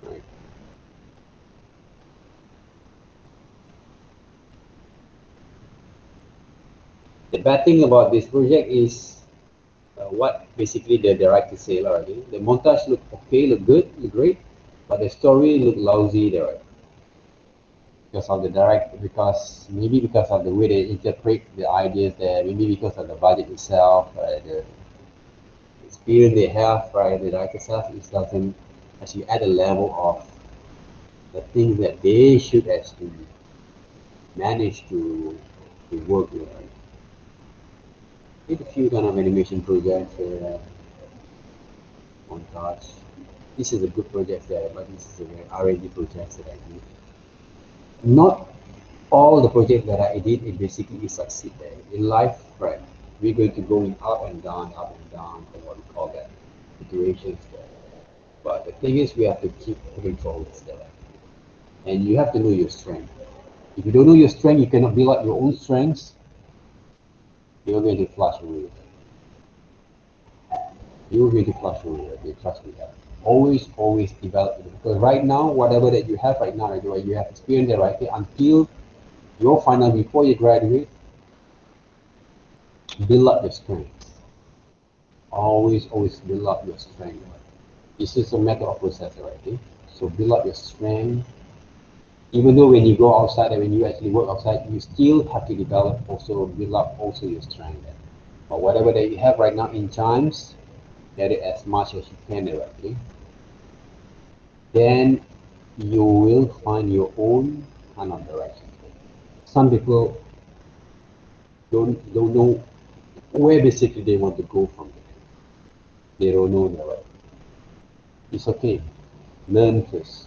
right? The bad thing about this project is what basically the director say, right? The montage look okay, look good, look great, but the story look lousy there, right? Because of the direct, because maybe because of the way they interpret the ideas there, maybe because of the budget itself, right? The experience they have, right? The director itself, it doesn't actually add a level of the things that they should actually manage to work with, right? Did a few kind of animation projects montage. This is a good project there, but this is a very R&D project that I do. Not all the projects that I did, it basically succeed there. In life, right, we're going to go up and down, for what we call that, situations there. But the thing is, we have to keep moving forward there. And you have to know your strength. If you don't know your strength, you cannot build up your own strengths, you're going to flush away. You're going to flush away, okay? Trust me that. Always develop it. Because right now, whatever that you have right now, you have experience there, right? Until your final, before you graduate, build up your strength. Always build up your strength. This is a matter of process, right? So build up your strength. Even though when you go outside and when you actually work outside, you still have to develop also, build up also your strength. But whatever that you have right now in times, get it as much as you can, right? Then you will find your own kind of direction. Some people don't know where basically they want to go from there. They don't know the right. It's okay. Learn first.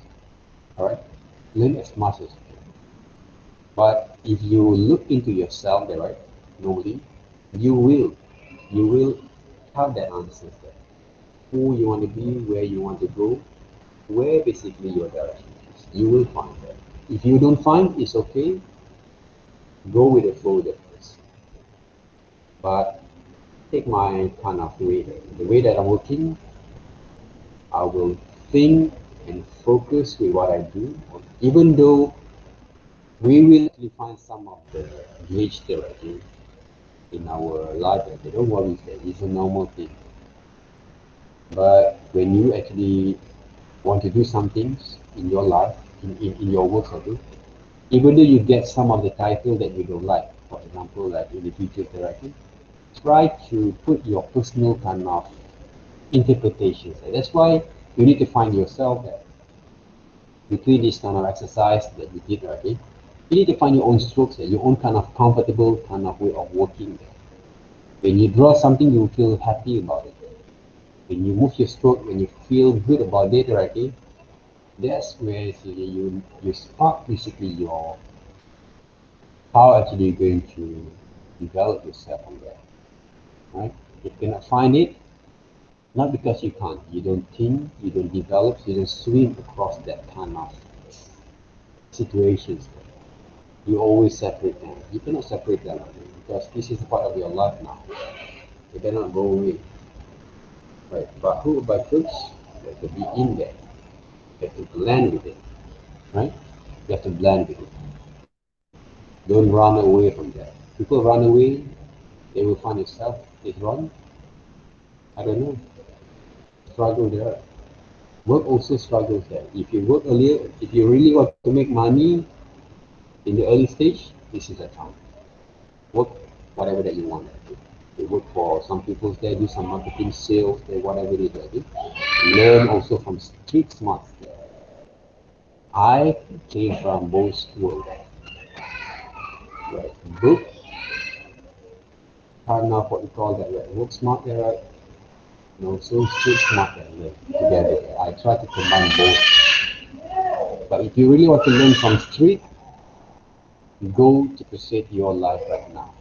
Alright? Learn as much as you can. But if you look into yourself there, right, normally, you will have that answer there. Who you want to be, where you want to go, where basically your direction is. You will find that. If you don't find, it's okay. Go with the flow there first. But take my kind of way, the way that I'm working, I will think and focus with what I do, even though we will actually find some of the glitch there in our life. Don't worry, it's a normal thing. But when you actually want to do some things in your life, in your work, even though you get some of the title that you don't like, for example, like in the future direction, try to put your personal kind of interpretations. That's why you need to find yourself there. Between this kind of exercise that you did already, you need to find your own strokes there, your own kind of comfortable kind of way of working there. When you draw something, you feel happy about it. When you move your stroke, when you feel good about it already, That's where actually you spark basically your how actually you're going to develop yourself from there, right? If you cannot find it, not because you can't, you don't think, you don't develop, you don't swim across that kind of situations. You always separate them. You cannot separate them because this is a part of your life now. You cannot go away, right? But who by fruits, you have to be in there. You have to blend with it, right? You have to blend with it. Don't run away from that. People run away, they will find yourself. They run, I don't know, struggle there. Work also struggles there. If you work earlier, if you really want to make money in the early stage, this is the time. Work whatever that you want to do. They work for some people there, do some marketing, sales, they whatever it is they do. Learn also from street smarts there. I came from both worlds. Right. Book hard enough what you call that, right? Work smart there, right? And also street smart there, together. I try to combine both. But if you really want to learn from street, go to pursue your life right now.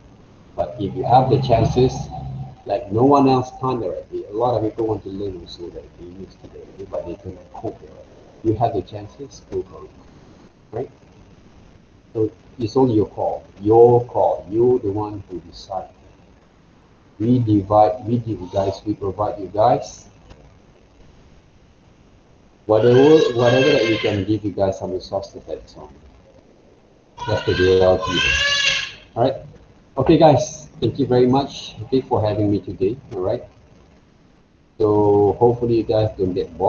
But if you have the chances, like no one else can already, a lot of people want to learn also that they use today, but they cannot cope with it. You have the chances, go for it, right? So it's only your call. Your call. You're the one who decide. We divide, we give you guys, we provide you guys whatever that we can give you guys some resources that's on. That's the reality. All right. Okay, guys. Thank you very much, okay, for having me today. All right. So hopefully you guys don't get bored.